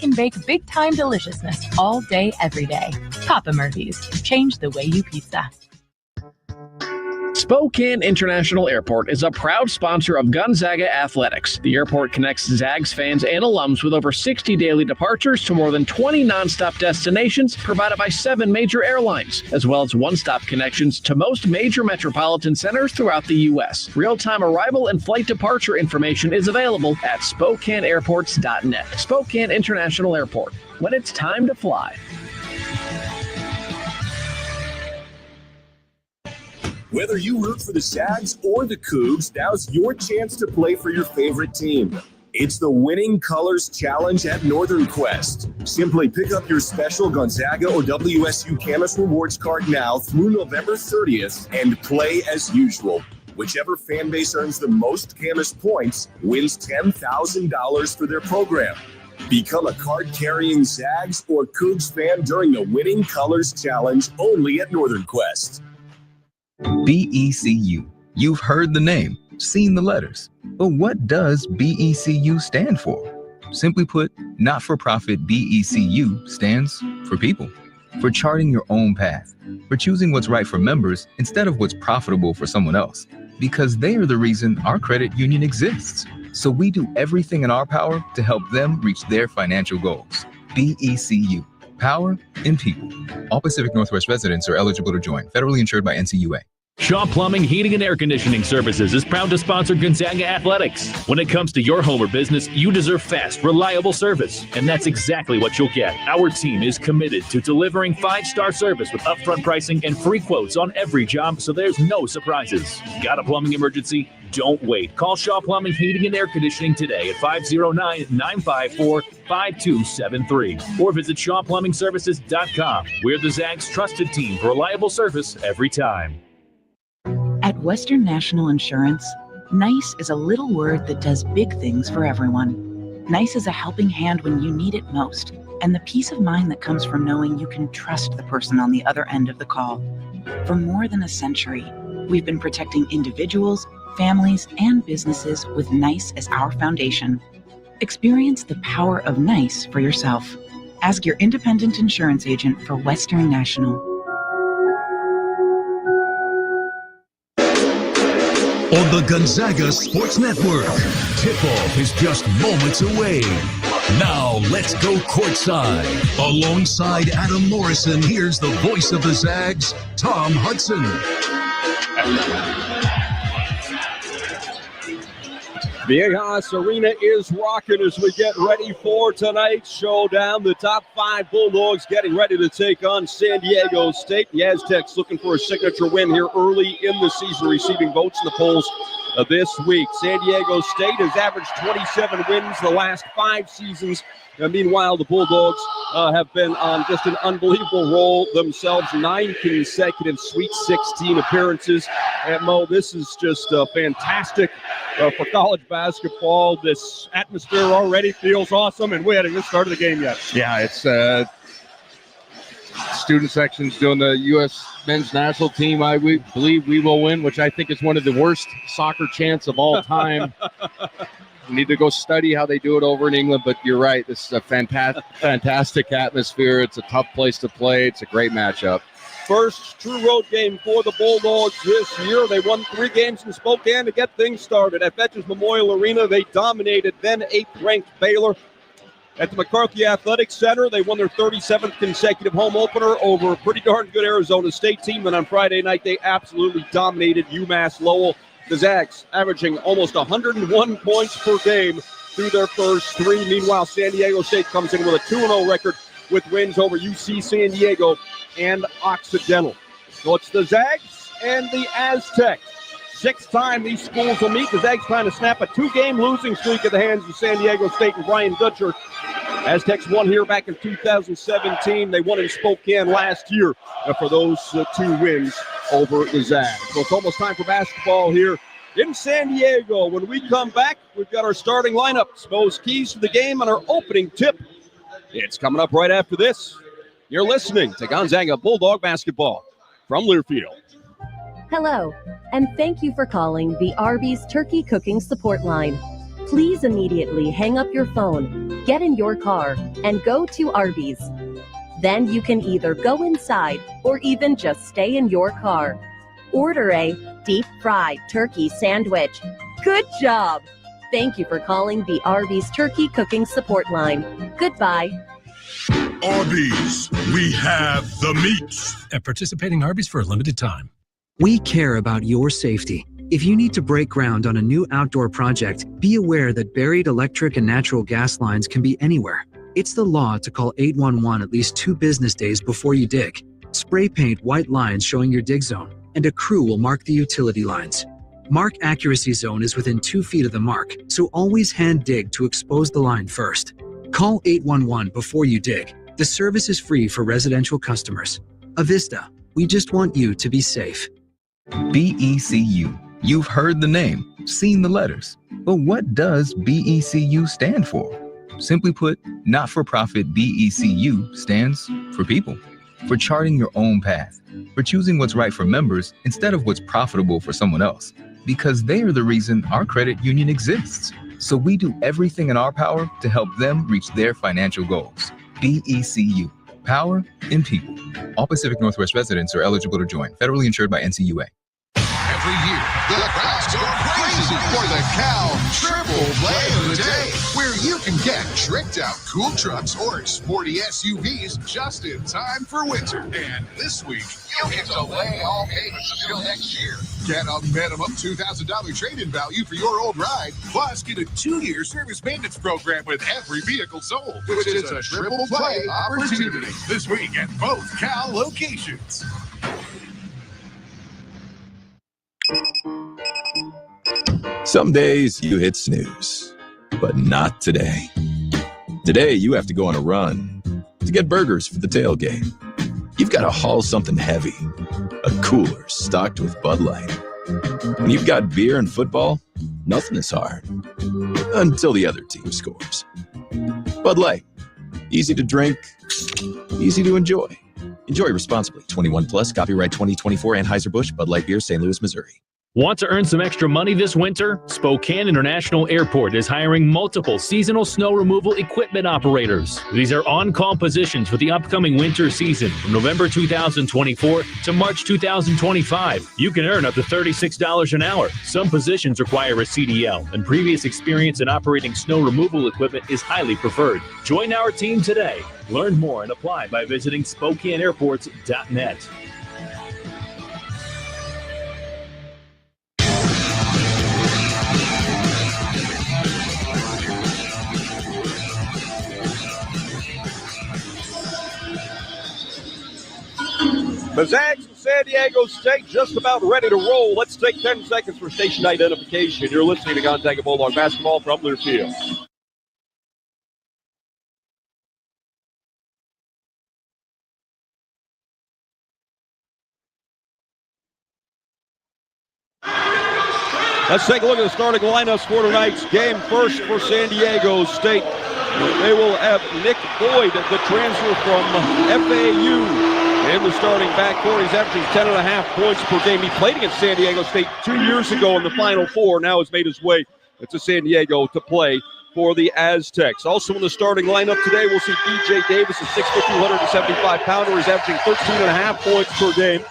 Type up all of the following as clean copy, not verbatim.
bake and bake big-time deliciousness all day, every day. Papa Murphy's. Change the way you pizza. Spokane International Airport is a proud sponsor of Gonzaga Athletics. The airport connects Zags fans and alums with over 60 daily departures to more than 20 nonstop destinations provided by 7 major airlines, as well as one-stop connections to most major metropolitan centers throughout the U.S. Real-time arrival and flight departure information is available at SpokaneAirports.net. Spokane International Airport, when it's time to fly. Whether you root for the Zags or the Cougs, now's your chance to play for your favorite team. It's the Winning Colors Challenge at Northern Quest. Simply pick up your special Gonzaga or WSU Camas Rewards card now through November 30th and play as usual. Whichever fan base earns the most Camas points wins $10,000 for their program. Become a card-carrying Zags or Cougs fan during the Winning Colors Challenge only at Northern Quest. BECU. You've heard the name, seen the letters. But what does BECU stand for? Simply put, not-for-profit BECU stands for people. For charting your own path. For choosing what's right for members instead of what's profitable for someone else. Because they are the reason our credit union exists. So we do everything in our power to help them reach their financial goals. BECU. Power in people. All Pacific Northwest residents are eligible to join. Federally insured by NCUA. Shaw Plumbing, Heating, and Air Conditioning Services is proud to sponsor Gonzaga Athletics. When it comes to your home or business, you deserve fast, reliable service. And that's exactly what you'll get. Our team is committed to delivering 5-star service with upfront pricing and free quotes on every job, so there's no surprises. Got a plumbing emergency? Don't wait. Call Shaw Plumbing, Heating, and Air Conditioning today at 509-954-5273 or visit ShawPlumbingServices.com. We're the Zags' trusted team for reliable service every time. At Western National Insurance, NICE is a little word that does big things for everyone. NICE is a helping hand when you need it most, and the peace of mind that comes from knowing you can trust the person on the other end of the call. For more than a century, we've been protecting individuals, families, and businesses with NICE as our foundation. Experience the power of NICE for yourself. Ask your independent insurance agent for Western National. On the Gonzaga Sports Network, tip-off is just moments away. Now let's go courtside. Alongside Adam Morrison, here's the voice of the Zags, Tom Hudson. Viejas Arena is rocking as we get ready for tonight's showdown. The top 5 Bulldogs getting ready to take on San Diego State. The Aztecs looking for a signature win here early in the season, receiving votes in the polls this week. San Diego State has averaged 27 wins the last 5 seasons. Meanwhile, the Bulldogs have been on just an unbelievable roll themselves. 9 consecutive Sweet 16 appearances. And Mo, this is just fantastic for college basketball. This atmosphere already feels awesome, and we hadn't even started the game yet. Yeah, it's student sections doing the U.S. men's national team. I believe we will win, which I think is one of the worst soccer chants of all time. We need to go study how they do it over in England, but you're right. This is a fantastic atmosphere. It's a tough place to play. It's a great matchup. First true road game for the Bulldogs this year. They won 3 games in Spokane to get things started. At Fetch's Memorial Arena, they dominated then 8th-ranked Baylor. At the McCarthy Athletic Center, they won their 37th consecutive home opener over a pretty darn good Arizona State team. And on Friday night, they absolutely dominated UMass Lowell. The Zags averaging almost 101 points per game through their first 3. Meanwhile, San Diego State comes in with a 2-0 record with wins over UC San Diego and Occidental. So it's the Zags and the Aztecs. 6th time these schools will meet. The Zags trying to snap a 2-game losing streak at the hands of San Diego State and Brian Dutcher. Aztecs won here back in 2017. They won in Spokane last year for those 2 wins over the Zags. So it's almost time for basketball here in San Diego. When we come back, we've got our starting lineup. Those keys to the game and our opening tip. It's coming up right after this. You're listening to Gonzaga Bulldog Basketball from Learfield. Hello, and thank you for calling the Arby's Turkey Cooking Support Line. Please immediately hang up your phone, get in your car, and go to Arby's. Then you can either go inside or even just stay in your car. Order a deep-fried turkey sandwich. Good job! Thank you for calling the Arby's Turkey Cooking Support Line. Goodbye. Arby's, we have the meats. At participating Arby's for a limited time. We care about your safety. If you need to break ground on a new outdoor project, be aware that buried electric and natural gas lines can be anywhere. It's the law to call 811 at least 2 business days before you dig. Spray paint white lines showing your dig zone, and a crew will mark the utility lines. Mark accuracy zone is within 2 feet of the mark, so always hand dig to expose the line first. Call 811 before you dig. The service is free for residential customers. Avista, we just want you to be safe. BECU. You've heard the name, seen the letters. But what does BECU stand for? Simply put, not-for-profit BECU stands for people. For charting your own path. For choosing what's right for members instead of what's profitable for someone else. Because they are the reason our credit union exists. So we do everything in our power to help them reach their financial goals. BECU. Power in people. All Pacific Northwest residents are eligible to join. Federally insured by NCUA. Every year, the crowds go crazy for the Cal Triple Play of the Day, where you can get tricked out cool trucks or sporty SUVs just in time for winter. And this week, you'll get to delay all payments until next year. Get a minimum $2,000 trade-in value for your old ride, plus get a 2-year service maintenance program with every vehicle sold, which is a triple play opportunity this week at both Cal locations. Some days you hit snooze, but not today. Today you have to go on a run to get burgers for the tailgate. You've got to haul something heavy, a cooler stocked with Bud Light. When you've got beer and football, nothing is hard until the other team scores. Bud Light, easy to drink, easy to enjoy. Enjoy responsibly. 21 plus, copyright 2024 Anheuser-Busch, Bud Light Beer, St. Louis, Missouri. Want to earn some extra money this winter? Spokane International Airport is hiring multiple seasonal snow removal equipment operators. These are on-call positions for the upcoming winter season from November 2024 to March 2025. You can earn up to $36 an hour. Some positions require a CDL, and previous experience in operating snow removal equipment is highly preferred. Join our team today. Learn more and apply by visiting SpokaneAirports.net. The Zags and San Diego State just about ready to roll. Let's take 10 seconds for station identification. You're listening to Gonzaga Bulldog basketball from their field. Let's take a look at the starting lineups for tonight's game. First for San Diego State, they will have Nick Boyd, the transfer from FAU. In the starting backcourt, he's averaging 10.5 points per game. He played against San Diego State 2 years ago in the Final Four. Now has made his way to San Diego to play for the Aztecs. Also in the starting lineup today, we'll see DJ Davis, a 6'2", 275-pounder. He's averaging 13.5 points per game.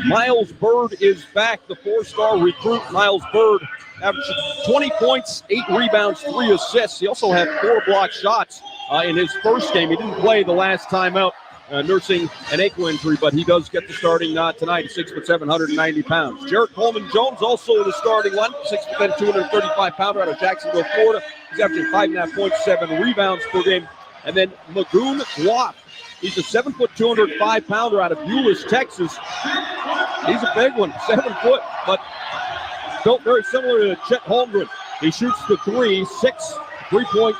Miles Bird is back, the 4-star recruit. Miles Bird averaging 20 points, 8 rebounds, 3 assists. He also had 4 blocked shots in his first game. He didn't play the last time out. Nursing an ankle injury, but he does get the starting nod tonight. 6'7", 190 pounds. Jarrett Coleman-Jones also in the starting lineup, 6'10", 235-pounder out of Jacksonville, Florida. He's averaging 5.5 points, 7 rebounds per game. And then Magoon Watt. He's a 7', 205-pounder out of Euless, Texas. He's a big one, 7 foot, but built very similar to Chet Holmgren. He shoots the 6 3-point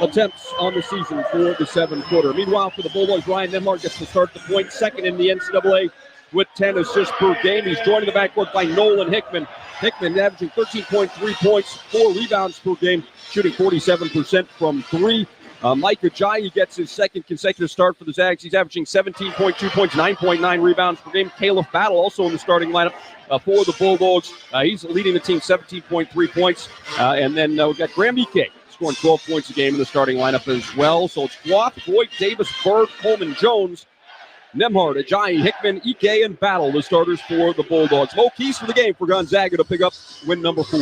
attempts on the season for the 7-footer. Meanwhile, for the Bulldogs, Ryan Nembhard gets to start the point, second in the NCAA with 10 assists per game. He's joined in the backcourt by Nolan Hickman. Hickman averaging 13.3 points, 4 rebounds per game, shooting 47% from 3. Mike Ajayi gets his second consecutive start for the Zags. He's averaging 17.2 points, 9.9 rebounds per game. Caleb Battle also in the starting lineup for the Bulldogs. He's leading the team 17.3 points. And then we've got Graham Ike scoring 12 points a game in the starting lineup as well. So it's Roth, Boyd, Davis, Bird, Coleman, Jones, Nemhard, Ajayi, Hickman, Ike, and Battle, the starters for the Bulldogs. Mo keys for the game for Gonzaga to pick up win number 4.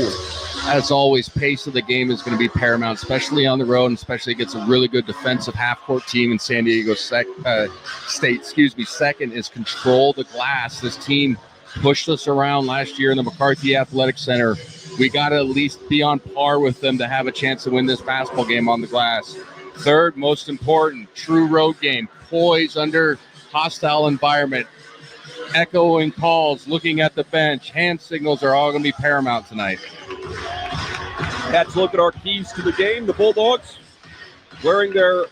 As always, pace of the game is going to be paramount, especially on the road, and especially against a really good defensive half-court team in San Diego State. Second is control the glass. This team pushed us around last year in the McCarthy Athletic Center. We got to at least be on par with them to have a chance to win this basketball game on the glass. Third, most important, true road game. Poise under hostile environment. Echoing calls, looking at the bench, hand signals are all going to be paramount tonight. Let's look at our keys to the game. The Bulldogs wearing their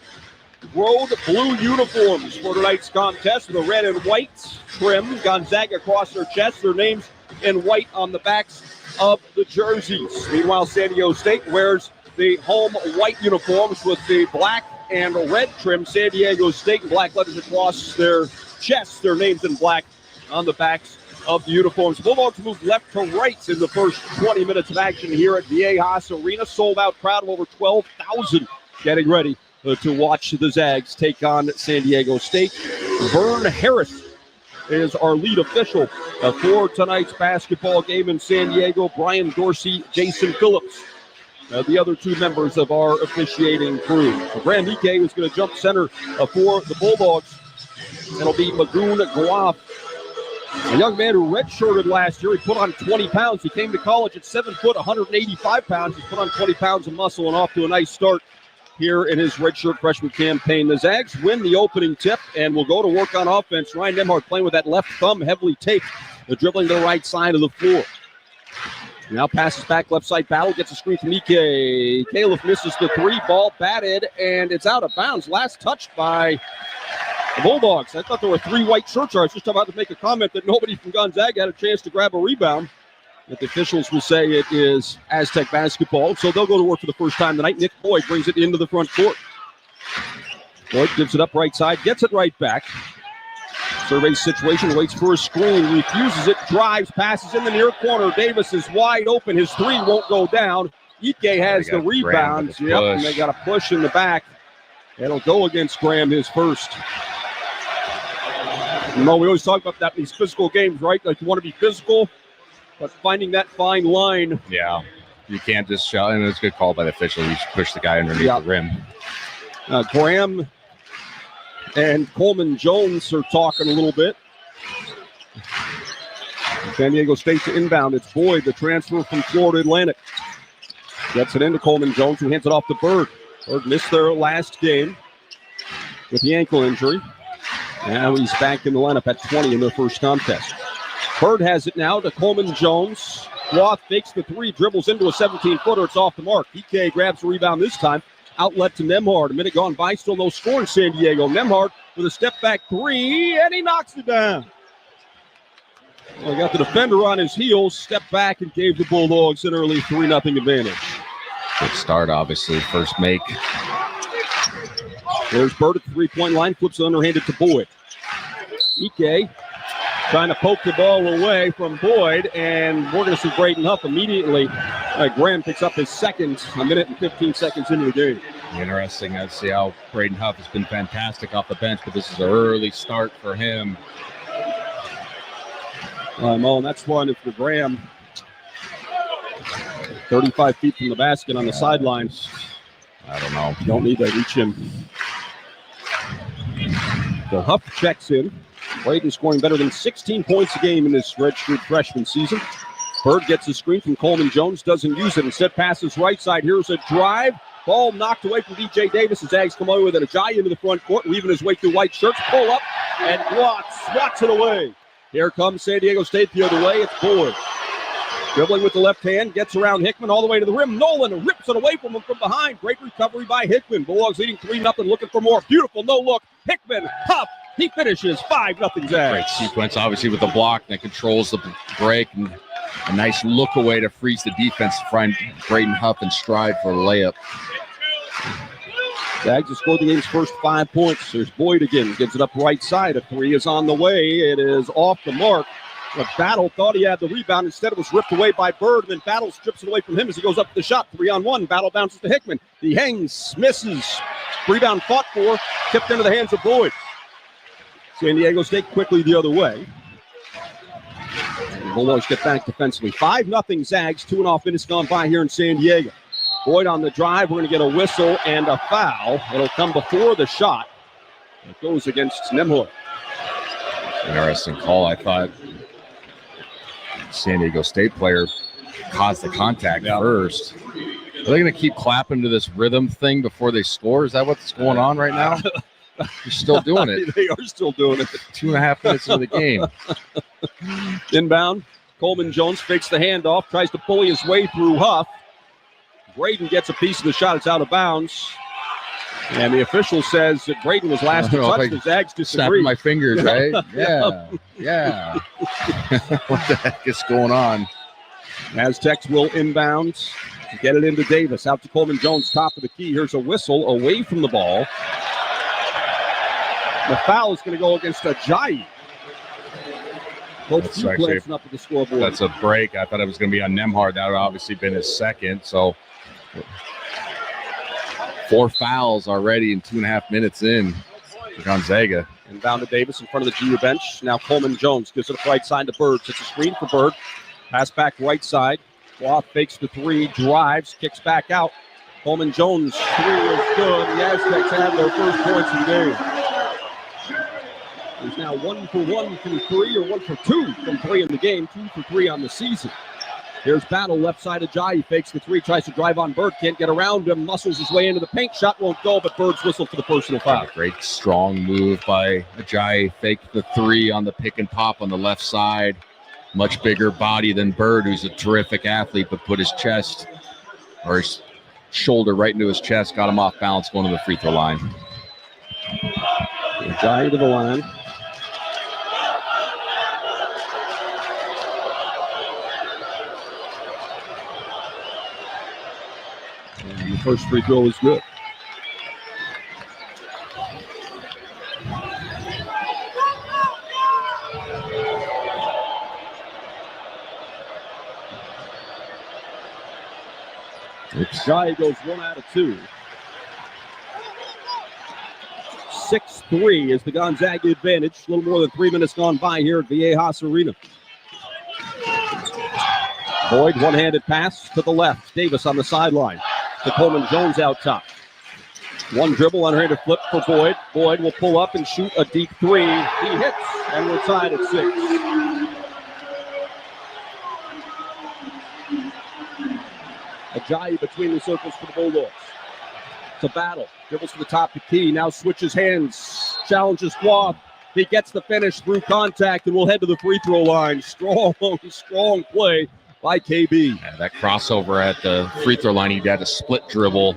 road blue uniforms for tonight's contest with a red and white trim. Gonzaga across their chests, their names in white on the backs of the jerseys. Meanwhile, San Diego State wears the home white uniforms with the black and red trim. San Diego State in black letters across their chests, their names in black on the backs of the uniforms. Bulldogs moved left to right in the first 20 minutes of action here at Viejas Arena. Sold out crowd of over 12,000 getting ready to watch the Zags take on San Diego State. Vern Harris is our lead official for tonight's basketball game in San Diego. Brian Dorsey, Jason Phillips, the other two members of our officiating crew. So Graham Ike is going to jump center for the Bulldogs. It'll be Magoon Guaf, a young man who redshirted last year. He put on 20 pounds. He came to college at 7 foot, 185 pounds. He's put on 20 pounds of muscle and off to a nice start here in his redshirt freshman campaign. The Zags win the opening tip and will go to work on offense. Ryan Nemhard playing with that left thumb heavily taped, dribbling to the right side of the floor. Now passes back left side. Battle gets a screen from Ike. Caleb misses the three. Ball batted, and it's out of bounds. Last touched by the Bulldogs. I thought there were 3 white shirts. I was just about to make a comment that nobody from Gonzaga had a chance to grab a rebound. But the officials will say it is Aztec basketball, so they'll go to work for the first time tonight. Nick Boyd brings it into the front court. Boyd gives it up right side, gets it right back. Surveys situation, waits for a screen, refuses it, drives, passes in the near corner. Davis is wide open. His three won't go down. Ike has the rebound. Yep, and they got a push in the back. It'll go against Graham, his first. You know, we always talk about that in these physical games, right? Like, you want to be physical, but finding that fine line. Yeah, you can't just shout. And it's a good call by the official. You should push the guy underneath the rim. Graham and Coleman Jones are talking a little bit. San Diego State to inbound. It's Boyd, the transfer from Florida Atlantic. Gets it into Coleman Jones, who hands it off to Bird. Bird missed their last game with the ankle injury. Now he's back in the lineup at 20 in their first contest. Bird has it now to Coleman Jones. Roth fakes the three, dribbles into a 17-footer. It's off the mark. Ike grabs the rebound this time. Outlet to Nemhard. A minute gone by, still no score in San Diego. Nemhard with a step-back three, and he knocks it down. Well, he got the defender on his heels, stepped back, and gave the Bulldogs an early 3-0 advantage. Good start, obviously. First make. There's Bird at the three-point line, flips it underhanded to Boyd. Ike trying to poke the ball away from Boyd, and we're going to see Braden Huff immediately. Graham picks up his second, a minute and 15 seconds into the game. Interesting. I see how Braden Huff has been fantastic off the bench, but this is an early start for him. And that's one for Graham. 35 feet from the basket on the sidelines. I don't know. Don't need to reach him. So Huff checks in. Braden scoring better than 16 points a game in this redshirt freshman season. Bird gets a screen from Coleman Jones, doesn't use it. Instead passes right side. Here's a drive. Ball knocked away from DJ Davis. The Zags come away with an Ajayi into the front court, weaving his way through white shirts. Pull up, and swats it away. Here comes San Diego State the other way. It's Boyd. Dribbling with the left hand, gets around Hickman all the way to the rim. Nolan rips it away from him from behind. Great recovery by Hickman. Bulldogs leading 3-0, looking for more. Beautiful no look. Hickman, Huff. He finishes 5-0 Zags. Great sequence, obviously, with the block that controls the break. And a nice look away to freeze the defense to find Braden Huff and stride for a layup. Zags have scored the game's first 5 points. There's Boyd again. Gives it up right side. A three is on the way. It is off the mark. The Battle thought he had the rebound. Instead, it was ripped away by Bird. And then Battle strips it away from him as he goes up to the shot. 3-on-1. Battle bounces to Hickman. He hangs, misses. Rebound fought for. Tipped into the hands of Boyd. San Diego State quickly the other way. The Bulldogs get back defensively. 5-0 Zags. 2.5 minutes gone by here in San Diego. Boyd on the drive. We're going to get a whistle and a foul. It'll come before the shot. It goes against Nembhard. Interesting call. I thought San Diego State player caused the contact first. Are they going to keep clapping to this rhythm thing before they score? Is that what's going on right now? You're still doing it. They are still doing it. 2.5 minutes into the game. Inbound. Coleman Jones fakes the handoff. Tries to bully his way through Huff. Braden gets a piece of the shot. It's out of bounds. And the official says that Braden was last to touch. The Zags disagree. Snapping my fingers, right? Yeah. What the heck is going on? Aztecs will inbound. Get it into Davis. Out to Coleman Jones, top of the key. Here's a whistle away from the ball. The foul is going to go against Ajayi. Both two glancing up at the scoreboard. That's a break. I thought it was going to be on Nembhard. That would obviously been his second. So 4 fouls already in 2.5 minutes in for Gonzaga. Inbound to Davis in front of the junior bench. Now Coleman Jones gives it a right side to Bird. Sets a screen for Bird. Pass back right side. Cloth fakes the three. Drives. Kicks back out. Coleman Jones. 3 is good. The Aztecs have their first points in the game. There's now 1 for 1 from 3 or 1 for 2 from 3 in the game. 2 for 3 on the season. Here's Battle, left side of Ajayi. Fakes the three, tries to drive on Bird. Can't get around him. Muscles his way into the paint. Shot won't go, but Bird's whistle for the personal foul. Great strong move by Ajayi. Faked the three on the pick and pop on the left side. Much bigger body than Bird, who's a terrific athlete, but put his chest or his shoulder right into his chest. Got him off balance going to the free throw line. Ajayi to the line. And the first free throw is good. Ajayi goes 1 out of 2. 6-3 is the Gonzaga advantage. A little more than 3 minutes gone by here at Viejas Arena. Boyd, one-handed pass to the left. Davis on the sideline. To Coleman Jones out top. One dribble, underhanded flip for Boyd. Boyd will pull up and shoot a deep three. He hits, and we're tied at 6. Ajayi between the circles for the Bulldogs. To Battle. Dribbles to the top of the key. Now switches hands. Challenges Quad. He gets the finish through contact and will head to the free throw line. Strong play by KB. Yeah, that crossover at the free throw line, he had a split dribble.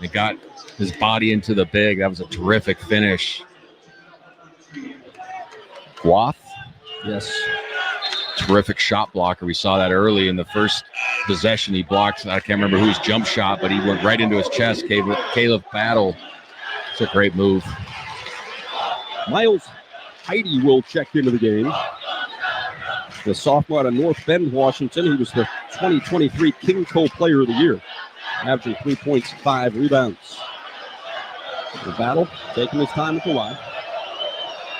He got his body into the big. That was a terrific finish. Guath? Yes. Terrific shot blocker. We saw that early in the first possession. He blocked, I can't remember whose jump shot, but he went right into his chest. Caleb Battle. It's a great move. Miles Heidi will check into the game. The sophomore out of North Bend, Washington. He was the 2023 Kingco Player of the Year, averaging 3 points, 5 rebounds. The Battle taking his time at the line.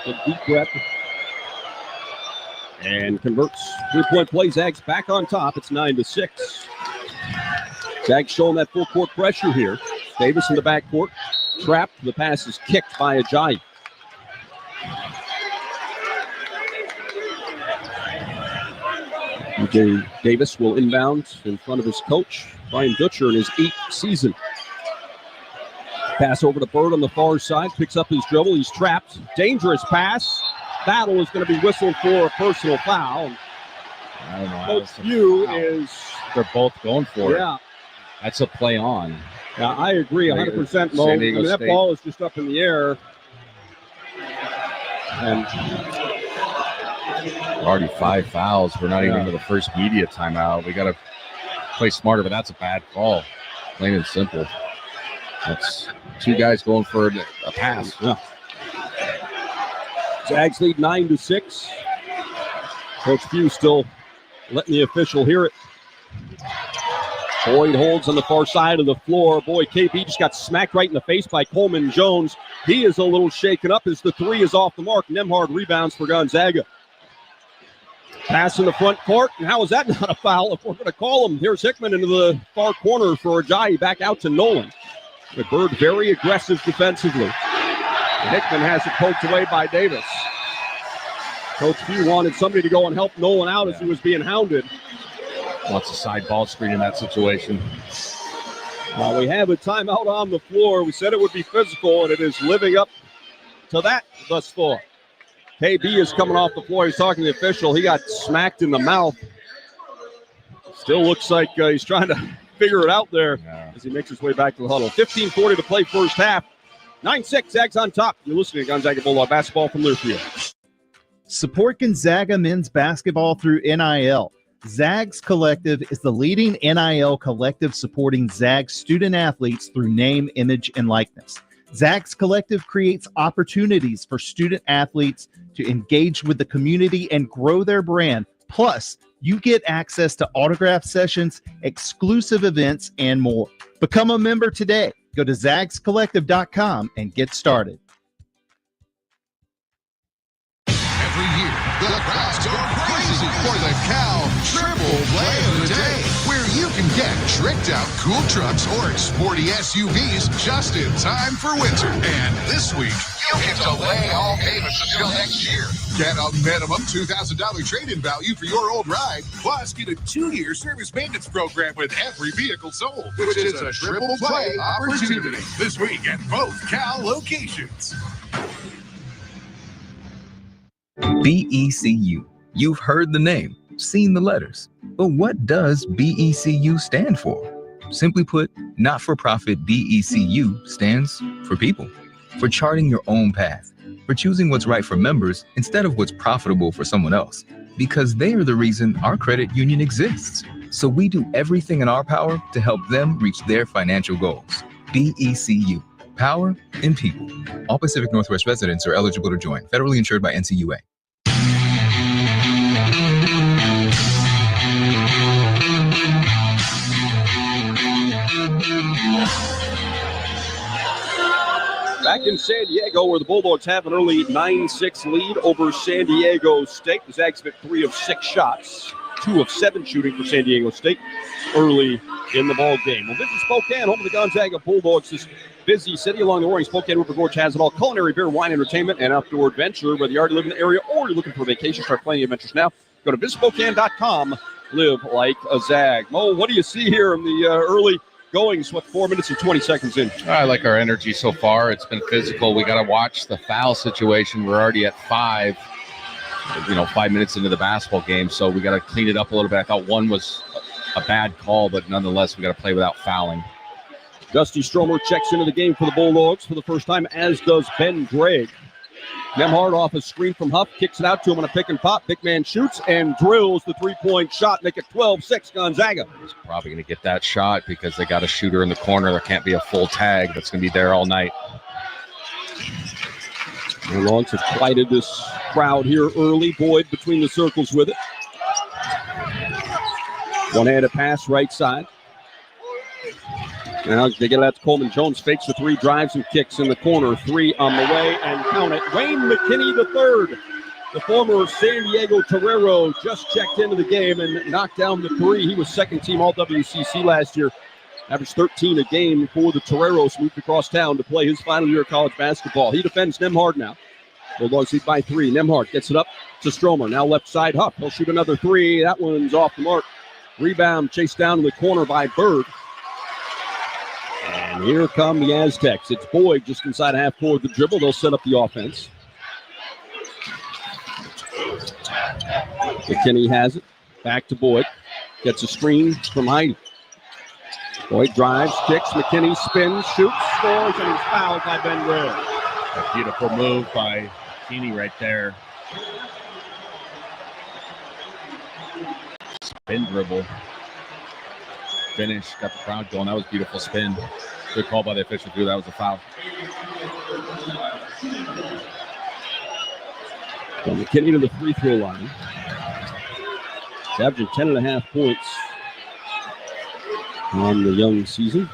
A deep breath. And converts. 3-point play. Zags back on top. It's 9-6. Zags showing that full court pressure here. Davis in the backcourt. Trapped. The pass is kicked by Ajayi. DJ Davis will inbound in front of his coach, Brian Dutcher, in his 8th season. Pass over to Bird on the far side. Picks up his dribble. He's trapped. Dangerous pass. Battle is going to be whistled for a personal foul. I don't know. Coach Hugh is... They're both going for it. Yeah. That's a play on. Yeah, I agree 100%, Mo. That ball is just up in the air. And already 5 fouls. We're not even into the first media timeout. We got to play smarter, but that's a bad call. Plain and simple. That's two guys going for a pass. Yeah. Zags lead 9-6. Coach Pugh still letting the official hear it. Boyd holds on the far side of the floor. Boy, KB just got smacked right in the face by Coleman Jones. He is a little shaken up as the three is off the mark. Nemhard rebounds for Gonzaga. Pass in the front court, and how is that not a foul if we're going to call him? Here's Hickman into the far corner for Ajayi, back out to Nolan. The Bird very aggressive defensively. Hickman has it poked away by Davis. Coach Pugh wanted somebody to go and help Nolan out as he was being hounded. Wants a side ball screen in that situation. Well, we have a timeout on the floor. We said it would be physical, and it is living up to that thus far. KB is coming off the floor. He's talking to the official. He got smacked in the mouth. Still looks like he's trying to figure it out there as he makes his way back to the huddle. 15:40 to play first half. 9-6, Zags on top. You're listening to Gonzaga Bulldog basketball from Learfield. Support Gonzaga men's basketball through NIL. Zags Collective is the leading NIL collective supporting Zags student athletes through name, image, and likeness. Zags Collective creates opportunities for student athletes to engage with the community and grow their brand. Plus, you get access to autograph sessions, exclusive events, and more. Become a member today. Go to zagscollective.com and get started. Every year, the crowds go crazy for the Cal Triple Play of the Day, where you can get tricked out cool trucks or sporty SUVs just in time for winter. And this week, you can delay all payments until next year. Get a minimum $2,000 trade-in value for your old ride, plus get a 2-year service maintenance program with every vehicle sold, which is a triple play opportunity this week at both Cal locations. BECU. You've heard the name, seen the letters. But what does BECU stand for? Simply put, not-for-profit BECU stands for people, for charting your own path, for choosing what's right for members instead of what's profitable for someone else, because they are the reason our credit union exists. So we do everything in our power to help them reach their financial goals. BECU, power in people. All Pacific Northwest residents are eligible to join, federally insured by NCUA. Back in San Diego, where the Bulldogs have an early 9-6 lead over San Diego State. The Zags hit 3 of 6 shots, 2 of 7 shooting for San Diego State early in the ball game. Well, visit Spokane, home of the Gonzaga Bulldogs. This busy city along the Roaring Spokane River Gorge has it all. Culinary, beer, wine, entertainment, and outdoor adventure. Whether you already live in the area or you're looking for a vacation, start planning adventures now. Go to visitspokane.com. Live like a Zag. Mo, what do you see here in the early goings? 4 minutes and 20 seconds in. I like our energy so far. It's been physical. We got to watch the foul situation. We're already at 5 minutes into the basketball game, so we got to clean it up a little bit. I thought one was a bad call, but nonetheless, we got to play without fouling. Dusty Stromer checks into the game for the Bulldogs for the first time, as does Ben Gregg. Nemhard off a screen from Huff, kicks it out to him on a pick and pop. Big man shoots and drills the three-point shot, make it 12-6 Gonzaga. He's probably going to get that shot because they got a shooter in the corner. There can't be a full tag that's going to be there all night. Longs has quieted this crowd here early. Boyd between the circles with it. One-handed pass right side. Now they get it out to Coleman Jones, fakes the 3, drives and kicks in the corner. 3 on the way, and count it. Wayne McKinney III, the former San Diego Torero, just checked into the game and knocked down the 3. He was second team All-WCC last year. Averaged 13 a game for the Toreros. Moved across town to play his final year of college basketball. He defends Nemhard now. Bulldogs lead by 3. Nemhard gets it up to Stromer. Now left side, Huff. He'll shoot another 3. That one's off the mark. Rebound chased down in the corner by Bird. And here come the Aztecs. It's Boyd just inside half court with the dribble. They'll set up the offense. McKinney has it. Back to Boyd. Gets a screen from Heidi. Boyd drives, kicks. McKinney spins, shoots, scores, and he's fouled by Ben Gregg. A beautiful move by Keeney right there. Spin dribble. Finish, got the crowd going. That was a beautiful spin. Good call by the official, too. That was a foul. So McKinney to the free throw line. He's averaging 10.5 points on the young season.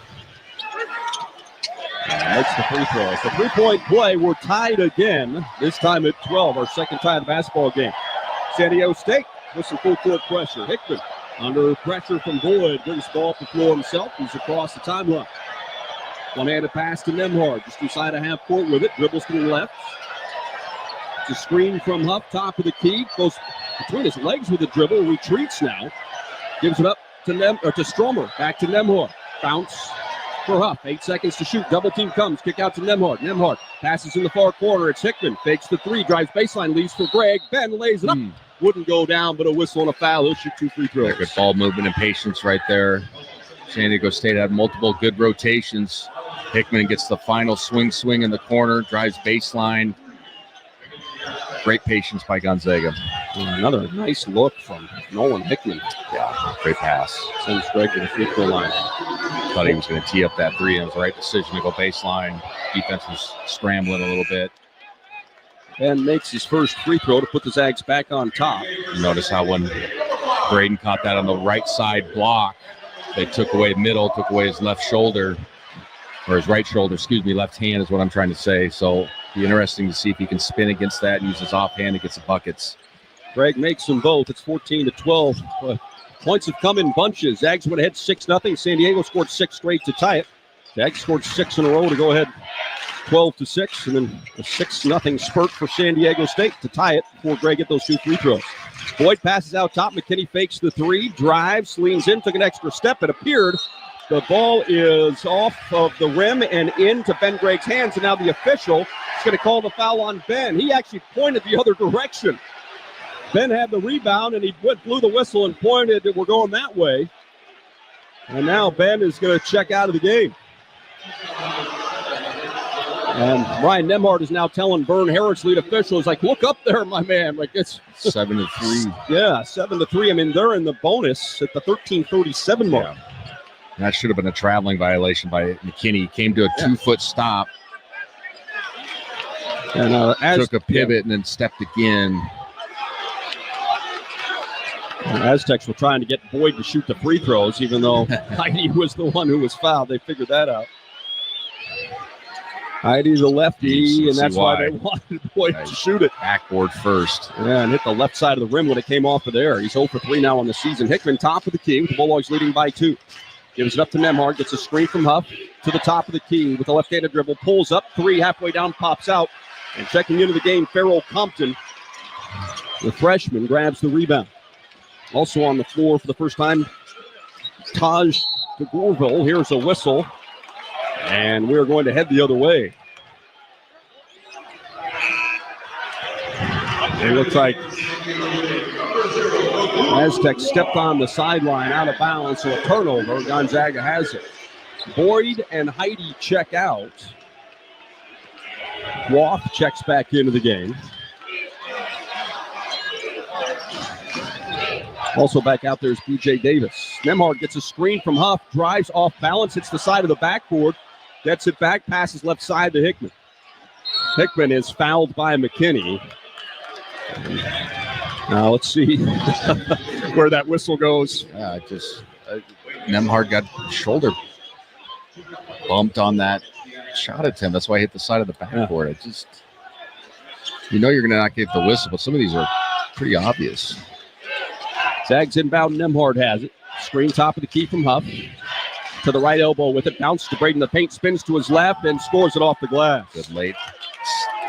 Makes the free throw. So 3-point play. We're tied again, this time at 12, our second tie of the basketball game. San Diego State with some full court pressure. Hickman under pressure from Boyd brings the ball up the floor himself. He's across the timeline. One-handed pass to Nembhard, just inside a half court with it. Dribbles to the left. It's a screen from Huff, top of the key. Goes between his legs with a dribble. Retreats now. Gives it up to Stromer. Back to Nembhard. Bounce for Huff. 8 seconds to shoot. Double team comes. Kick out to Nembhard. Nembhard passes in the far corner. It's Hickman. Fakes the three. Drives baseline. Leaves for Greg. Ben lays it up. Wouldn't go down, but a whistle and a foul. He'll shoot 2 free throws. Good ball movement and patience right there. San Diego State had multiple good rotations. Hickman gets the final swing in the corner. Drives baseline. Great patience by Gonzaga. Another nice look from Nolan Hickman. Yeah, great pass. Sends Greg to the free throw line. Thought he was going to tee up that three, and it was the right decision to go baseline. Defense was scrambling a little bit. And makes his first free throw to put the Zags back on top. Notice how when Braden caught that on the right side block, they took away middle, took away his left shoulder, or his right shoulder, left hand is what I'm trying to say. So be interesting to see if he can spin against that and use his offhand to get some buckets. Greg makes them both. It's 14-12. Points have come in bunches. Zags went ahead 6-0. San Diego scored 6 straight to tie it. Zags scored 6 in a row to go ahead 12-6, and then a 6-0 spurt for San Diego State to tie it before Greg get those 2 free throws. Boyd passes out top. McKinney fakes the three, drives, leans in, took an extra step. It appeared the ball is off of the rim and into Ben Gregg's hands, and now the official is going to call the foul on Ben. He actually pointed the other direction. Ben had the rebound, and he blew the whistle and pointed that we're going that way. And now Ben is going to check out of the game. And Ryan Nembhard is now telling Vern Harris, lead official, is like, look up there, my man. Like, it's 7-3. Yeah, 7-3. I mean, they're in the bonus at the 13:37 mark. Yeah. That should have been a traveling violation by McKinney. He came to a 2-foot stop. And took a pivot and then stepped again. Aztecs were trying to get Boyd to shoot the free throws, even though Heidi was the one who was fouled. They figured that out. Heidi's a lefty, and that's why they wanted Boyd to shoot it. Backboard first. Yeah, and hit the left side of the rim when it came off of there. He's 0 for 3 now on the season. Hickman top of the key with the Bulldogs leading by 2. Gives it up to Nembhard, gets a screen from Huff to the top of the key with a left-handed dribble. Pulls up, 3 halfway down, pops out. And checking into the game, Farrell Compton, the freshman, grabs the rebound. Also on the floor for the first time, Taj DeGorville. Here's a whistle. And we're going to head the other way. It looks like Aztecs stepped on the sideline out of bounds, so a turnover. Gonzaga has it. Boyd and Heidi check out. Roth checks back into the game. Also back out there is B.J. Davis. Nembhard gets a screen from Huff, drives off balance, hits the side of the backboard, gets it back, passes left side to Hickman. Hickman is fouled by McKinney. Now let's see where that whistle goes. Yeah, Nembhard got shoulder bumped on that shot attempt. That's why I hit the side of the backboard. You're going to not get the whistle, but some of these are pretty obvious. Zags inbound, Nembhard has it. Screen top of the key from Huff. To the right elbow with it. Bounce to Braden. The paint spins to his left and scores it off the glass. Good late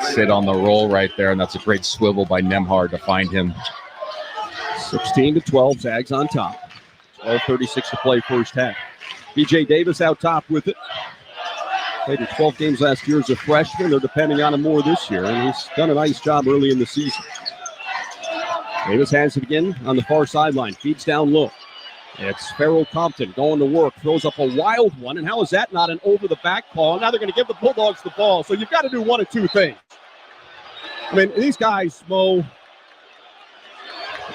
sit on the roll right there, and that's a great swivel by Nembhard to find him. 16-12, Zags on top. 12:36 to play first half. B.J. Davis out top with it. Played in 12 games last year as a freshman. They're depending on him more this year, and he's done a nice job early in the season. Davis has it again on the far sideline. Feeds down low. It's Farrell Compton going to work. Throws up a wild one. And how is that not an over-the-back call? Now they're going to give the Bulldogs the ball. So you've got to do one of two things. I mean, these guys, Mo,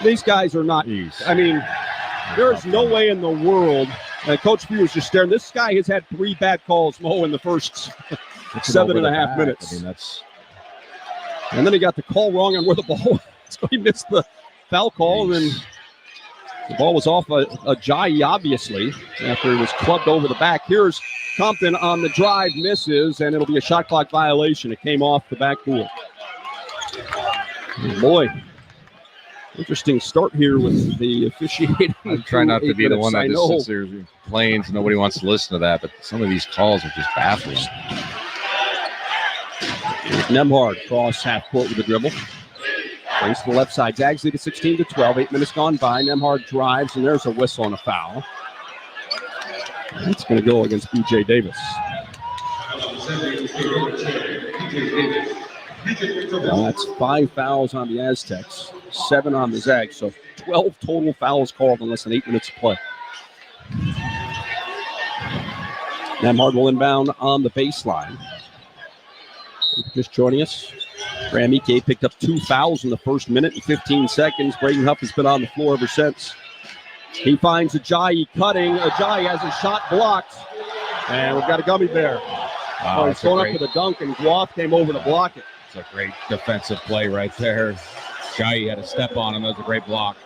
these guys are not. I mean, there's no way in the world And Coach Pugh was just staring. This guy has had 3 bad calls, Mo, in the first 7.5 minutes. I mean, that's... And then he got the call wrong on where the ball, so he missed the foul call. And then the ball was off a Jai, obviously, after it was clubbed over the back. Here's Compton on the drive, misses, and it'll be a shot clock violation. It came off the backboard. Oh boy, interesting start here with the officiating. I try not to be the one that just sits there and complains. Nobody wants to listen to that, but some of these calls are just baffling. Nemhard cross half court with a dribble. Brings to the left side. Zags lead at 16-12. 8 minutes gone by. Nemhard drives, and there's a whistle and a foul. It's going to go against B.J. Davis. Well, that's 5 fouls on the Aztecs, 7 on the Zags, so 12 total fouls called in less than 8 minutes of play. Nemhard will inbound on the baseline. Just joining us, Graham Ike picked up 2 fouls in the first minute and 15 seconds. Braden Huff has been on the floor ever since. He finds Ajayi cutting. Ajayi has a shot blocked, and we've got a gummy bear. Wow, he's going up for the dunk, and Guaf came over to block it. It's a great defensive play right there. Ajayi had a step on him. That was a great block.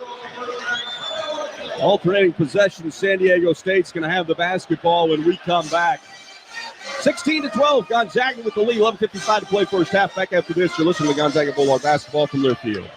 Alternating possession. San Diego State's going to have the basketball when we come back. 16-12, Gonzaga with the lead. 11:55 to play first half. Back after this, you're listening to Gonzaga Bulldog basketball from their field.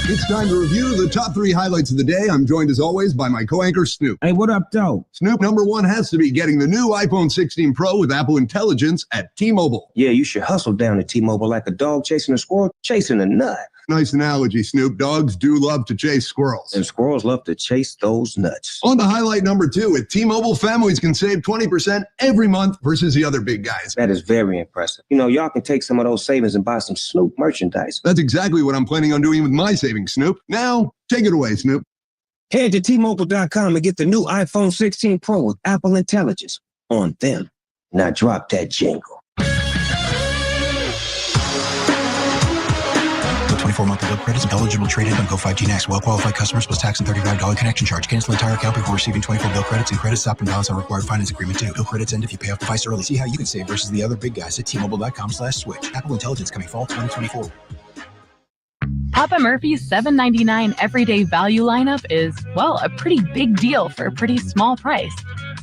It's time to review the top 3 highlights of the day. I'm joined as always by my co-anchor Snoop. Hey, what up, though? Snoop, number 1 has to be getting the new iPhone 16 Pro with Apple Intelligence at T-Mobile. Yeah, you should hustle down at T-Mobile like a dog chasing a squirrel, chasing a nut. Nice analogy, Snoop. Dogs do love to chase squirrels. And squirrels love to chase those nuts. On to highlight number 2, at T-Mobile, families can save 20% every month versus the other big guys. That is very impressive. You know, y'all can take some of those savings and buy some Snoop merchandise. That's exactly what I'm planning on doing with my savings, Snoop. Now, take it away, Snoop. Head to T-Mobile.com and get the new iPhone 16 Pro with Apple Intelligence on them. Now drop that jingle. 24-month bill credits. Eligible trade-in on Go 5G Next. Well-qualified customers plus tax and $35 connection charge. Cancel entire account before receiving 24 bill credits and credits. Stop and balance on required finance agreement too. Bill credits end if you pay off device early. See how you can save versus the other big guys at T-Mobile.com/switch. Apple Intelligence coming fall 2024. Papa Murphy's $7.99 everyday value lineup is, well, a pretty big deal for a pretty small price.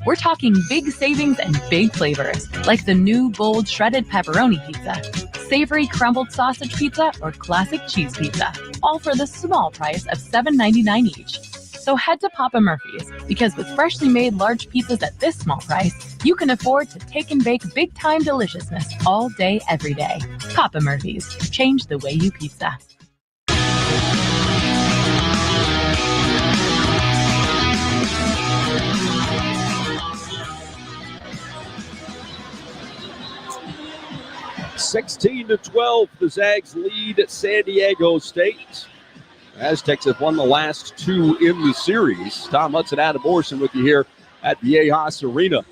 We're talking big savings and big flavors, like the new bold shredded pepperoni pizza, savory crumbled sausage pizza, or classic cheese pizza, all for the small price of $7.99 each. So head to Papa Murphy's, because with freshly made large pizzas at this small price, you can afford to take and bake big-time deliciousness all day, every day. Papa Murphy's, change the way you pizza. $16 to 12, the Zags lead at San Diego State. Aztecs have won the last 2 in the series. Tom Hudson, Adam Morrison with you here at Viejas Arena.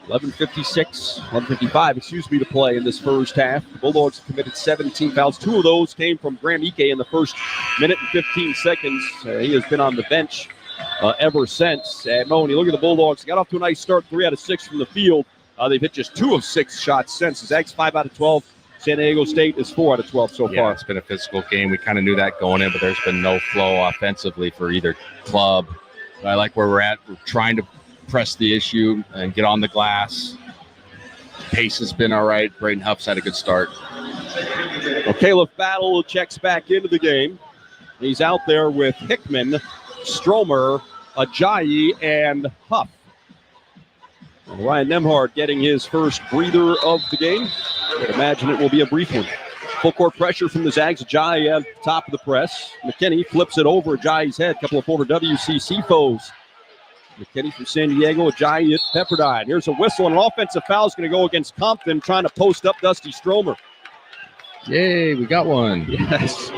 11:55 to play in this first half. The Bulldogs have committed 17 fouls. 2 of those came from Graham Ike in the first minute and 15 seconds. He has been on the bench ever since. And Mo, when you look at the Bulldogs, got off to a nice start, 3 out of 6 from the field. They've hit just 2 of 6 shots since. The Zags 5 out of 12. San Diego State is 4 out of 12 so far. It's been a physical game. We kind of knew that going in, but there's been no flow offensively for either club. But I like where we're at. We're trying to press the issue and get on the glass. Pace has been all right. Braden Huff's had a good start. Well, Caleb Battle checks back into the game. He's out there with Hickman, Stromer, Ajayi, and Huff. And Ryan Nemhard getting his first breather of the game. I would imagine it will be a brief one. Full court pressure from the Zags. Ajayi at the top of the press. McKinney flips it over Ajayi's head. A couple of former WCC foes. McKinney from San Diego. Ajayi at Pepperdine. Here's a whistle, and an offensive foul is going to go against Compton, trying to post up Dusty Stromer. Yay, we got one. Yes.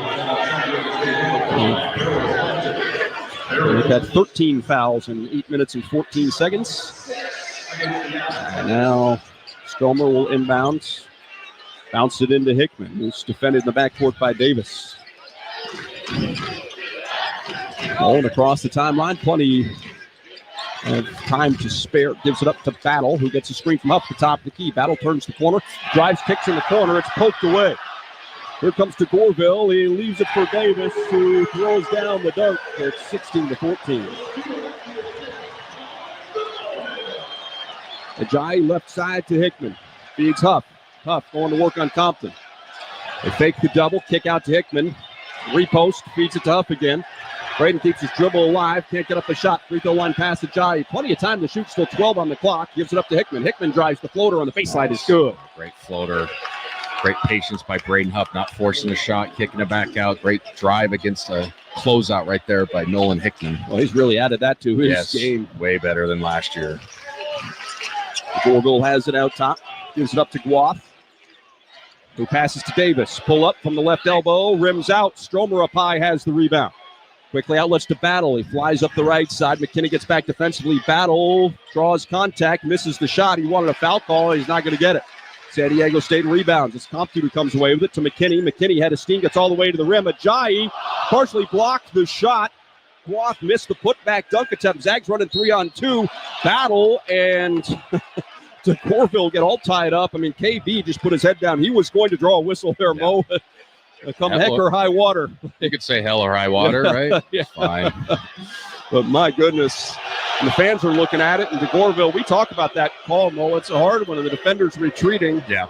We've had 13 fouls in 8 minutes and 14 seconds. And now Stromer will inbound. Bounce it into Hickman, who's defended in the backcourt by Davis. Rolling across the timeline. Plenty of time to spare. Gives it up to Battle, who gets a screen from up the top of the key. Battle turns the corner. Drives, kicks in the corner. It's poked away. Here comes to Gorville. He leaves it for Davis, who throws down the dunk. It's 16-14. Ajayi left side to Hickman. Feeds Huff. Huff going to work on Compton. They fake the double, kick out to Hickman. Repost, feeds it to Huff again. Braden keeps his dribble alive, can't get up the shot. Free throw line pass to Ajayi. Plenty of time to shoot, still 12 on the clock. Gives it up to Hickman. Hickman drives the floater on the baseline. Is good. Great floater. Great patience by Braden Huff, not forcing a shot, kicking it back out. Great drive against a closeout right there by Nolan Hickman. Well, he's really added that to his game. Way better than last year. Gorville has it out top. Gives it up to Guath, who passes to Davis. Pull up from the left elbow. Rims out. Stromer up high has the rebound. Quickly outlets to Battle. He flies up the right side. McKinney gets back defensively. Battle draws contact. Misses the shot. He wanted a foul call. He's not going to get it. San Diego State rebounds. It's Compton who comes away with it to McKinney. McKinney had a steam. Gets all the way to the rim. Ajayi partially blocked the shot. Guath missed the putback dunk attempt. Zags running 3-on-2. Battle and to Gorville get all tied up. I mean, KB just put his head down. He was going to draw a whistle there, Mo. Come heck or high water. You could say hell or high water, right? Yeah. Fine. But my goodness, and the fans are looking at it. And to Gorville, we talk about that call, Mo. It's a hard one, and the defender's retreating. Yeah.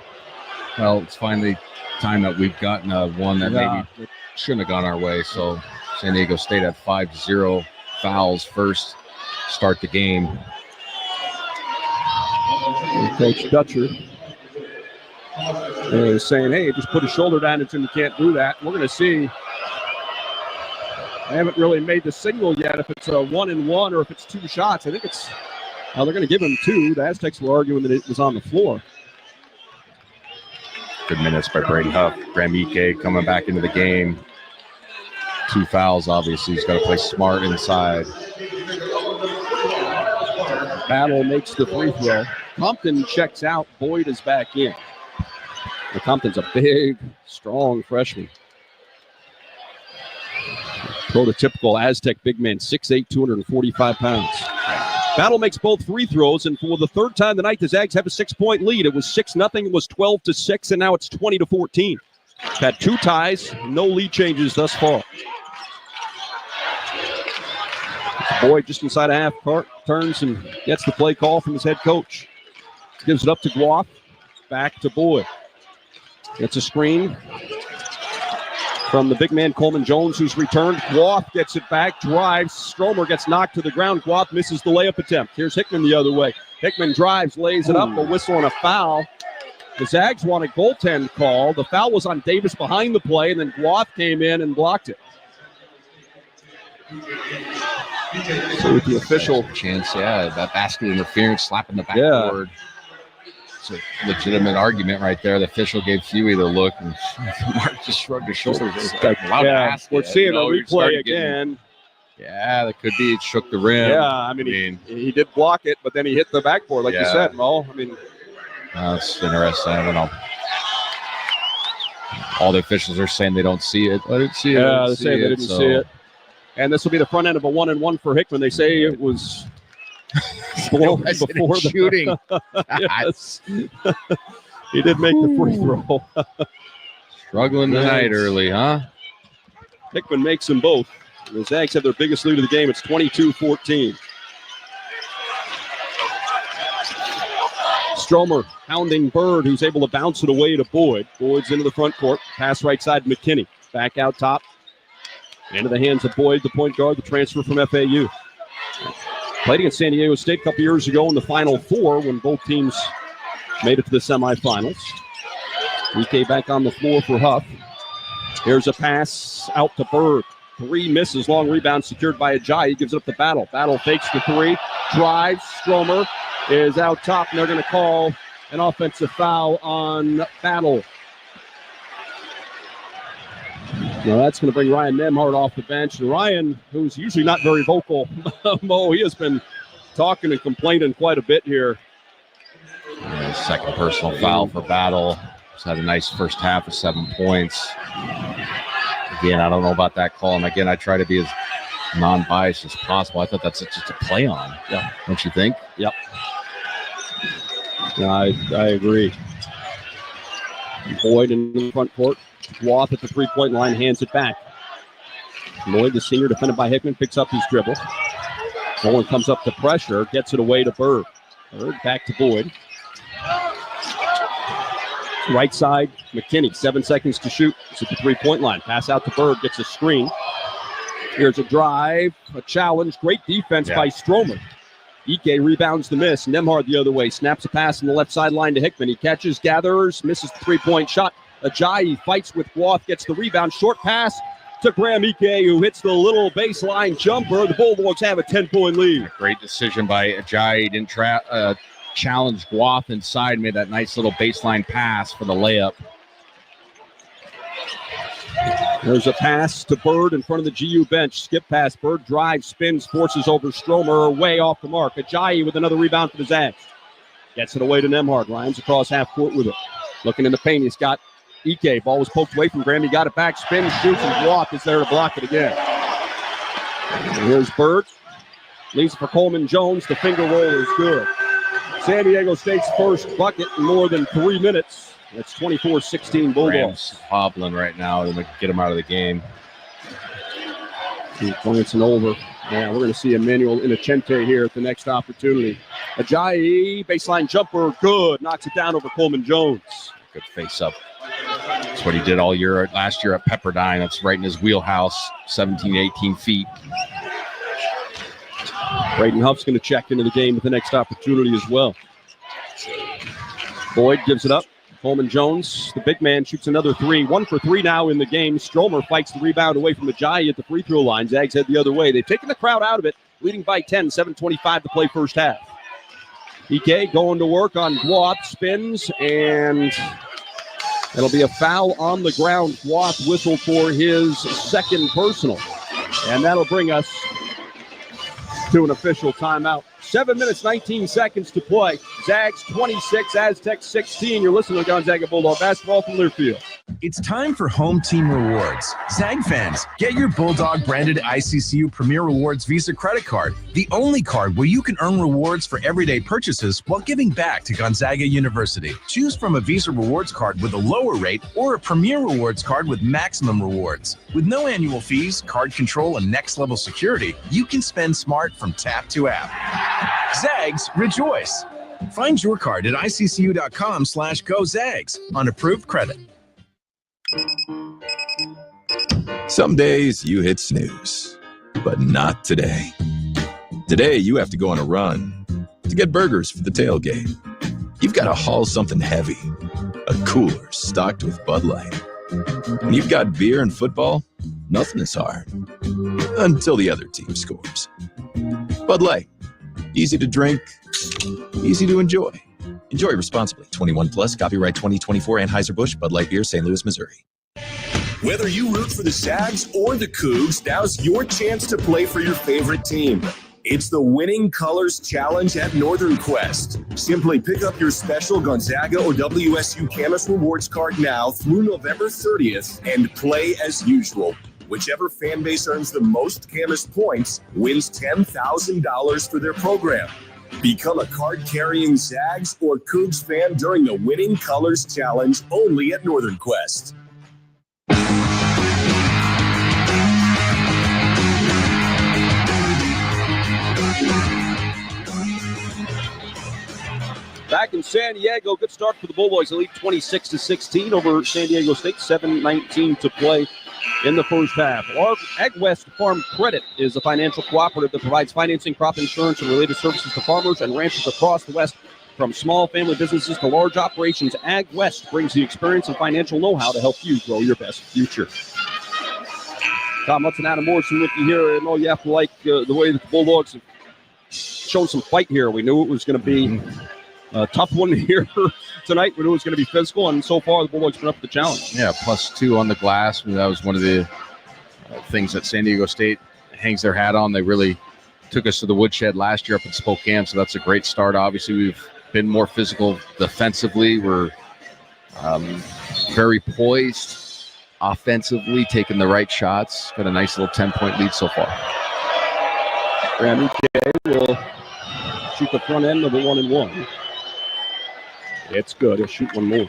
Well, it's finally time that we've gotten one that maybe shouldn't have gone our way. So San Diego State had 5-0 fouls first start the game. And Coach Dutcher is saying, hey, just put his shoulder down until you can't do that. We're going to see. I haven't really made the signal yet if it's a 1-and-1 or if it's two shots. I think it's they're going to give him two. The Aztecs were arguing that it was on the floor. Good minutes by Braden Huff. Graham Ike coming back into the game. 2 fouls, obviously. He's got to play smart inside. Battle makes the free throw. Compton checks out. Boyd is back in. And Compton's a big, strong freshman. Prototypical Aztec big man, 6'8", 245 pounds. Battle makes both free throws, and for the third time tonight, the Zags have a 6-point lead. It was 6-0, it was 12-6, and now it's 20-14. Had 2 ties, no lead changes thus far. Boyd just inside a half court, turns and gets the play call from his head coach. Gives it up to Guath, back to Boyd. Gets a screen from the big man Coleman Jones, who's returned. Guath gets it back, drives. Stromer gets knocked to the ground. Guath misses the layup attempt. Here's Hickman the other way. Hickman drives, lays it up, a whistle and a foul. The Zags want a goaltend call. The foul was on Davis behind the play, and then Guath came in and blocked it. So with the official chance, that basket interference, slapping the backboard. It's a legitimate argument right there. The official gave Huey the look, and Mark just shrugged his shoulders. We're seeing a replay again. That could be. It shook the rim. Yeah, I mean he did block it, but then he hit the backboard, like you said, Mo. I mean, that's interesting. I don't know. All the officials are saying they don't see it. I didn't see it. Yeah, they're saying they didn't see it. And this will be the front end of a 1-and-1 for Hickman. They say it was blown before the shooting. Yes. He did make the free throw. Struggling tonight early, huh? Hickman makes them both. The Zags have their biggest lead of the game. It's 22-14. Stromer hounding Bird, who's able to bounce it away to Boyd. Boyd's into the front court. Pass right side to McKinney. Back out top. Into the hands of Boyd, the point guard, the transfer from FAU. Played against San Diego State a couple years ago in the Final Four when both teams made it to the semifinals. DK back on the floor for Huff. Here's a pass out to Bird. 3 misses. Long rebound secured by Ajayi. He gives it up to Battle. Battle fakes the 3. Drives. Stromer is out top, and they're going to call an offensive foul on Battle. Now that's going to bring Ryan Nemhart off the bench. And Ryan, who's usually not very vocal, Mo, he has been talking and complaining quite a bit here. Second personal foul for Battle. He's had a nice first half of 7 points. Again, I don't know about that call. And again, I try to be as non-biased as possible. I thought that's just a play on. Yeah. Don't you think? Yep. Yeah, I agree. Boyd in the front court. Roth at the three-point line, hands it back. Lloyd, the senior, defended by Hickman, picks up his dribble. Nolan comes up to pressure, gets it away to Bird. Bird back to Boyd. Right side, McKinney, 7 seconds to shoot. It's at the three-point line. Pass out to Bird, gets a screen. Here's a drive, a challenge. Great defense by Stromer. Ike rebounds the miss. Nemhard the other way. Snaps a pass on the left sideline to Hickman. He catches, gathers, misses the three-point shot. Ajayi fights with Roth, gets the rebound. Short pass to Graham Ike, who hits the little baseline jumper. The Bulldogs have a 10-point lead. Great decision by Ajayi. Didn't challenge Guath inside. Made that nice little baseline pass for the layup. There's a pass to Bird in front of the GU bench. Skip pass. Bird drives, spins, forces over Stromer. Way off the mark. Ajayi with another rebound for the Zags. Gets it away to Nemhard. Ryan's across half court with it. Looking in the paint. He's got Ike. Ball was poked away from Graham. He got it back. Spins, shoots, and Roth is there to block it again. And here's Bird. Leaves it for Coleman Jones. The finger roll is good. San Diego State's first bucket in more than 3 minutes. It's 24-16 Bulldogs. Hobbling right now to get him out of the game. Glancing over. Yeah, we're going to see Emmanuel Inocente here at the next opportunity. Ajayi, baseline jumper, good. Knocks it down over Coleman Jones. Good face up. That's what he did all year, last year at Pepperdine. That's right in his wheelhouse, 17, 18 feet. Braden Huff's going to check into the game with the next opportunity as well. Boyd gives it up. Coleman Jones, the big man, shoots another three. 1 for 3 now in the game. Stromer fights the rebound away from Ajayi at the free throw line. Zags head the other way. They've taken the crowd out of it, leading by 10, 7:25 to play first half. Ike going to work on Guath, spins, and it'll be a foul on the ground. Guath whistled for his second personal. And that'll bring us to an official timeout. 7 minutes, 19 seconds to play. Zags 26, Aztecs 16. You're listening to Gonzaga Bulldog basketball from Learfield. It's time for Home Team Rewards. Zag fans, get your Bulldog branded ICCU Premier Rewards Visa credit card, the only card where you can earn rewards for everyday purchases while giving back to Gonzaga University. Choose from a Visa Rewards card with a lower rate or a Premier Rewards card with maximum rewards. With no annual fees, card control, and next-level security, you can spend smart from tap to app. Zags, rejoice! Find your card at iccu.com/gozags on approved credit. Some days you hit snooze, but not today. Today you have to go on a run to get burgers for the tailgate. You've got to haul something heavy, a cooler stocked with Bud Light. When you've got beer and football, nothing is hard until the other team scores. Bud Light, easy to drink, easy to enjoy. Enjoy responsibly. 21 plus, copyright 2024 Anheuser-Busch, Bud Light Beer, St. Louis, Missouri. Whether you root for the Zags or the Cougs, now's your chance to play for your favorite team. It's the Winning Colors Challenge at Northern Quest. Simply pick up your special Gonzaga or WSU Camas Rewards card now through November 30th and play as usual. Whichever fan base earns the most Camas points wins $10,000 for their program. Become a card-carrying Zags or Cougs fan during the Winning Colors Challenge only at Northern Quest. Back in San Diego, good start for the Bulldogs. They lead 26-16 over San Diego State, 7:19 to play in the first half. Ag West Farm Credit is a financial cooperative that provides financing, crop insurance, and related services to farmers and ranchers across the West. From small family businesses to large operations, Ag West brings the experience and financial know-how to help you grow your best future. Tom Lutz and Adam Morrison with you here. I know you have to like the way that the Bulldogs have shown some fight here. We knew it was going to be a tough one here tonight. We knew it was going to be physical, and so far the Bulldogs put up the challenge. Yeah, +2 on the glass. That was one of the things that San Diego State hangs their hat on. They really took us to the woodshed last year up in Spokane, so that's a great start. Obviously, we've been more physical defensively. We're very poised offensively, taking the right shots. Got a nice little 10-point lead so far. Ramuke will shoot the front end of the 1-and-1. It's good. He'll shoot one more.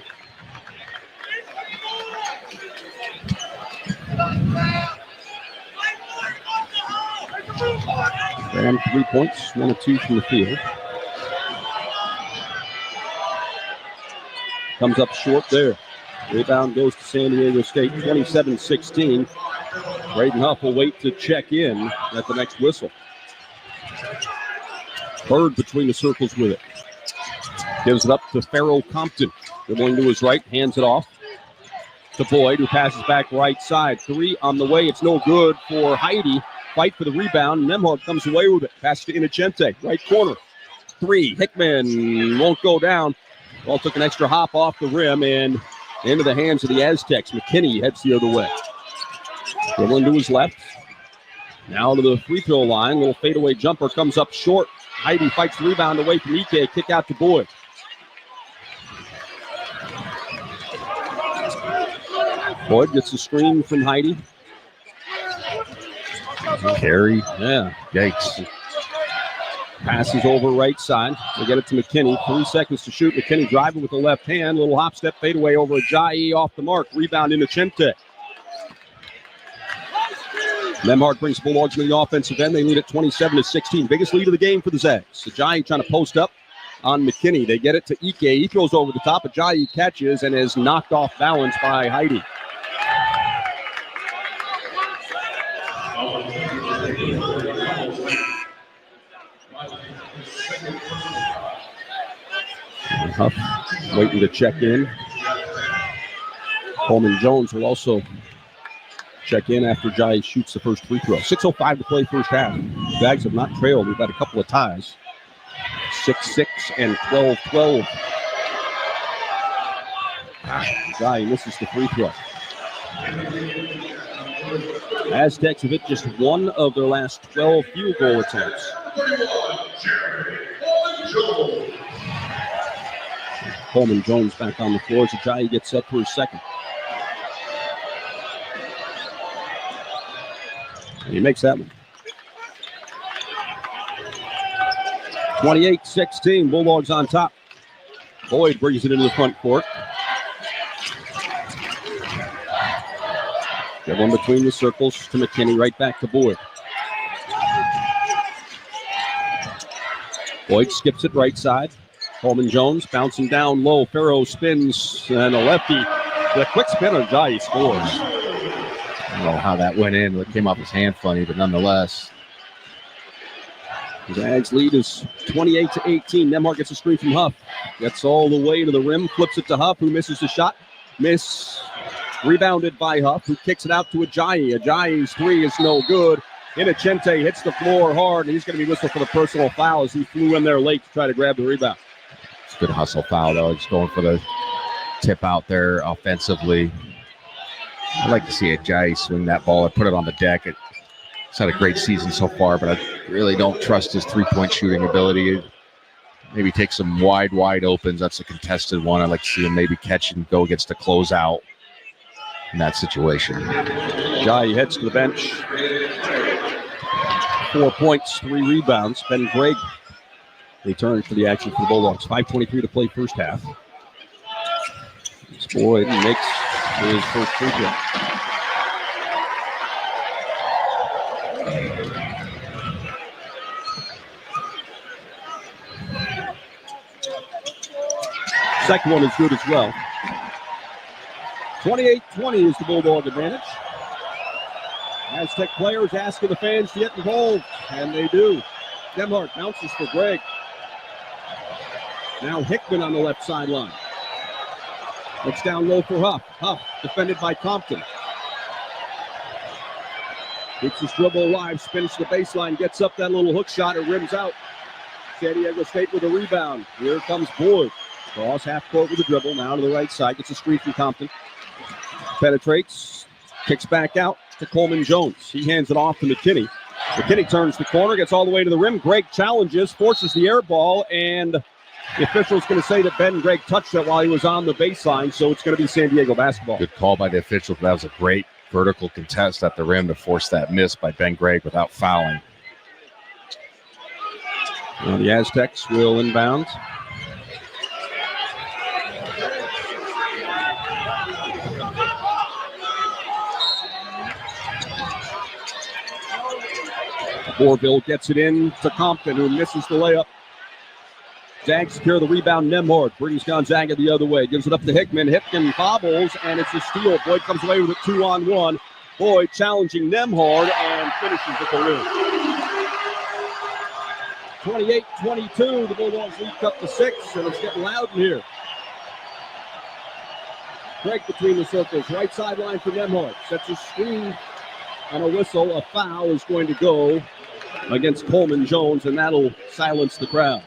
Ram 3 points, 1 of 2 from the field. Comes up short there. Rebound goes to San Diego State, 27-16. Braden Huff will wait to check in at the next whistle. Bird between the circles with it. Gives it up to Farrell Compton. Dribbling to his right, hands it off to Boyd, who passes back right side. 3 on the way. It's no good for Heidi. Fight for the rebound. Nemhard comes away with it. Pass to Inocente, right corner. 3. Hickman won't go down. Ball took an extra hop off the rim and into the hands of the Aztecs. McKinney heads the other way. Dribbling to his left. Now to the free throw line. Little fadeaway jumper comes up short. Heidi fights the rebound away from Ike. Kick out to Boyd. Boyd gets the screen from Heidi. Carry. Yeah. Yikes. Passes over right side. They get it to McKinney. 3 seconds to shoot. McKinney driving with the left hand. Little hop step fadeaway over Ajayi off the mark. Rebound into Chente. Nemhard brings Bulldogs to the offensive end. They lead at 27-16. Biggest lead of the game for the Zags. Ajayi trying to post up on McKinney. They get it to Ike. He throws over the top. Ajayi catches and is knocked off balance by Heidi. Huff waiting to check in. Coleman Jones will also check in after Jai shoots the first free throw. 6:05 to play first half. Zags have not trailed. We've had a couple of ties. 6-6 and 12-12. Jai misses the free throw. Aztecs have hit just one of their last 12 field goal attempts. Coleman Jones back on the floor as Ajayi gets set for his second. And he makes that one. 28-16, Bulldogs on top. Boyd brings it into the front court. Get one between the circles to McKinney, right back to Boyd. Boyd skips it right side. Coleman Jones bouncing down low. Farrow spins and a lefty. The quick spin of Ajayi scores. I don't know how that went in. It came off his hand funny, but nonetheless. The Zags lead is 28-18. Nemhard gets a screen from Huff. Gets all the way to the rim. Flips it to Huff, who misses the shot. Miss. Rebounded by Huff, who kicks it out to Ajayi. Ajayi's three is no good. Inocente hits the floor hard, and he's going to be whistled for the personal foul as he flew in there late to try to grab the rebound. It's a good hustle foul, though. Just going for the tip out there offensively. I'd like to see Ajayi swing that ball and put it on the deck. It's had a great season so far, but I really don't trust his three-point shooting ability. Maybe take some wide opens. That's a contested one. I'd like to see him maybe catch and go against the closeout in that situation. Ajayi heads to the bench. 4 points, 3 rebounds. Ben Gregg returns for the action for the Bulldogs. 5:23 to play first half. Boyd makes his first free throw. Second one is good as well. 28-20 is the Bulldog advantage. Aztec players asking the fans to get involved, and they do. Nemhard bounces for Gregg. Now Hickman on the left sideline. Looks down low for Huff. Huff defended by Compton. Keeps his dribble alive, spins to the baseline, gets up that little hook shot, it rims out. San Diego State with a rebound. Here comes Boyd. Cross half court with a dribble, now to the right side, gets a screen from Compton. Penetrates, kicks back out to Coleman Jones. He hands it off to McKinney. McKinney turns the corner, gets all the way to the rim. Gregg challenges, forces the air ball, and the official's going to say that Ben Gregg touched it while he was on the baseline, so it's going to be San Diego basketball. Good call by the official. That was a great vertical contest at the rim to force that miss by Ben Gregg without fouling. The Aztecs will inbound. Bourville gets it in to Compton, who misses the layup. Zags secure the rebound. Nemhard brings Gonzaga the other way. Gives it up to Hickman. Hickman bobbles, and it's a steal. Boyd comes away with a 2-on-1. Boyd challenging Nemhard and finishes at the rim. 28-22. The Bulldogs lead up to 6, and it's getting loud in here. Break between the circles. Right sideline for Nemhard. Sets a screen and a whistle. A foul is going to go against Coleman Jones, and that'll silence the crowd.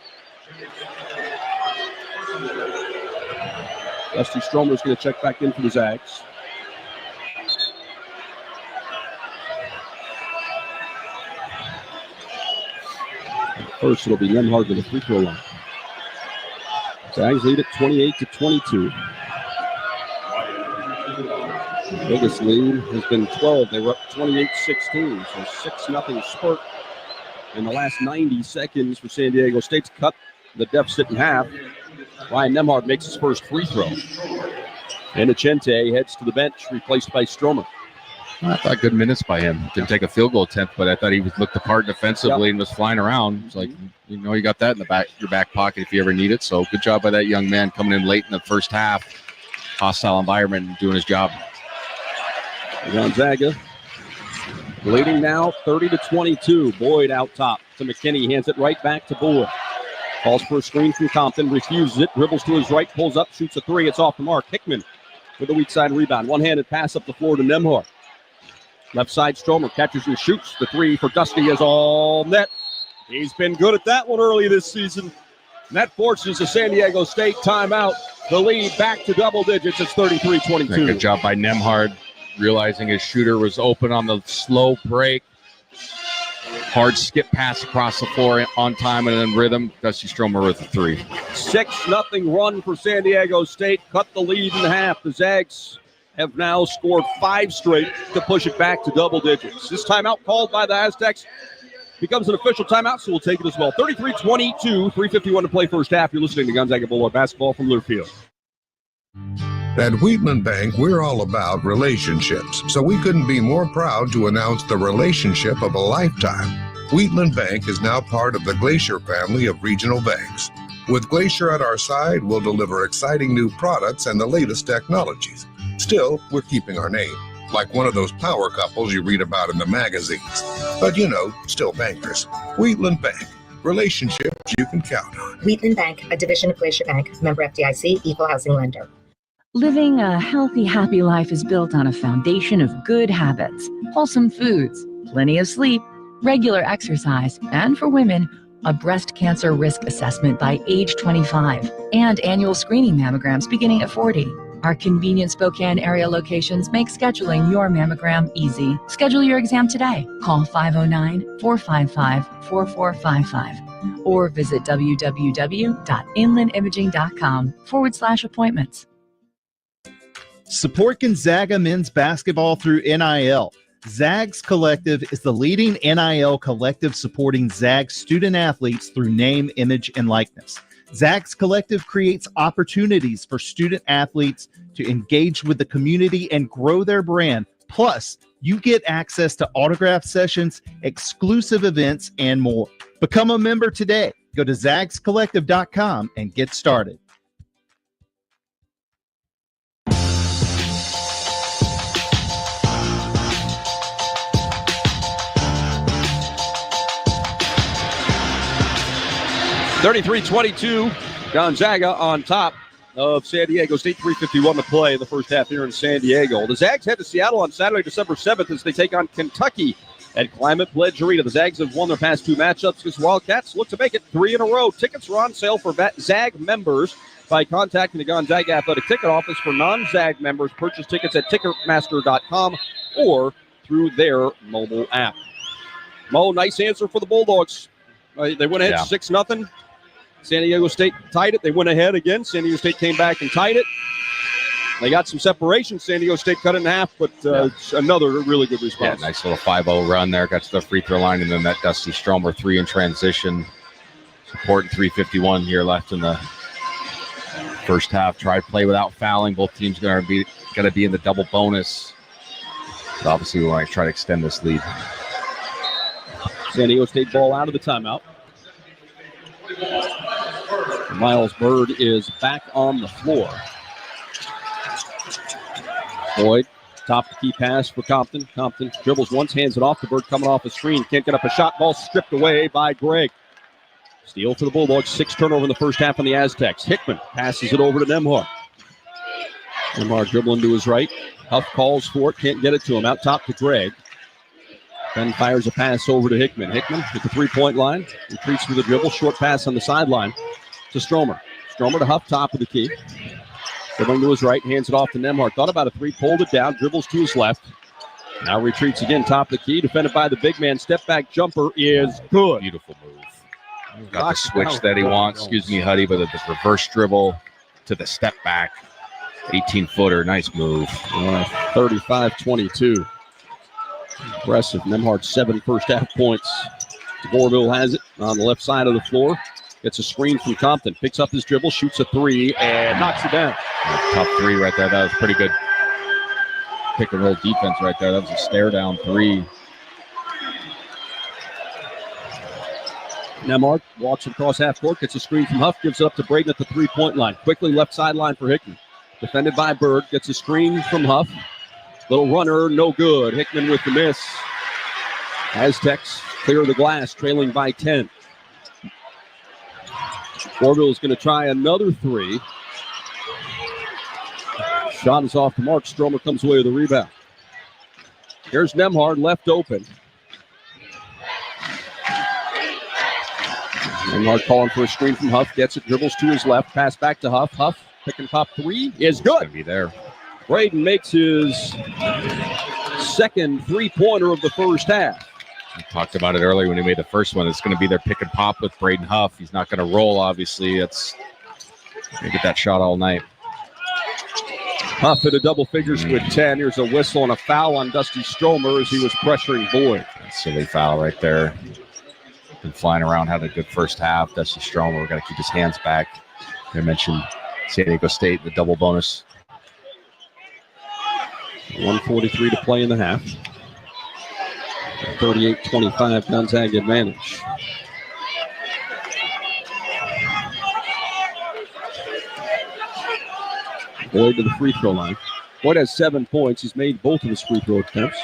Dusty Stromer's going to check back in for the Zags. First, it'll be Nemhard with a free throw line. Zags lead at 28-22. The biggest lead has been 12. They were up 28-16, so 6-0 spurt in the last 90 seconds for San Diego State to cut the deficit in half. Ryan Nemhard makes his first free throw. And Achente heads to the bench, replaced by Stromer. I thought good minutes by him. Didn't take a field goal attempt, but I thought he looked the part defensively and was flying around. It's like, you got that in your back pocket if you ever need it. So good job by that young man coming in late in the first half. Hostile environment and doing his job. Gonzaga leading now 30-22. Boyd out top to McKinney. Hands it right back to Boyd. Calls for a screen from Compton. Refuses it. Dribbles to his right. Pulls up. Shoots a three. It's off the mark. Hickman with a weak side rebound. One-handed pass up the floor to Nemhard. Left side Stromer catches and shoots. The three for Dusty is all net. He's been good at that one early this season. And that forces a San Diego State timeout. The lead back to double digits. It's 33-22. Good job by Nemhard, realizing his shooter was open on the slow break. Hard skip pass across the floor on time and in rhythm. Dusty Stromer with the three. 6-0 run for San Diego State. Cut the lead in half. The Zags have now scored 5 straight to push it back to double digits. This timeout called by the Aztecs becomes an official timeout, so we'll take it as well. 33-22, 3:51 to play first half. You're listening to Gonzaga Bulldog basketball from Learfield. At Wheatland Bank, we're all about relationships, so we couldn't be more proud to announce the relationship of a lifetime. Wheatland Bank is now part of the Glacier family of regional banks. With Glacier at our side, we'll deliver exciting new products and the latest technologies. Still, we're keeping our name, like one of those power couples you read about in the magazines. But still bankers. Wheatland Bank. Relationships you can count on. Wheatland Bank, a division of Glacier Bank, member FDIC, equal housing lender. Living a healthy, happy life is built on a foundation of good habits, wholesome foods, plenty of sleep, regular exercise, and for women, a breast cancer risk assessment by age 25, and annual screening mammograms beginning at 40. Our convenient Spokane area locations make scheduling your mammogram easy. Schedule your exam today. Call 509-455-4455 or visit www.inlandimaging.com/appointments. Support Gonzaga men's basketball through NIL. Zags Collective is the leading NIL collective supporting Zags student athletes through name, image, and likeness. Zags Collective creates opportunities for student athletes to engage with the community and grow their brand. Plus, you get access to autograph sessions, exclusive events, and more. Become a member today. Go to zagscollective.com and get started. (33-22), Gonzaga on top of San Diego State. 3:51 to play in the first half here in San Diego. The Zags head to Seattle on Saturday, December 7th as they take on Kentucky at Climate Pledge Arena. The Zags have won their past 2 matchups because Wildcats look to make it 3 in a row. Tickets are on sale for Zag members by contacting the Gonzaga Athletic Ticket Office. For non-Zag members, purchase tickets at Ticketmaster.com or through their mobile app. Mo, nice answer for the Bulldogs. They went ahead 6-0. San Diego State tied it. They went ahead again. San Diego State came back and tied it. They got some separation. San Diego State cut it in half, but another really good response. Nice little 5-0 run there. Got to the free throw line, and then that Dusty Stromer 3 in transition. Important 3:51 here left in the first half. Try to play without fouling. Both teams going to be in the double bonus. But obviously, we want to try to extend this lead. San Diego State ball out of the timeout. Miles Bird is back on the floor. Boyd, top the key pass for Compton. Compton dribbles once, hands it off to Bird, coming off a screen. Can't get up a shot. Ball stripped away by Gregg. Steal for the Bulldogs. 6 turnover in the first half on the Aztecs. Hickman passes it over to Nembhard. Nembhard dribbling to his right. Huff calls for it. Can't get it to him. Out top to Gregg. Then fires a pass over to Hickman. Hickman at the three-point line. Retreats with the dribble. Short pass on the sideline to Stromer. Stromer to Huff, top of the key. Dribbling to his right. Hands it off to Nembhard. Thought about a three. Pulled it down. Dribbles to his left. Now retreats again. Top of the key. Defended by the big man. Step back jumper is good. Beautiful move. Got the switch that he wants. Excuse me, Huddy, but the reverse dribble to the step back. 18-footer. Nice move. 35-22. Impressive. Nembhard 7 first half points. DeBoerville has it on the left side of the floor. Gets a screen from Compton. Picks up his dribble, shoots a 3, and knocks it down. Tough 3 right there. That was pretty good pick and roll defense right there. That was a stare down 3. Nembhard walks across half court, gets a screen from Huff, gives it up to Braden at the three-point line. Quickly left sideline for Hickman. Defended by Bird, gets a screen from Huff. Little runner, no good. Hickman with the miss. Aztecs clear the glass, trailing by 10. Orville is going to try another 3. Shot is off the mark. Stromer comes away with the rebound. Here's Nembhard left open. Nembhard calling for a screen from Huff. Gets it, dribbles to his left. Pass back to Huff. Huff, pick and pop 3 is good. Going to be there. Braden makes his second three-pointer of the first half. We talked about it earlier when he made the first one. It's going to be their pick and pop with Braden Huff. He's not going to roll, obviously. It's going to get that shot all night. Huff hit a double figures with 10. Here's a whistle and a foul on Dusty Stromer as he was pressuring Boyd. Silly foul right there. Been flying around, had a good first half. Dusty Stromer got to keep his hands back. I mentioned San Diego State, the double bonus. 1:43 to play in the half. 38-25 Gonzaga advantage. Boyd to the free throw line. Boyd has 7 points. He's made both of his free throw attempts.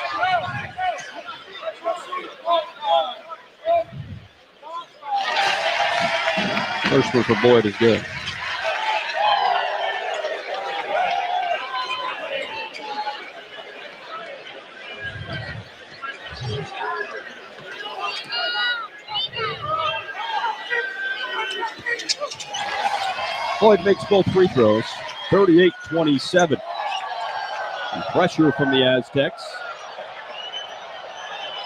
First one for Boyd is good. Boyd makes both free throws. 38-27. Pressure from the Aztecs.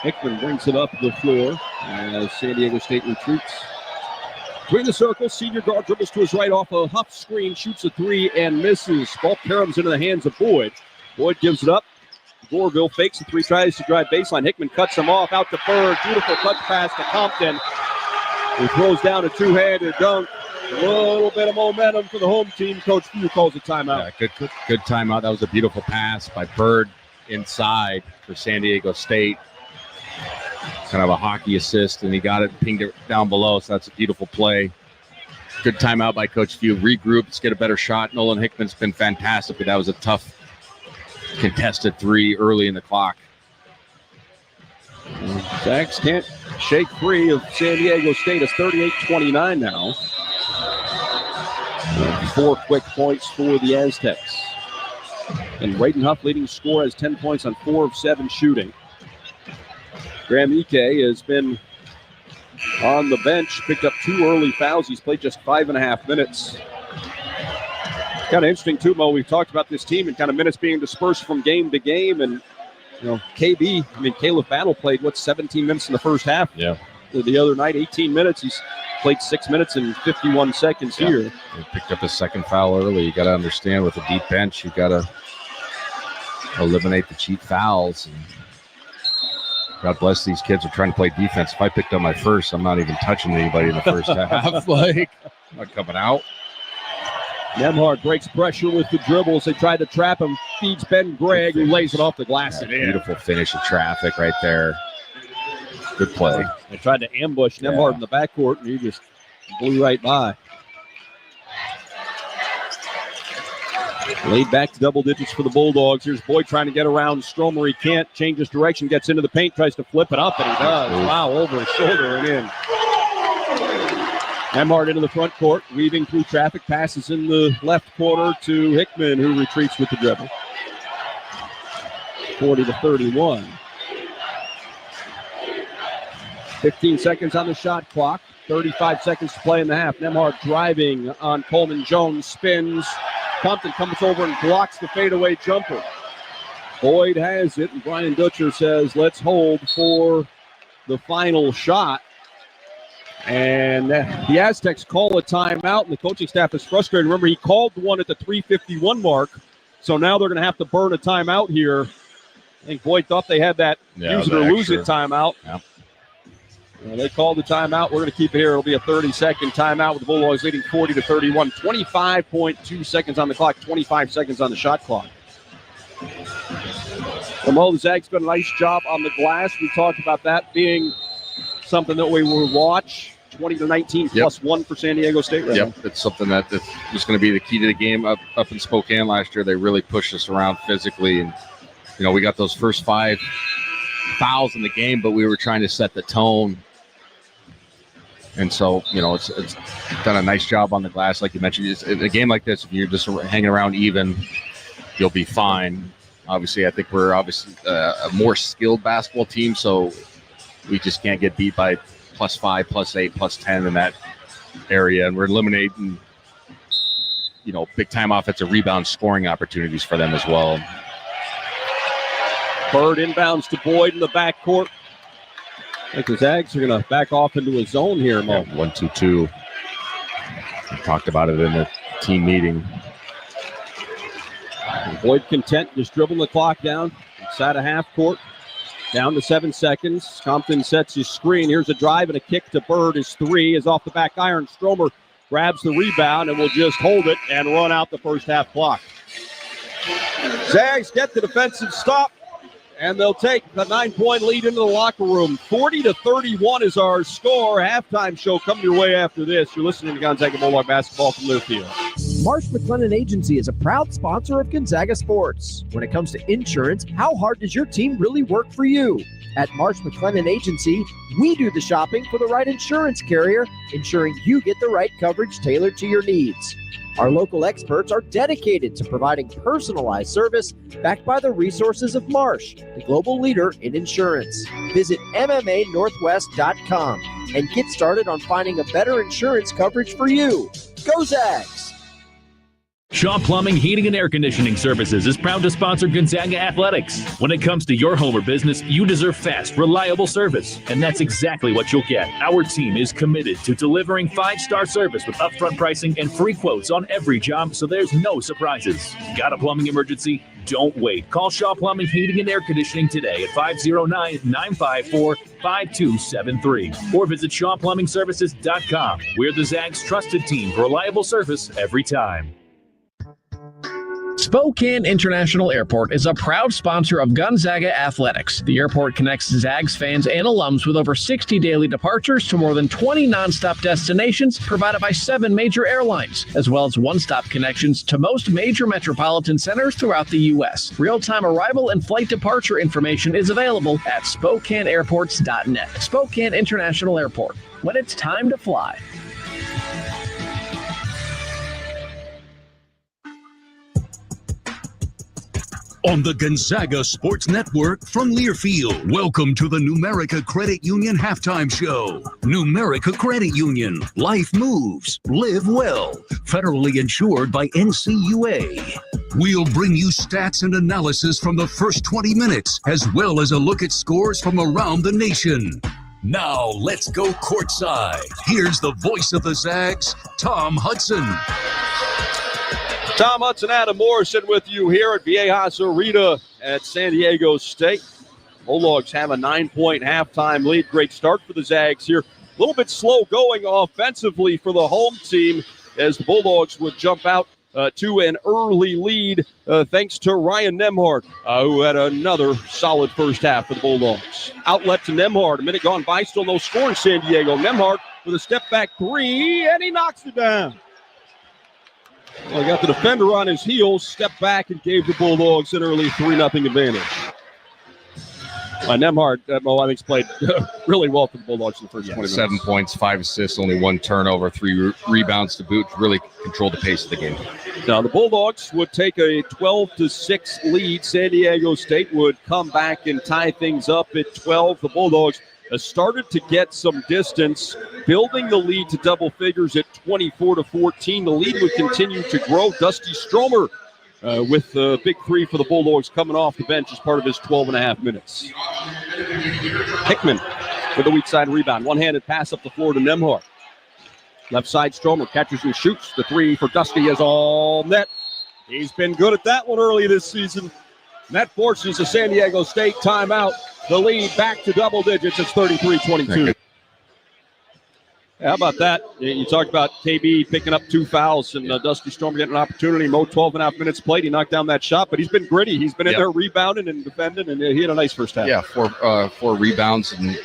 Hickman brings it up the floor as San Diego State retreats. Between the circles, senior guard dribbles to his right off a Huff screen, shoots a 3 and misses. Ball caroms into the hands of Boyd. Boyd gives it up. Goreville fakes the 3, tries to drive baseline. Hickman cuts him off, out to Bird. Beautiful touch pass to Compton. He throws down a two-handed dunk. A little bit of momentum for the home team. Coach Few calls a timeout. Yeah, good timeout. That was a beautiful pass by Bird inside for San Diego State. Kind of a hockey assist, and he got it, pinged it down below, so that's a beautiful play. Good timeout by Coach Few. Regroup, let's get a better shot. Nolan Hickman's been fantastic, but that was a tough contested 3 early in the clock. Zags can't shake free of San Diego State. It's 38-29 now. 4 quick points for the Aztecs. And Braden Huff, leading scorer, has 10 points on 4 of 7 shooting. Graham Ike has been on the bench, picked up 2 early fouls. He's played just 5.5 minutes. Kind of interesting, too, Mo. We've talked about this team and kind of minutes being dispersed from game to game. And, you know, Caleb Battle played, 17 minutes in the first half? Yeah. The other night, 18 minutes. He's played 6 minutes and 51 seconds here. He picked up his second foul early. You got to understand, with a deep bench, you got to eliminate the cheap fouls. And God bless these kids are trying to play defense. If I picked up my first, I'm not even touching anybody in the first half. Like, I'm not coming out. Nemhard breaks pressure with the dribbles. They tried to trap him. Feeds Ben Gregg, who lays it off the glass. Beautiful finish of traffic right there. Good play. They tried to ambush Nemhard in the backcourt, and he just blew right by. Laid back to double digits for the Bulldogs. Here's Boyd trying to get around Stromer. He can't. Changes direction, gets into the paint, tries to flip it up, and he does. Wow, over his shoulder and in. Nemhard into the front court, weaving through traffic, passes in the left corner to Hickman, who retreats with the dribble. 40-31. 15 seconds on the shot clock. 35 seconds to play in the half. Nemhard driving on Coleman Jones, spins. Compton comes over and blocks the fadeaway jumper. Boyd has it, and Brian Dutcher says, let's hold for the final shot. And the Aztecs call a timeout, and the coaching staff is frustrated. Remember, he called one at the 3:51 mark, so now they're going to have to burn a timeout here. I think Boyd thought they had that use it or lose it timeout. Yeah. They called the timeout. We're going to keep it here. It'll be a 30-second timeout with the Bulldogs leading 40-31. 25.2 seconds on the clock, 25 seconds on the shot clock. The Zags done a nice job on the glass. We talked about that being something that we will watch. 20-19 plus one for San Diego State right now. It's something that was going to be the key to the game up in Spokane last year. They really pushed us around physically, and we got those first 5 fouls in the game, but we were trying to set the tone. And so, it's done a nice job on the glass, like you mentioned. A game like this, if you're just hanging around even, you'll be fine. Obviously, I think we're a more skilled basketball team, so we just can't get beat by +5, +8, +10 in that area. And we're eliminating, big time offensive rebound scoring opportunities for them as well. Bird inbounds to Boyd in the backcourt. I think the Zags are going to back off into a zone here, Mo. 1-2-2. We talked about it in the team meeting. Boyd content, just dribbling the clock down inside a half court. Down to 7 seconds. Compton sets his screen. Here's a drive and a kick to Bird. His 3 is off the back iron. Stromer grabs the rebound and will just hold it and run out the first half clock. Zags get the defensive stop, and they'll take the 9-point lead into the locker room. 40-31 is our score. Halftime show coming your way after this. You're listening to Gonzaga Bulldog basketball from Learfield. Marsh McLennan Agency is a proud sponsor of Gonzaga Sports. When it comes to insurance, how hard does your team really work for you? At Marsh McLennan Agency, we do the shopping for the right insurance carrier, ensuring you get the right coverage tailored to your needs. Our local experts are dedicated to providing personalized service backed by the resources of Marsh, the global leader in insurance. Visit MMANorthwest.com and get started on finding a better insurance coverage for you. Go Zags! Shaw Plumbing, Heating, and Air Conditioning Services is proud to sponsor Gonzaga Athletics. When it comes to your home or business, you deserve fast, reliable service, and that's exactly what you'll get. Our team is committed to delivering 5-star service with upfront pricing and free quotes on every job, so there's no surprises. Got a plumbing emergency? Don't wait. Call Shaw Plumbing, Heating, and Air Conditioning today at 509-954-5273 or visit ShawPlumbingServices.com. We're the Zags' trusted team for reliable service every time. Spokane International Airport is a proud sponsor of Gonzaga Athletics. The airport connects Zags fans and alums with over 60 daily departures to more than 20 nonstop destinations provided by 7 major airlines, as well as one-stop connections to most major metropolitan centers throughout the U.S. Real-time arrival and flight departure information is available at SpokaneAirports.net. Spokane International Airport, when it's time to fly. On the Gonzaga Sports Network from Learfield, welcome to the Numerica Credit Union Halftime Show. Numerica Credit Union, life moves, live well. Federally insured by NCUA. We'll bring you stats and analysis from the first 20 minutes, as well as a look at scores from around the nation. Now, let's go courtside. Here's the voice of the Zags, Tom Hudson. Tom Hudson, Adam Morrison with you here at Viejas Arena at San Diego State. Bulldogs have a 9-point halftime lead. Great start for the Zags here. A little bit slow going offensively for the home team as the Bulldogs would jump out to an early lead thanks to Ryan Nemhard, who had another solid first half for the Bulldogs. Outlet to Nemhard. A minute gone by, still no score in San Diego. Nemhard with a step-back three, and he knocks it down. Well, he got the defender on his heels, stepped back, and gave the Bulldogs an early 3-0 advantage. Nemhard, I think, he's played really well for the Bulldogs in the first 20 minutes. 7 points, 5 assists, only 1 turnover, 3 rebounds to boot. Really controlled the pace of the game. Now, the Bulldogs would take a 12-6 lead. San Diego State would come back and tie things up at 12. The Bulldogs started to get some distance, building the lead to double figures at 24-14. The lead would continue to grow. Dusty Stromer with the big three for the Bulldogs coming off the bench as part of his 12.5 minutes. Hickman with the weak side rebound. One-handed pass up the floor to Nemhard. Left side, Stromer catches and shoots. The three for Dusty is all net. He's been good at that one early this season. And that forces a San Diego State timeout. The lead back to double digits. It's 33-22. How about that? You talked about KB picking up 2 fouls and Dusty Stromer getting an opportunity. Mo, 12.5 minutes played. He knocked down that shot, but he's been gritty. He's been in there rebounding and defending, and he had a nice first half. Yeah, 4 rebounds, and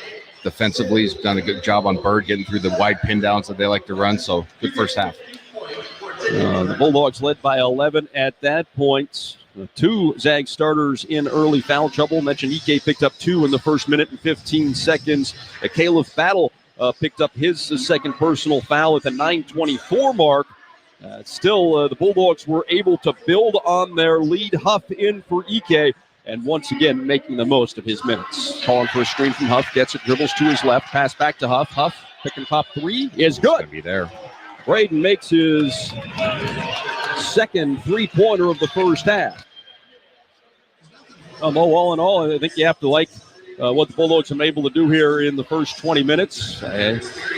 defensively he's done a good job on Bird getting through the wide pin downs that they like to run, so good first half. The Bulldogs led by 11 at that point. 2 Zag starters in early foul trouble. Mentioned Ike picked up 2 in the first minute and 15 seconds. Caleb Battle picked up his second personal foul at the 9:24 mark. Still, the Bulldogs were able to build on their lead. Huff in for Ike, and once again making the most of his minutes. Calling for a screen from Huff, gets it, dribbles to his left, pass back to Huff. Huff, pick and pop 3 is good. Gonna be there. Braden makes his second 3-pointer of the first half. All in all, I think you have to like what the Bulldogs have been able to do here in the first 20 minutes.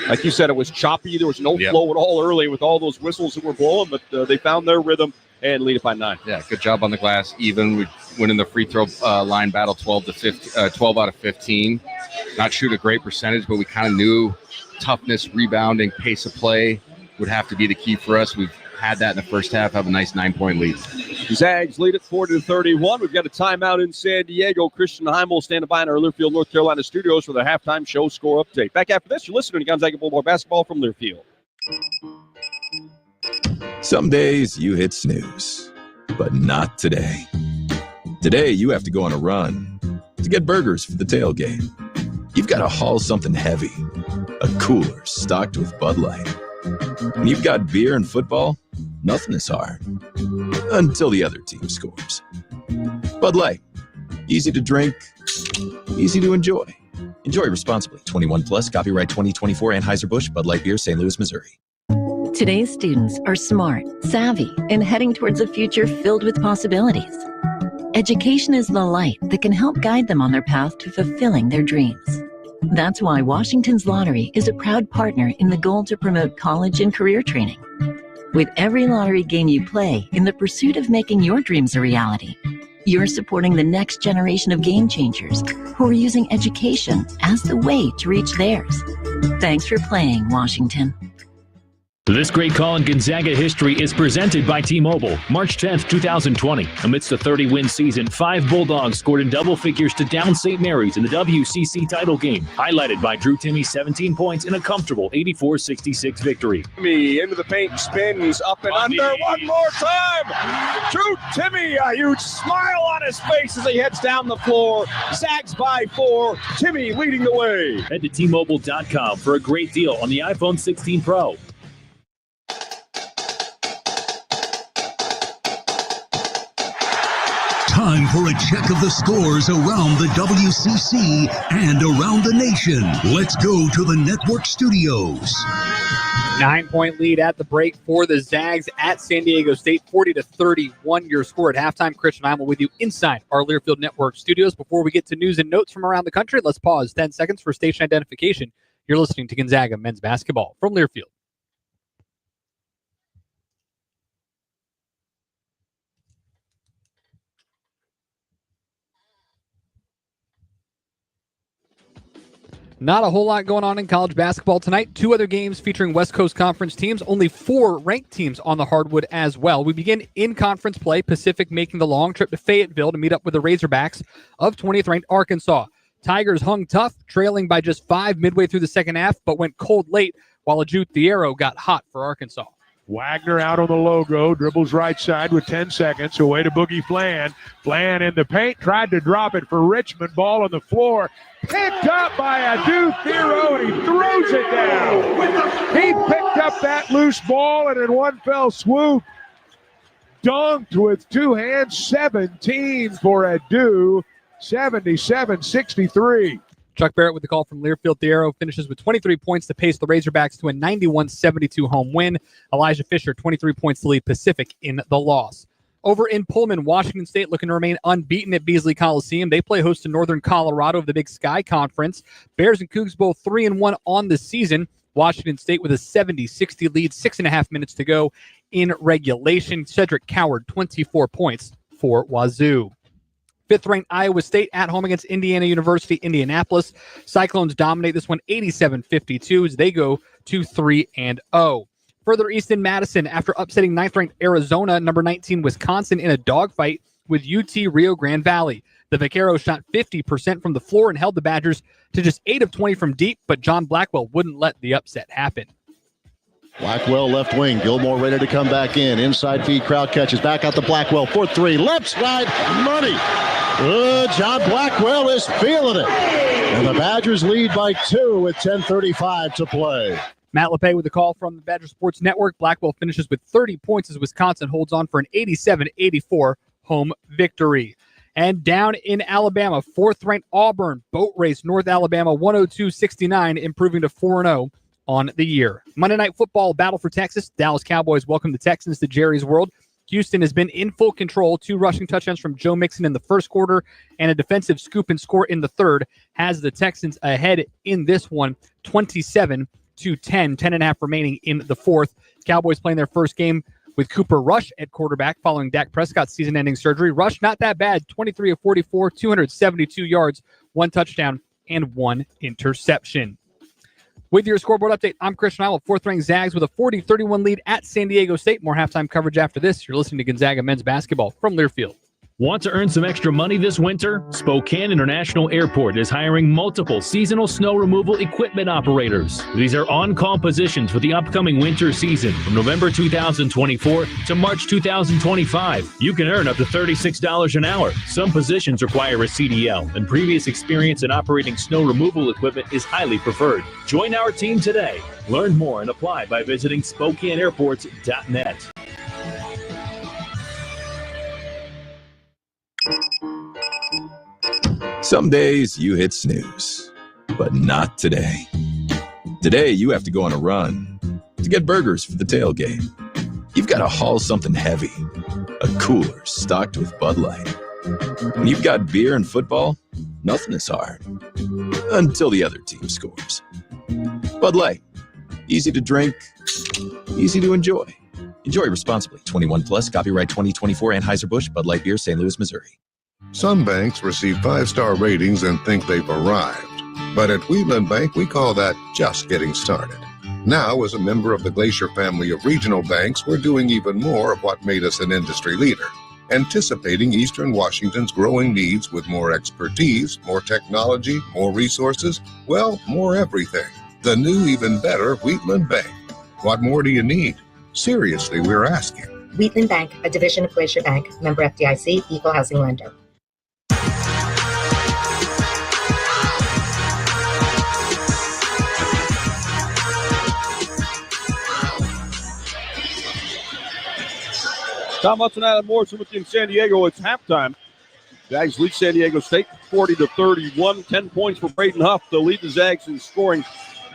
Like you said, it was choppy. There was no flow at all early with all those whistles that were blowing, but they found their rhythm and lead it by 9. Yeah, good job on the glass. Even we went in the free throw line battle 12 out of 15. Not shoot a great percentage, but we kind of knew toughness, rebounding, pace of play would have to be the key for us. We've had that in the first half, have a nice 9-point lead. Zags lead it 40-31. We've got a timeout in San Diego. Christian Heimel standing by in our Learfield, North Carolina studios for the halftime show score update. Back after this, you're listening to Gonzaga Bulldog basketball from Learfield. Some days you hit snooze, but not today. Today you have to go on a run to get burgers for the tailgate. You've got to haul something heavy, a cooler stocked with Bud Light. When you've got beer and football, nothing is hard. Until the other team scores. Bud Light. Easy to drink, easy to enjoy. Enjoy responsibly. 21 plus, copyright 2024 Anheuser-Busch, Bud Light Beer, St. Louis, Missouri. Today's students are smart, savvy, and heading towards a future filled with possibilities. Education is the light that can help guide them on their path to fulfilling their dreams. That's why Washington's Lottery is a proud partner in the goal to promote college and career training. With every lottery game you play in the pursuit of making your dreams a reality, you're supporting the next generation of game changers who are using education as the way to reach theirs. Thanks for playing, Washington. This great call in Gonzaga history is presented by T-Mobile. March 10th, 2020. Amidst a 30-win season, 5 Bulldogs scored in double figures to down St. Mary's in the WCC title game, highlighted by Drew Timmy's 17 points in a comfortable 84-66 victory. Timmy into the paint, spins up and under one more time. Drew Timmy, a huge smile on his face as he heads down the floor. Zags by 4. Timmy leading the way. Head to T-Mobile.com for a great deal on the iPhone 16 Pro. Time for a check of the scores around the WCC and around the nation. Let's go to the network studios. 9-point lead at the break for the Zags at San Diego State, 40-31. Your score at halftime. Christian Heimel with you inside our Learfield Network studios. Before we get to news and notes from around the country, let's pause 10 seconds for station identification. You're listening to Gonzaga men's basketball from Learfield. Not a whole lot going on in college basketball tonight. 2 other games featuring West Coast Conference teams. Only 4 ranked teams on the hardwood as well. We begin in conference play. Pacific making the long trip to Fayetteville to meet up with the Razorbacks of 20th ranked Arkansas. Tigers hung tough, trailing by just 5 midway through the second half, but went cold late while Ajut Thiero got hot for Arkansas. Wagner out on the logo, dribbles right side with 10 seconds, away to Boogie Flan. Flan in the paint, tried to drop it for Richmond, ball on the floor, picked up by Ajut Thiero, and he throws it down. He picked up that loose ball and in one fell swoop, dunked with 2 hands, 17 for Ajut, 77-63. Chuck Barrett with the call from Learfield. Thiero finishes with 23 points to pace the Razorbacks to a 91-72 home win. Elijah Fisher, 23 points to lead Pacific in the loss. Over in Pullman, Washington State looking to remain unbeaten at Beasley Coliseum. They play host to Northern Colorado of the Big Sky Conference. Bears and Cougs both 3-1 on the season. Washington State with a 70-60 lead, 6.5 minutes to go in regulation. Cedric Coward, 24 points for Wazoo. 5th-ranked Iowa State at home against Indiana University, Indianapolis. Cyclones dominate this one 87-52 as they go to 3-0. Further east in Madison, after upsetting 9th-ranked Arizona, number 19 Wisconsin in a dogfight with UT Rio Grande Valley. The Vaqueros shot 50% from the floor and held the Badgers to just 8 of 20 from deep, but John Blackwell wouldn't let the upset happen. Blackwell left wing. Gilmore ready to come back in. Inside feed, crowd catches. Back out to Blackwell for 3. Left side, money. John Blackwell is feeling it. And the Badgers lead by 2 with 10:35 to play. Matt LePay with the call from the Badger Sports Network. Blackwell finishes with 30 points as Wisconsin holds on for an 87-84 home victory. And down in Alabama, 4th-ranked Auburn boat race North Alabama 102-69, improving to 4-0 on the year. Monday Night Football battle for Texas. Dallas Cowboys welcome the Texans to Jerry's World. Houston has been in full control. 2 rushing touchdowns from Joe Mixon in the first quarter and a defensive scoop and score in the third has the Texans ahead in this one, 27-10, 10.5 remaining in the fourth. Cowboys playing their first game with Cooper Rush at quarterback following Dak Prescott's season-ending surgery. Rush, not that bad, 23 of 44, 272 yards, 1 touchdown, and 1 interception. With your scoreboard update, I'm Christian Isle, 4th-ranked Zags with a 40-31 lead at San Diego State. More halftime coverage after this. You're listening to Gonzaga men's basketball from Learfield. Want to earn some extra money this winter? Spokane International Airport is hiring multiple seasonal snow removal equipment operators. These are on-call positions for the upcoming winter season from November 2024 to March 2025. You can earn up to $36 an hour. Some positions require a CDL, and previous experience in operating snow removal equipment is highly preferred. Join our team today. Learn more and apply by visiting SpokaneAirports.net. Some days you hit snooze, but not today. Today you have to go on a run to get burgers for the tailgate. You've got to haul something heavy, a cooler stocked with Bud Light. When you've got beer and football, nothing is hard until the other team scores. Bud Light, easy to drink, easy to enjoy. Enjoy responsibly. 21 plus, copyright 2024 Anheuser-Busch, Bud Light Beer, St. Louis, Missouri. Some banks receive 5-star ratings and think they've arrived. But at Wheatland Bank, we call that just getting started. Now, as a member of the Glacier family of regional banks, we're doing even more of what made us an industry leader. Anticipating Eastern Washington's growing needs with more expertise, more technology, more resources, well, more everything. The new, even better Wheatland Bank. What more do you need? Seriously, we're asking. Wheatland Bank, a division of Glacier Bank, member FDIC, equal housing lender. Tom Hudson, Adam Morrison with you in San Diego. It's halftime. Zags lead San Diego State 40-31. 10 points for Braden Huff to lead the Zags in scoring.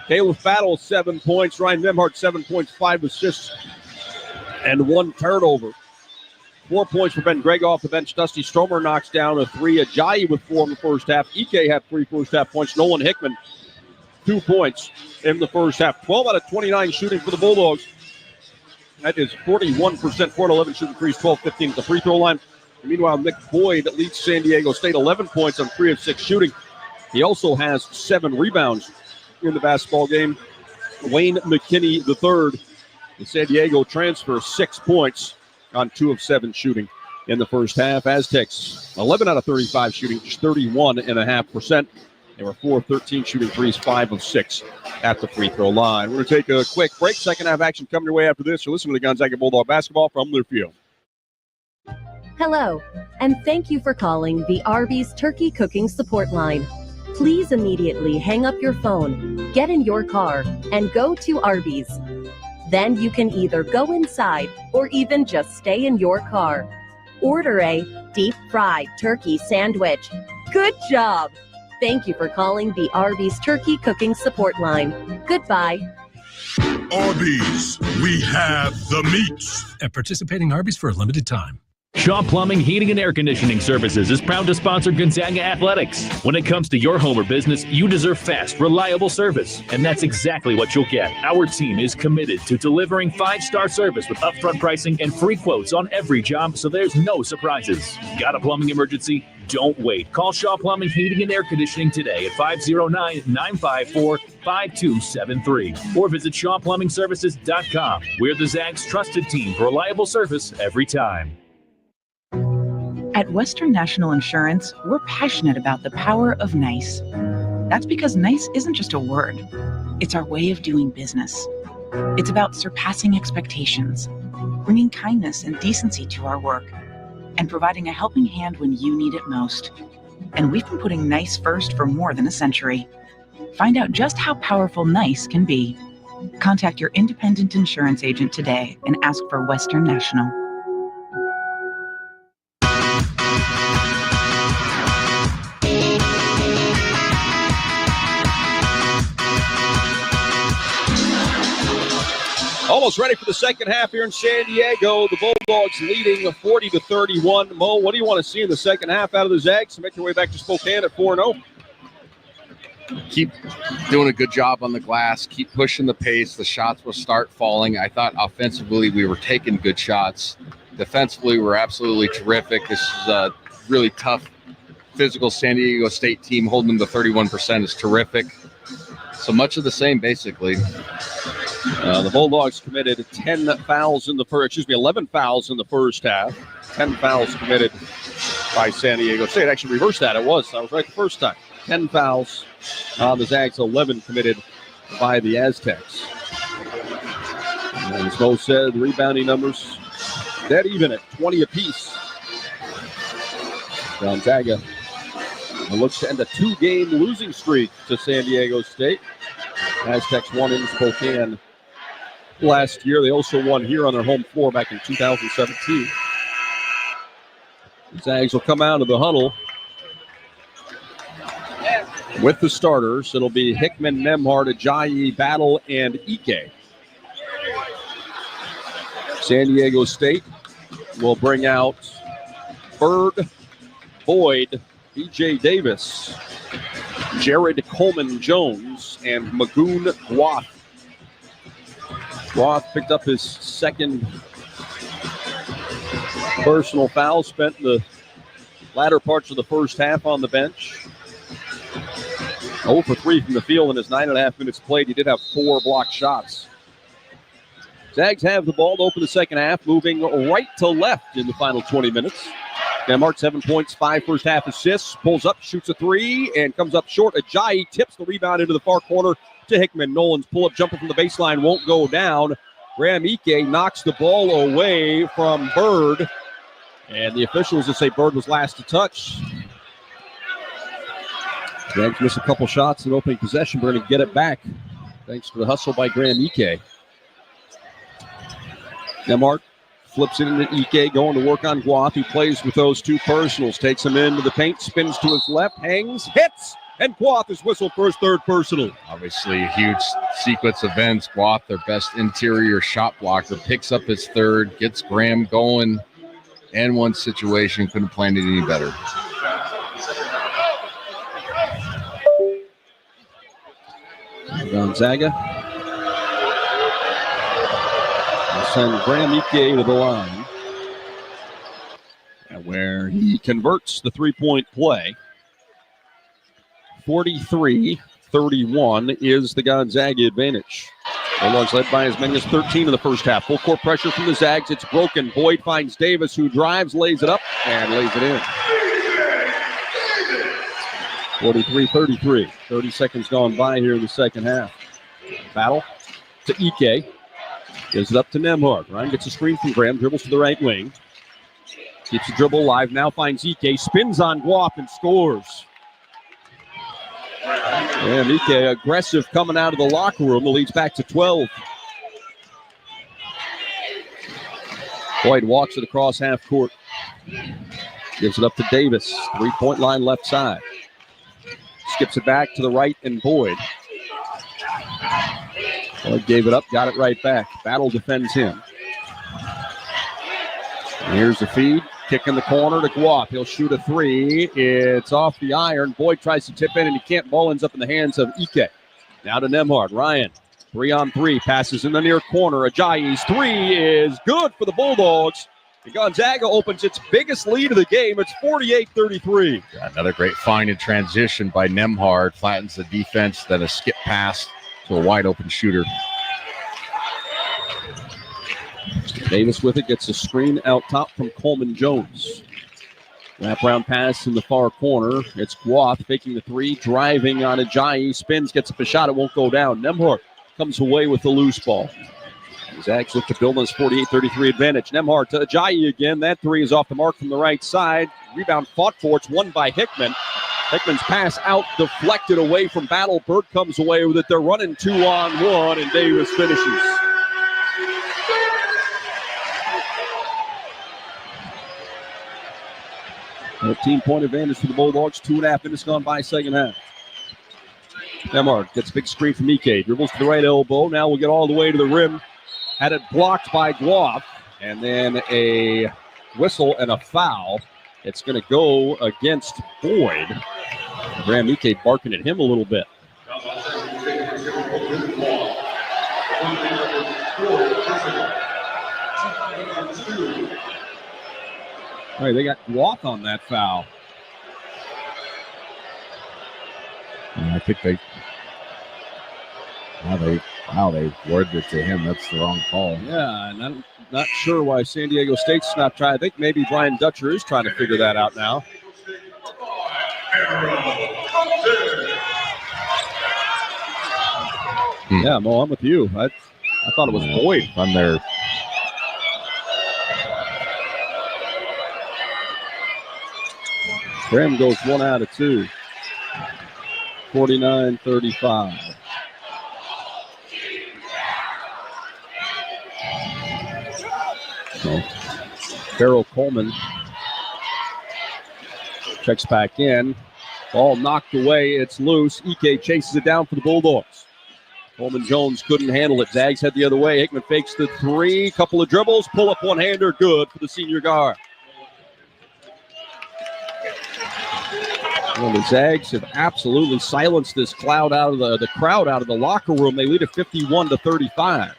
Caleb Battle, 7 points. Ryan Nemhart, 7 points, 5 assists, and 1 turnover. 4 points for Ben Gregg off the bench. Dusty Stromer knocks down a 3. Ajayi with 4 in the first half. Ike had 3 first-half points. Nolan Hickman, 2 points in the first half. 12 out of 29 shooting for the Bulldogs. That is 41%, 4-11 shooting threes, 12-15 at the free throw line. And meanwhile, Nick Boyd leads San Diego State 11 points on 3 of 6 shooting. He also has 7 rebounds in the basketball game. Wayne McKinney III, the San Diego transfer, 6 points on 2 of 7 shooting in the first half. Aztecs, 11 out of 35 shooting, just 31.5%. They were 4 of 13 shooting threes, 5 of 6 at the free throw line. We're going to take a quick break. Second half action coming your way after this. You're listening to Gonzaga Bulldog basketball from Learfield. Hello, and thank you for calling the Arby's Turkey Cooking Support Line. Please immediately hang up your phone, get in your car, and go to Arby's. Then you can either go inside or even just stay in your car. Order a deep-fried turkey sandwich. Good job! Thank you for calling the Arby's Turkey Cooking Support Line. Goodbye. Arby's, we have the meats. At participating Arby's for a limited time. Shaw Plumbing, Heating, and Air Conditioning Services is proud to sponsor Gonzaga Athletics. When it comes to your home or business, you deserve fast, reliable service. And that's exactly what you'll get. Our team is committed to delivering 5-star service with upfront pricing and free quotes on every job, so there's no surprises. Got a plumbing emergency? Don't wait. Call Shaw Plumbing, Heating, and Air Conditioning today at 509-954-5273 or visit ShawPlumbingServices.com. We're the Zags' trusted team for reliable service every time. At Western National Insurance, we're passionate about the power of nice. That's because nice isn't just a word. It's our way of doing business. It's about surpassing expectations, bringing kindness and decency to our work, and providing a helping hand when you need it most. And we've been putting nice first for more than a century. Find out just how powerful nice can be. Contact your independent insurance agent today and ask for Western National. Almost ready for the second half here in San Diego. The Bulldogs leading 40-31. Mo, what do you want to see in the second half out of the Zags to make their way back to Spokane at 4-0? Keep doing a good job on the glass. Keep pushing the pace. The shots will start falling. I thought offensively we were taking good shots. Defensively, we're absolutely terrific. This is a really tough, physical San Diego State team. Holding them to 31% is terrific. So much of the same, basically. The Bulldogs committed 11 fouls in the first half. 10 fouls committed by San Diego State. Actually reversed that. I was right the first time. 10 fouls on the Zags, 11 committed by the Aztecs. And as Mo said, the rebounding numbers dead even at 20 apiece. Gonzaga looks to end a 2-game losing streak to San Diego State. Aztecs won in Spokane last year. They also won here on their home floor back in 2017. The Zags will come out of the huddle with the starters. It'll be Hickman, Nembhard, Ajayi, Battle, and Ike. San Diego State will bring out Bird, Boyd, B.J. Davis, Jared Coleman-Jones, and Magoon Guath. Guath picked up his second personal foul, spent the latter parts of the first half on the bench. 0 for 3 from the field in his 9.5 minutes played. He did have 4 blocked shots. Zags have the ball to open the second half, moving right to left in the final 20 minutes. Nembhard, 7 points, 5 first half assists, pulls up, shoots a 3, and comes up short. Ajayi tips the rebound into the far corner to Hickman. Nolan's pull-up jumper from the baseline won't go down. Graham Ike knocks the ball away from Bird, and the officials just say Bird was last to touch. Zags miss a couple shots in opening possession. We're going to get it back thanks to the hustle by Graham Ike. Nembhard flips it into Ike, going to work on Guath, who plays with those 2 personals. Takes him into the paint, spins to his left, hangs, hits, and Guath is whistled for his 3rd personal. Obviously, a huge sequence of events. Guath, their best interior shot blocker, picks up his 3rd, gets Graham going, and one situation, couldn't planned it any better. Gonzaga will send Graham Ike to the line, and where he converts the 3-point play. 43-31 is the Gonzaga advantage. Bulldogs led by as many as 13 in the first half. Full court pressure from the Zags. It's broken. Boyd finds Davis, who drives, lays it up, and lays it in. 43-33. 30 seconds gone by here in the second half. Battle to Ike. Gives it up to Nembhard. Ryan gets a screen from Graham. Dribbles to the right wing. Keeps the dribble alive. Now finds Ike. Spins on Guap and scores. And Ike aggressive coming out of the locker room. The lead's back to 12. Boyd walks it across half court. Gives it up to Davis. 3-point line left side. Skips it back to the right and Boyd. Boyd gave it up, got it right back. Battle defends him. And here's the feed. Kick in the corner to Guap. He'll shoot a three. It's off the iron. Boyd tries to tip in and he can't. Ball ends up in the hands of Ike. Now to Nembhard. Ryan, 3-on-3. Passes in the near corner. Ajayi's three is good for the Bulldogs. And Gonzaga opens its biggest lead of the game. It's 48-33. Another great find in transition by Nembhard. Flattens the defense. Then a skip pass to a wide open shooter. Davis with it, gets a screen out top from Coleman Jones. Wraparound pass in the far corner. It's Guath faking the three, driving on Ajayi. Spins, gets up a shot, it won't go down. Nembhard comes away with the loose ball. Zags look to build on his 48-33 advantage. Nembhard to Ajayi again. That three is off the mark from the right side. Rebound fought for. It's won by Hickman. Hickman's pass out, deflected away from Battle. Bird comes away with it. They're running 2-on-1, and Davis finishes. A 13-point advantage for the Bulldogs. 2.5 minutes gone by second half. Nembhard gets a big screen from Ike. Dribbles to the right elbow. Now we'll get all the way to the rim. Had it blocked by Guap. And then a whistle and a foul. It's going to go against Boyd. Graham Ike barking at him a little bit. All right, they got Guap on that foul. I think they worded it to him. That's the wrong call. Yeah, and I'm not sure why San Diego State's not trying. I think maybe Brian Dutcher is trying to figure that out now. Yeah, Mo, I'm with you. I thought it was Boyd. On there. Graham goes 1 out of 2. 49-35. So, Farrell Coleman checks back in. Ball knocked away. It's loose. Ike chases it down for the Bulldogs. Coleman Jones couldn't handle it. Zags head the other way. Hickman fakes the three. Couple of dribbles. Pull up one-hander. Good for the senior guard. Well, the Zags have absolutely silenced this crowd out of the crowd out of the locker room. They lead at 51-35.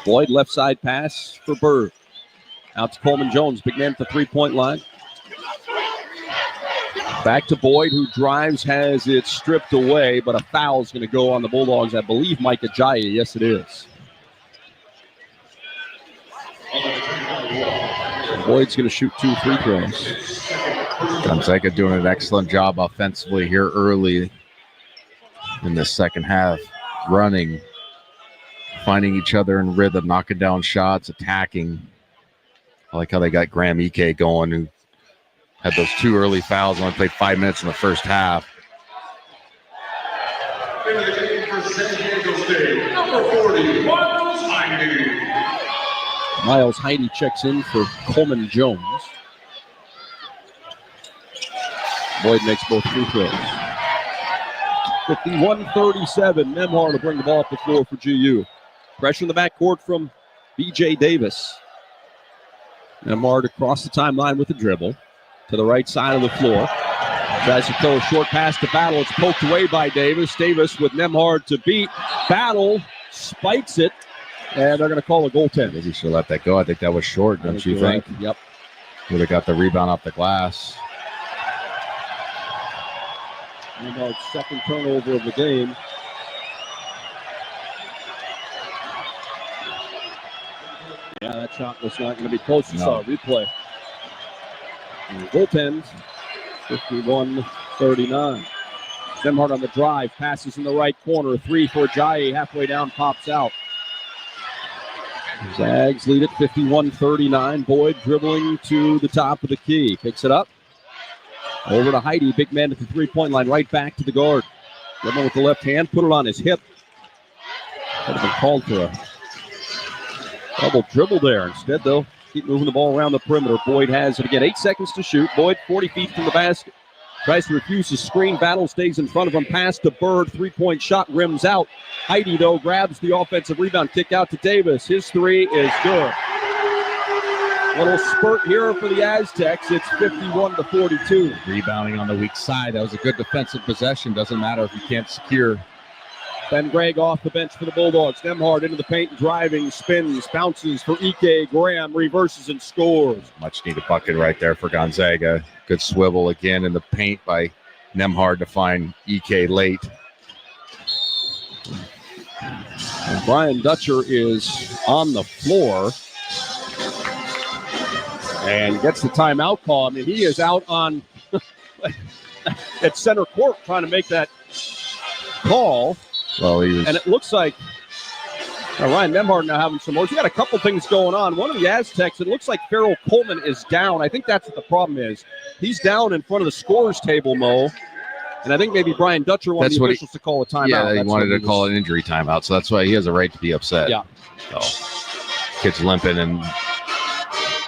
Boyd left side pass for Bird. Out to Coleman Jones, big man at the 3-point line. Back to Boyd, who drives, has it stripped away, but a foul is going to go on the Bulldogs. I believe Mike Ajayi. Yes, it is. Boyd's going to shoot 2 free throws. Gonzaga doing an excellent job offensively here early in the second half. Running, finding each other in rhythm, knocking down shots, attacking. I like how they got Graham Ike going, who had those 2 early fouls, only played 5 minutes in the first half. Number 40, Miles Heide. Miles Heide checks in for Coleman Jones. Boyd makes both free throws. 51-37. Nembhard to bring the ball up the floor for GU. Pressure in the backcourt from B.J. Davis. Nembhard across the timeline with the dribble to the right side of the floor. Tries to throw a short pass to Battle. It's poked away by Davis. Davis with Nembhard to beat. Battle spikes it, and they're going to call a goaltend. Maybe he should let that go. I think that was short, don't you think? Right. Yep. Would have got the rebound off the glass. Our second turnover of the game. Yeah, that shot was not going to be close. You saw a replay. Bullpens, 51-39. Nemhard on the drive, passes in the right corner. 3 for Ajayi, halfway down, pops out. Zags lead it 51-39. Boyd dribbling to the top of the key. Picks it up. Over to Heidi. Big man at the three-point line. Right back to the guard. Dribbling with the left hand. Put it on his hip. Could have been called for a double dribble there. Instead, they'll keep moving the ball around the perimeter. Boyd has it again. 8 seconds to shoot. Boyd 40 feet from the basket. Tries to refuse his screen. Battle stays in front of him. Pass to Bird. Three-point shot rims out. Heidi, though, grabs the offensive rebound. Kick out to Davis. His three is good. Little spurt here for the Aztecs. It's 51-42. Rebounding on the weak side. That was a good defensive possession. Doesn't matter if you can't secure. Ben Gregg off the bench for the Bulldogs. Nemhard into the paint, driving, spins, bounces for Ike. Graham reverses and scores. Much needed bucket right there for Gonzaga. Good swivel again in the paint by Nemhard to find Ike late. And Brian Dutcher is on the floor and gets the timeout call. I mean, he is out on at center court trying to make that call. Well, he was, and it looks like Ryan Nemhard now having some more. He's got a couple things going on. One of the Aztecs, it looks like Farrell Coleman is down. I think that's what the problem is. He's down in front of the scorer's table, Mo. And I think maybe Brian Dutcher wanted the officials to call a timeout. Yeah, he wanted to call an injury timeout, so that's why he has a right to be upset. Yeah. So, kid's limping, and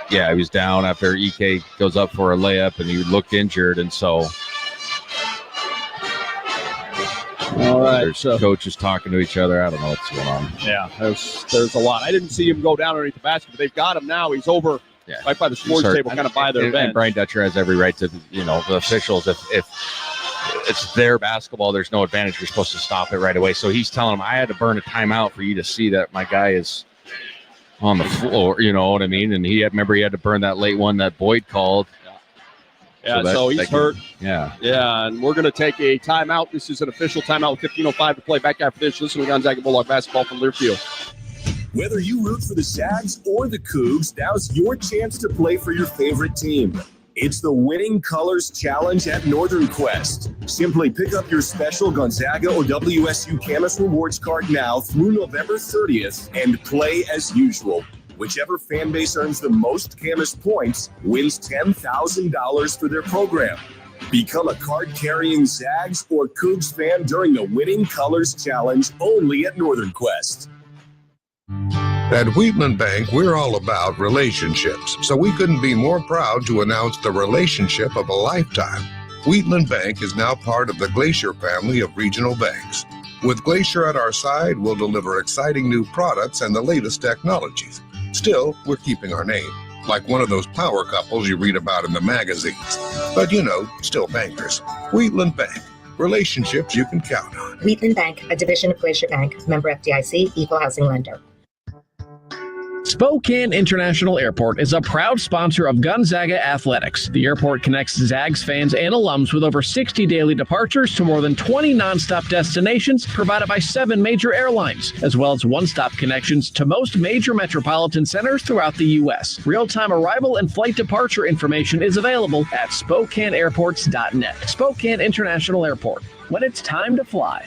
yeah, he was down after Ike goes up for a layup, and he looked injured, and so. All right. There's coaches talking to each other. I don't know what's going on. Yeah, there's a lot. I didn't see him go down underneath the basket, but they've got him now. He's over right by the scorer's table, kind of by their bench. And Brian Dutcher has every right to, the officials, if it's their basketball, there's no advantage. You're supposed to stop it right away. So he's telling him, I had to burn a timeout for you to see that my guy is on the floor. You know what I mean? And he had to burn that late one that Boyd called. Yeah, so he's hurt. Yeah. Yeah, and we're going to take a timeout. This is an official timeout with 15:05 to play. Back after this, listen to Gonzaga Bulldog basketball from Learfield. Whether you root for the Zags or the Cougs, now's your chance to play for your favorite team. It's the Winning Colors Challenge at Northern Quest. Simply pick up your special Gonzaga or WSU Camas Rewards card now through November 30th and play as usual. Whichever fan base earns the most Camas points wins $10,000 for their program. Become a card-carrying Zags or Cougs fan during the Winning Colors Challenge only at Northern Quest. At Wheatland Bank, we're all about relationships, so we couldn't be more proud to announce the relationship of a lifetime. Wheatland Bank is now part of the Glacier family of regional banks. With Glacier at our side, we'll deliver exciting new products and the latest technologies. Still, we're keeping our name, like one of those power couples you read about in the magazines. But still bankers. Wheatland Bank. Relationships you can count on. Wheatland Bank, a division of Glacier Bank, member FDIC, equal housing lender. Spokane International Airport is a proud sponsor of Gonzaga Athletics. The airport connects Zags fans and alums with over 60 daily departures to more than 20 nonstop destinations provided by 7 major airlines, as well as one-stop connections to most major metropolitan centers throughout the U.S. Real-time arrival and flight departure information is available at SpokaneAirports.net. Spokane International Airport, when it's time to fly.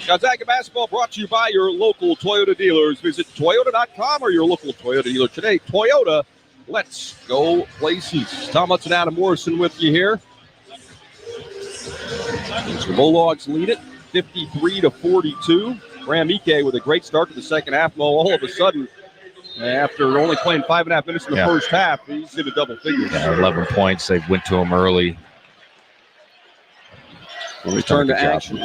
Gonzaga basketball brought to you by your local Toyota dealers. Visit Toyota.com or your local Toyota dealer today. Toyota, let's go places. Tom Hudson, Adam Morrison with you here. The Bulldogs lead it 53-42. Graham Ike with a great start to the second half. Well, all of a sudden, after only playing 5.5 minutes in the first half, he's in a double figures. Yeah, 11 points. They went to him early. We'll return to action.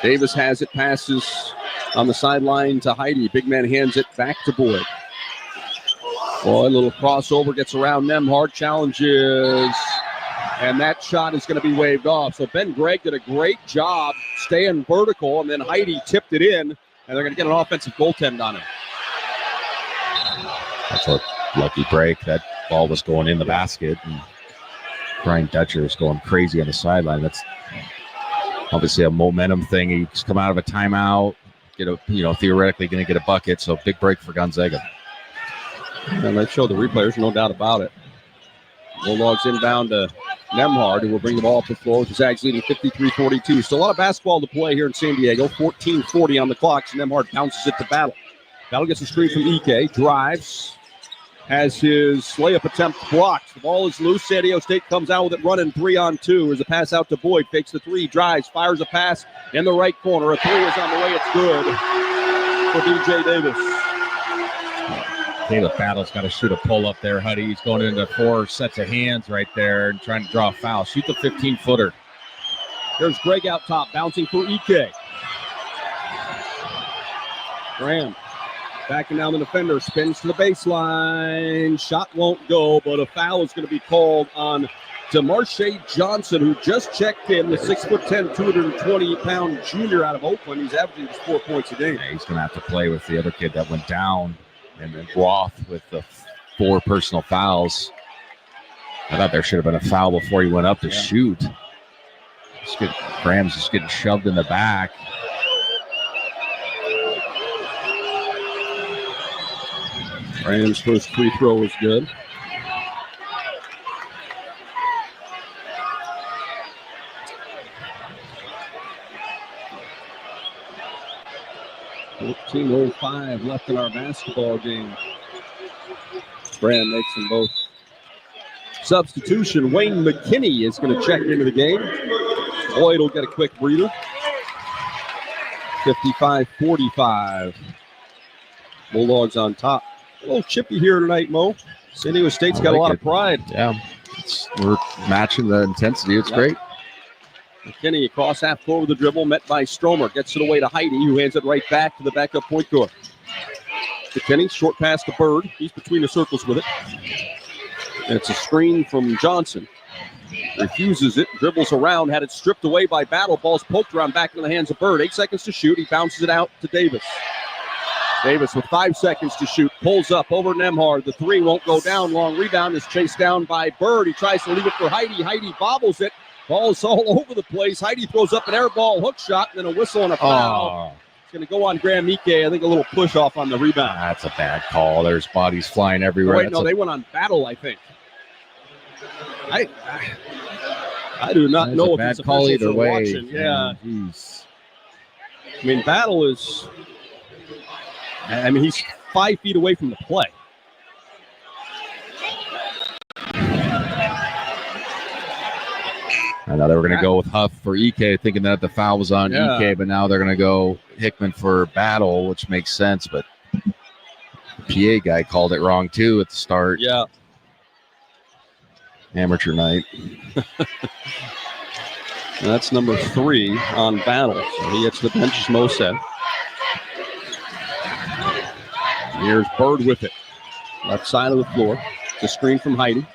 Davis has it, passes on the sideline to Heidi. Big man hands it back to Boyd. Boyd, a little crossover, gets around Nemhard, challenges And that shot is going to be waved off. So Ben Gregg did a great job staying vertical, and then Heidi tipped it in, and they're going to get an offensive goaltend on him. That's a lucky break. That ball was going in the basket, and Brian Dutcher is going crazy on the sideline. That's obviously a momentum thing. He's come out of a timeout, theoretically going to get a bucket. So big break for Gonzaga. And let's show the replay. There's no doubt about it. Bulldogs inbound to Nemhard, who will bring the ball up the floor with the Zags leading 53-42. Still a lot of basketball to play here in San Diego. 14:40 on the clock. So Nemhard bounces it to Battle. Battle gets a screen from Ike, drives, has his layup attempt blocked. The ball is loose. San Diego State comes out with it running 3-on-2. There's a pass out to Boyd. Fakes the three, drives, fires a pass in the right corner. A three is on the way. It's good for DJ Davis. Caleb Battle's got to shoot a pull up there, Huddy. He's going into 4 sets of hands right there and trying to draw a foul. Shoot the 15-footer. There's Greg out top, bouncing for Ike. Graham backing down the defender, spins to the baseline. Shot won't go, but a foul is going to be called on DeMarshe Johnson, who just checked in, the 6'10", 220-pound junior out of Oakland. He's averaging just 4 points a game. Yeah, he's going to have to play with the other kid that went down. And then Roth with the 4 personal fouls. I thought there should have been a foul before he went up to shoot. Graham's just getting shoved in the back. Graham's first free throw was good. .05 left in our basketball game. Graham makes them both. Substitution, Wayne McKinney is going to check into the game. Boyd will get a quick breather. 55-45. Bulldogs on top. A little chippy here tonight, Mo. San Diego State's got a lot of pride. Yeah, we're matching the intensity. It's great. McKinney across half court with the dribble, met by Stromer. Gets it away to Heidi, who hands it right back to the backup point guard. McKinney, short pass to Bird. He's between the circles with it. And it's a screen from Johnson. Refuses it, dribbles around, had it stripped away by Battle. Ball's poked around back into the hands of Bird. 8 seconds to shoot. He bounces it out to Davis. Davis with 5 seconds to shoot. Pulls up over Nemhard. The three won't go down. Long rebound is chased down by Bird. He tries to leave it for Heidi. Heidi bobbles it. Ball's all over the place. Heidi throws up an air ball hook shot and then a whistle and a foul. It's going to go on Graham Ike. I think a little push off on the rebound. That's a bad call. There's bodies flying everywhere. Wait, no, they went on Battle, I think. I do not know if it's a bad call either way. Watching. Yeah. Jeez. I mean, Battle is. I mean, he's 5 feet away from the play. I know they were going to go with Huff for Ike, thinking that the foul was on Ike, but now they're going to go Hickman for Battle, which makes sense. But the PA guy called it wrong, too, at the start. Yeah. Amateur night. That's number 3 on Battle. So he gets the bench, as Mo said. Here's Bird with it. Left side of the floor. It's a screen from Heidi.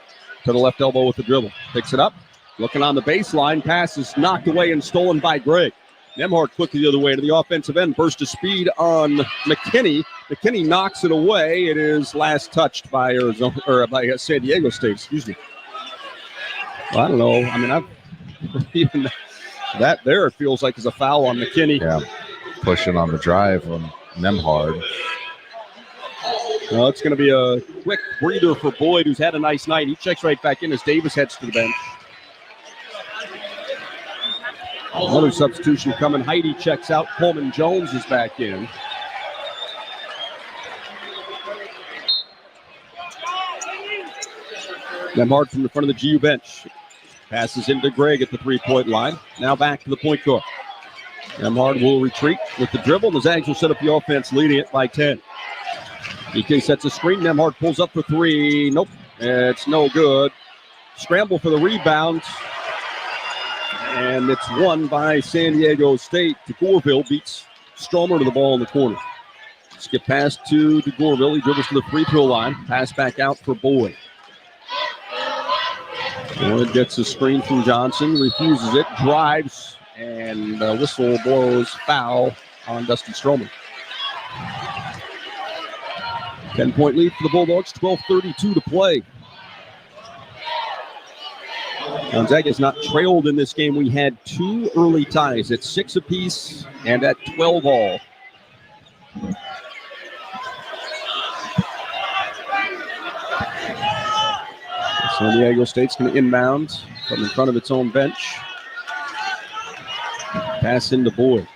To the left elbow with the dribble. Picks it up. Looking on the baseline. Pass is knocked away and stolen by Gregg. Nemhard quickly the other way to the offensive end. Burst of speed on McKinney. McKinney knocks it away. It is last touched by by San Diego State. Excuse me. Well, I don't know. I mean, even that there it feels like is a foul on McKinney. Yeah, pushing on the drive on Nemhard. Well, it's going to be a quick breather for Boyd, who's had a nice night. He checks right back in as Davis heads to the bench. Another substitution coming. Heidi checks out. Coleman Jones is back in. Nemhard from the front of the GU bench. Passes into Gregg at the three-point line. Now back to the point guard. Nemhard will retreat with the dribble. The Zags will set up the offense, leading it by 10. DK sets a screen. Nemhard pulls up for 3. Nope. It's no good. Scramble for the rebound. And it's won by San Diego State. DeGorville beats Stromer to the ball in the corner. Skip pass to DeGorville. He dribbles to the free throw line. Pass back out for Boyd. Wood gets a screen from Johnson, refuses it, drives, and whistle blows foul on Dusty Stroman. 10-point lead for the Bulldogs, 12:32 to play. Gonzaga has not trailed in this game. We had 2 early ties at 6 apiece and at 12 all. San Diego State's going to inbound from in front of its own bench. Pass into Boyd.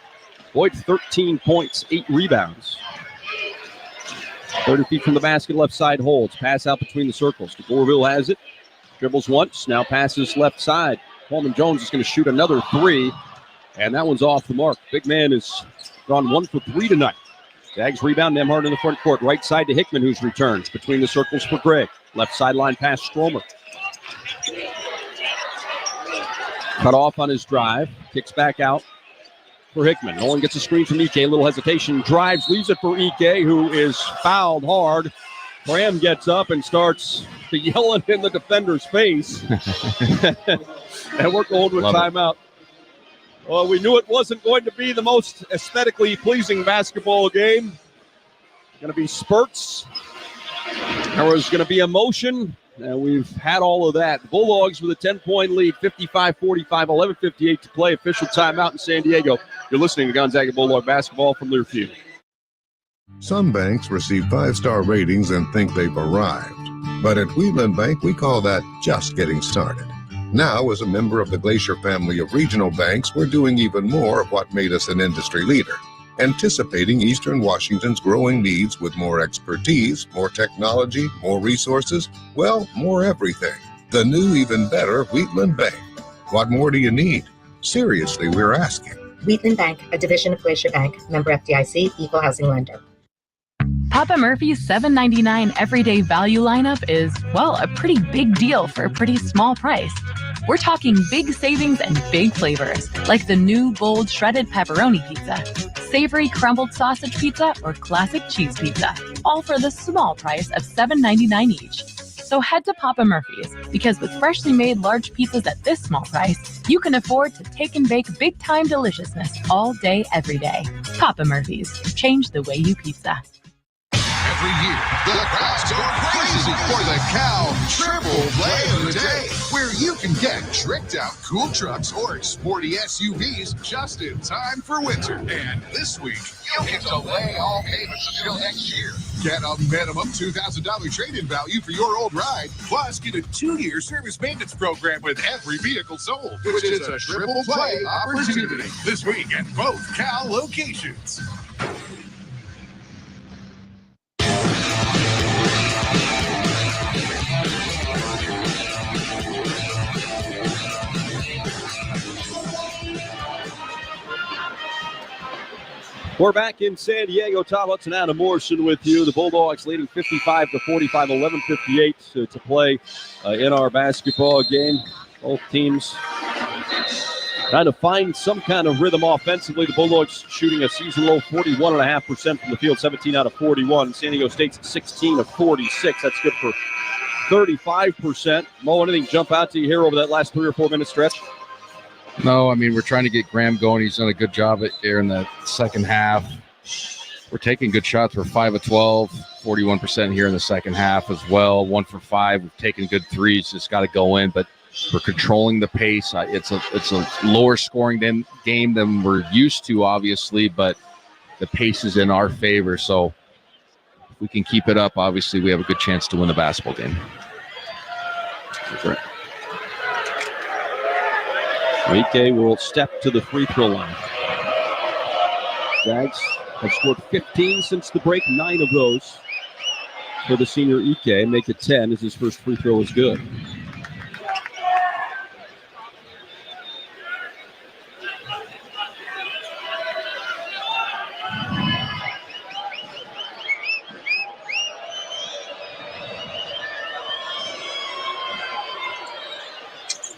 Boyd, 13 points, 8 rebounds. 30 feet from the basket, left side holds. Pass out between the circles. DeBoerville has it. Dribbles once, now passes left side. Coleman Jones is going to shoot another 3, and that one's off the mark. Big man has gone 1 for 3 tonight. Zags rebound, Nembhard in the front court. Right side to Hickman, who's returned. Between the circles for Gregg. Left sideline pass, Stromer. Cut off on his drive. Kicks back out for Hickman. Nolan gets a screen from Ike. A little hesitation. Drives, leaves it for Ike, who is fouled hard. Graham gets up and starts yelling in the defender's face. And we're going to a timeout. Well, we knew it wasn't going to be the most aesthetically pleasing basketball game. Going to be spurts. There was going to be emotion. And we've had all of that. Bulldogs with a 10-point lead, 55-45, 11:58 to play. Official timeout in San Diego. You're listening to Gonzaga Bulldog basketball from Learfield. Some banks receive 5-star ratings and think they've arrived. But at Wheatland Bank, we call that just getting started. Now, as a member of the Glacier family of regional banks, we're doing even more of what made us an industry leader. Anticipating Eastern Washington's growing needs with more expertise, more technology, more resources, well, more everything. The new, even better Wheatland Bank. What more do you need? Seriously, we're asking. Wheatland Bank, a division of Glacier Bank, member FDIC, equal housing lender. Papa Murphy's $7.99 everyday value lineup is, well, a pretty big deal for a pretty small price. We're talking big savings and big flavors, like the new bold shredded pepperoni pizza, savory crumbled sausage pizza, or classic cheese pizza, all for the small price of $7.99 each. So head to Papa Murphy's, because with freshly made large pizzas at this small price, you can afford to take and bake big-time deliciousness all day, every day. Papa Murphy's. Change the way you pizza. Every year, the crowds go crazy for the Cal Triple Play of the Day, where you can get tricked out cool trucks or sporty SUVs just in time for winter. And this week, you can delay all payments until next year. Get a minimum $2,000 trade-in value for your old ride, plus get a 2-year service maintenance program with every vehicle sold, which is a triple play opportunity this week at both Cal locations. We're back in San Diego. Tom Hudson, Adam Morrison with you. The Bulldogs leading 55-45, 11:58 to play in our basketball game. Both teams trying to find some kind of rhythm offensively. The Bulldogs shooting a season low 41.5% from the field, 17 out of 41. San Diego State's 16 of 46. That's good for 35%. Mo, anything jump out to you here over that last 3 or 4 minute stretch? No, I mean, we're trying to get Graham going. He's done a good job here in the second half. We're taking good shots. We're 5 of 12, 41% here in the second half as well. 1 for 5. We've taken good threes. Just got to go in, but we're controlling the pace. It's a lower scoring game than we're used to, obviously, but the pace is in our favor. So if we can keep it up, obviously, we have a good chance to win the basketball game. That's right. Ike will step to the free throw line. Zags have scored 15 since the break, 9 of those for the senior Ike. Make it 10 as his first free throw is good.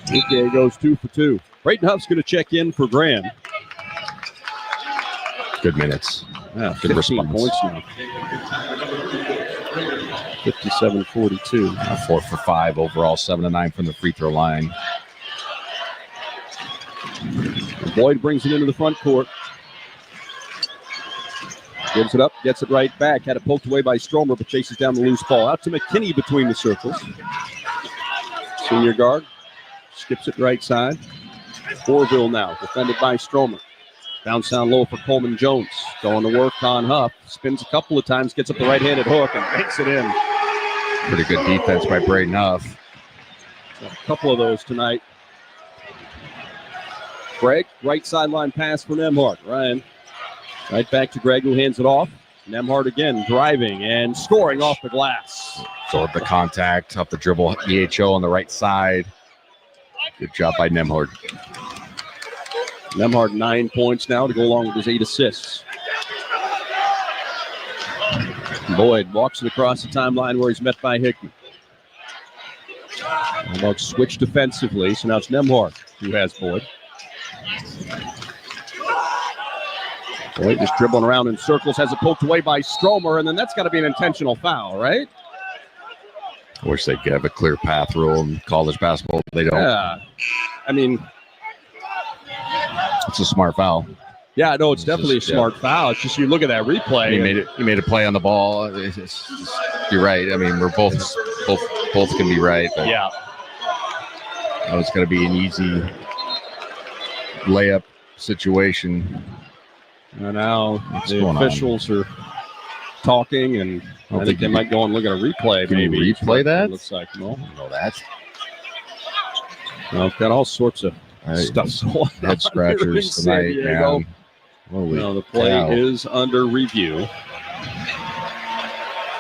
Ike goes 2 for 2. Brayton Huff's going to check in for Graham. Good minutes. Yeah, good 15 response. points now. 57-42. 4 for 5 overall, 7 of 9 from the free throw line. Boyd brings it into the front court. Gives it up, gets it right back. Had it poked away by Stromer, but chases down the loose ball. Out to McKinney between the circles. Senior guard skips it right side. Orville now, defended by Stromer. Bounce down low for Coleman Jones. Going to work on Huff. Spins a couple of times, gets up the right-handed hook, and banks it in. Pretty good defense by Braden Huff. A couple of those tonight. Greg, right sideline pass for Nemhard. Ryan, right back to Greg, who hands it off. Nemhard again, driving and scoring off the glass. Absorbed the contact, up the dribble, EHO on the right side. Good job by Nemhard. Nemhard 9 points now to go along with his 8 assists. Boyd walks it across the timeline where he's met by Hickman. About switch defensively, so now it's Nemhard who has Boyd. Boyd just dribbling around in circles, has it poked away by Stromer, and then that's got to be an intentional foul, right? I wish they could have a clear path rule in college basketball. They don't. Yeah. I mean, it's a smart foul. Yeah, no, it's definitely a smart foul. It's just you look at that replay. He made a play on the ball. You're right. I mean, we're both can be right. But yeah. That was going to be an easy layup situation. And now the officials are talking, and I think they might go and look at a replay. Maybe replay that. Looks like no. No, that. Well, I've got all sorts of stuff going on. Head scratchers tonight, man. No, the play is under review.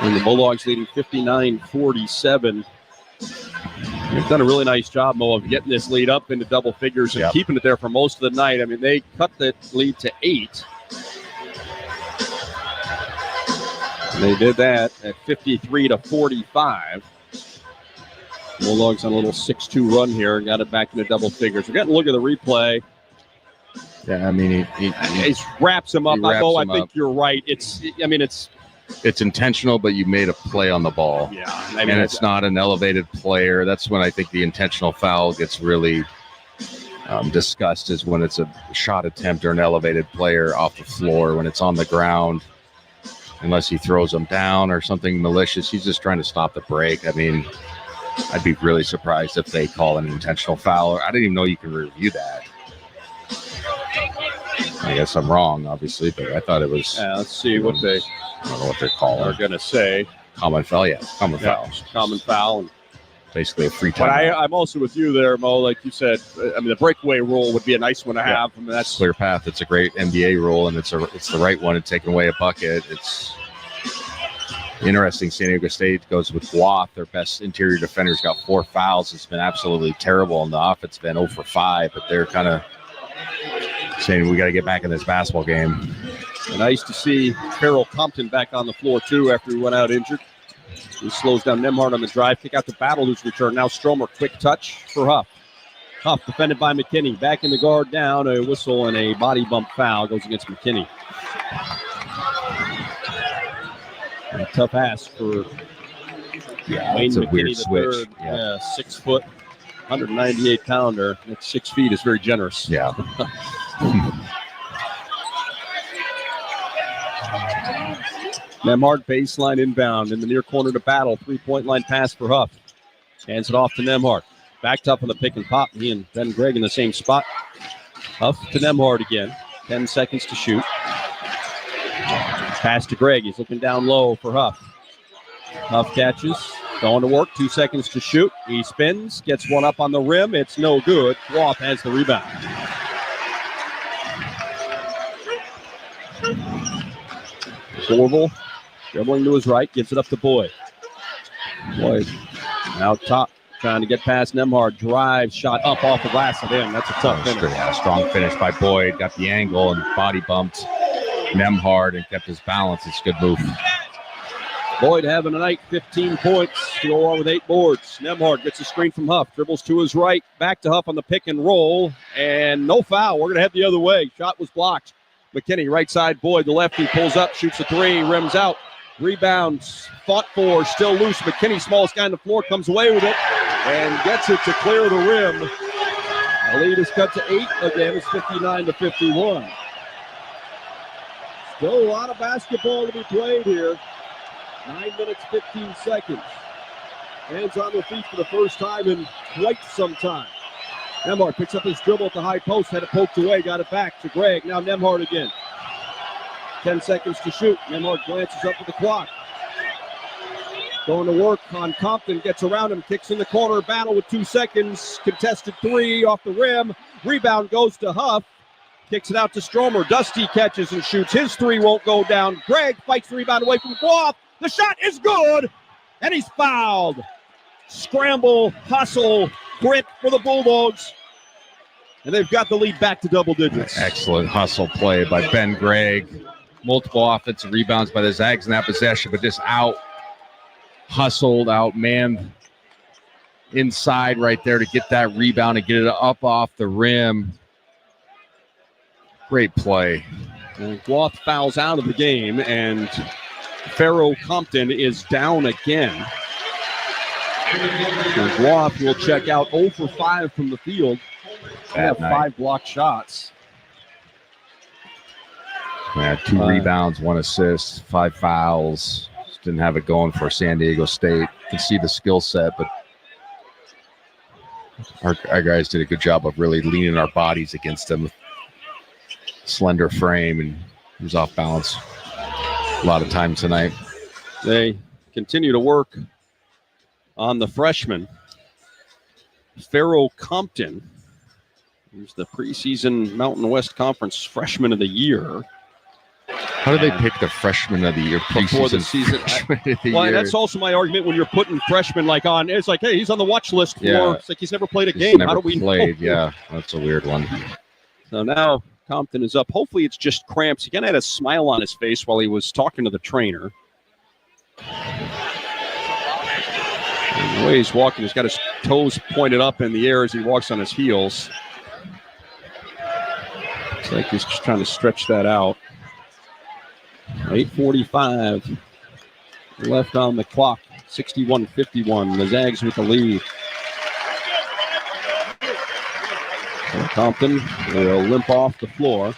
And the Bulldogs leading 59-47. They've done a really nice job, Mo, of getting this lead up into double figures and keeping it there for most of the night. I mean, they cut the lead to 8. They did that at 53-45. Bulldogs on a little 6-2 run here and got it back into double figures. We're getting a look at the replay. Yeah, I mean, he wraps him up. I think you're right. It's intentional, but you made a play on the ball. Yeah, I mean, it's not an elevated player. That's when I think the intentional foul gets really discussed, is when it's a shot attempt or an elevated player off the floor. When it's on the ground, unless he throws them down or something malicious, he's just trying to stop the break. I mean, I'd be really surprised if they call an intentional foul. I didn't even know you can review that. I guess I'm wrong, obviously, but I thought it was. Yeah, let's see what they. I don't know what they're calling. They're going to say common foul. Yeah, common foul. Common foul. And basically a free time. But I'm also with you there, Mo. Like you said, I mean, the breakaway rule would be a nice one to have. I mean, that's clear path. It's a great NBA rule, and it's the right one. It's taking away a bucket. It's interesting. San Diego State goes with Wath. Their best interior defender's got 4 fouls. It's been absolutely terrible, and the offense has been 0 for 5. But they're kind of saying we got to get back in this basketball game. And nice to see Farrell Compton back on the floor, too, after he went out injured. He slows down Nemhard on the drive. Kick out to Battle, who's returned. Now Stromer, quick touch for Huff. Huff defended by McKinney. Back in the guard down. A whistle and a body bump foul goes against McKinney. A tough ask for Wayne it's a McKinney, weird the switch. third. Yeah, 6 foot, 198 pounder. At 6 feet is very generous. Yeah. Nemhard baseline inbound in the near corner to Battle. 3-point line pass for Huff. Hands it off to Nemhard. Backed up on the pick and pop. He and Ben Gregg in the same spot. Huff to Nemhard again. 10 seconds to shoot. Pass to Gregg. He's looking down low for Huff. Huff catches. Going to work. 2 seconds to shoot. He spins. Gets one up on the rim. It's no good. Wath has the rebound. Orville dribbling to his right. Gives it up to Boyd. Boyd out top. Trying to get past Nemhard. Drive. Shot up off the glass of him. That's a tough finish. Yeah, strong finish by Boyd. Got the angle and body bumped Nemhard and kept his balance. It's a good move. Boyd having a night, 15 points to go on with 8 boards. Nemhard gets a screen from Huff, dribbles to his right, back to Huff on the pick and roll, and no foul. We're going to head the other way. Shot was blocked. McKinney, right side, Boyd, the lefty, pulls up, shoots a 3, rims out. Rebounds, fought for, still loose. McKinney, smallest guy on the floor, comes away with it and gets it to clear the rim. The lead is cut to 8 again. It's 59-51. Still a lot of basketball to be played here. 9 minutes, 15 seconds. Hands on their feet for the first time in quite some time. Nembhard picks up his dribble at the high post, had it poked away, got it back to Gregg. Now Nembhard again. 10 seconds to shoot. Nembhard glances up at the clock. Going to work on Compton, gets around him, kicks in the corner, battle with 2 seconds. Contested three off the rim. Rebound goes to Huff. Kicks it out to Stromer. Dusty catches and shoots. His three won't go down. Gregg fights the rebound away from Guelph. The shot is good, and he's fouled. Scramble, hustle, grit for the Bulldogs. And they've got the lead back to double digits. Excellent hustle play by Ben Gregg. Multiple offensive rebounds by the Zags in that possession, but just hustled, outmanned inside right there to get that rebound and get it up off the rim. Great play. And Guelph fouls out of the game, and Faro Compton is down again. And Guelph will check out 0 for 5 from the field. They have 5 blocked shots. Yeah, 2 rebounds, 1 assist, 5 fouls. Just didn't have it going for San Diego State. You can see the skill set, but our guys did a good job of really leaning our bodies against them. Slender frame, and he was off balance a lot of time tonight. They continue to work on the freshman, Faro Compton, who's the preseason Mountain West Conference Freshman of the Year. How do they pick the freshman of the year before the season? Well, that's also my argument when you're putting freshmen like on. It's like, hey, he's on the watch list for. It's like he's never played a game. How do we know? Yeah, that's a weird one. So now Compton is up. Hopefully it's just cramps. He kind of had a smile on his face while he was talking to the trainer. And the way he's walking, he's got his toes pointed up in the air as he walks on his heels. It's like he's just trying to stretch that out. 8:45 left on the clock. 61-51. The Zags with the lead. And Compton will limp off the floor.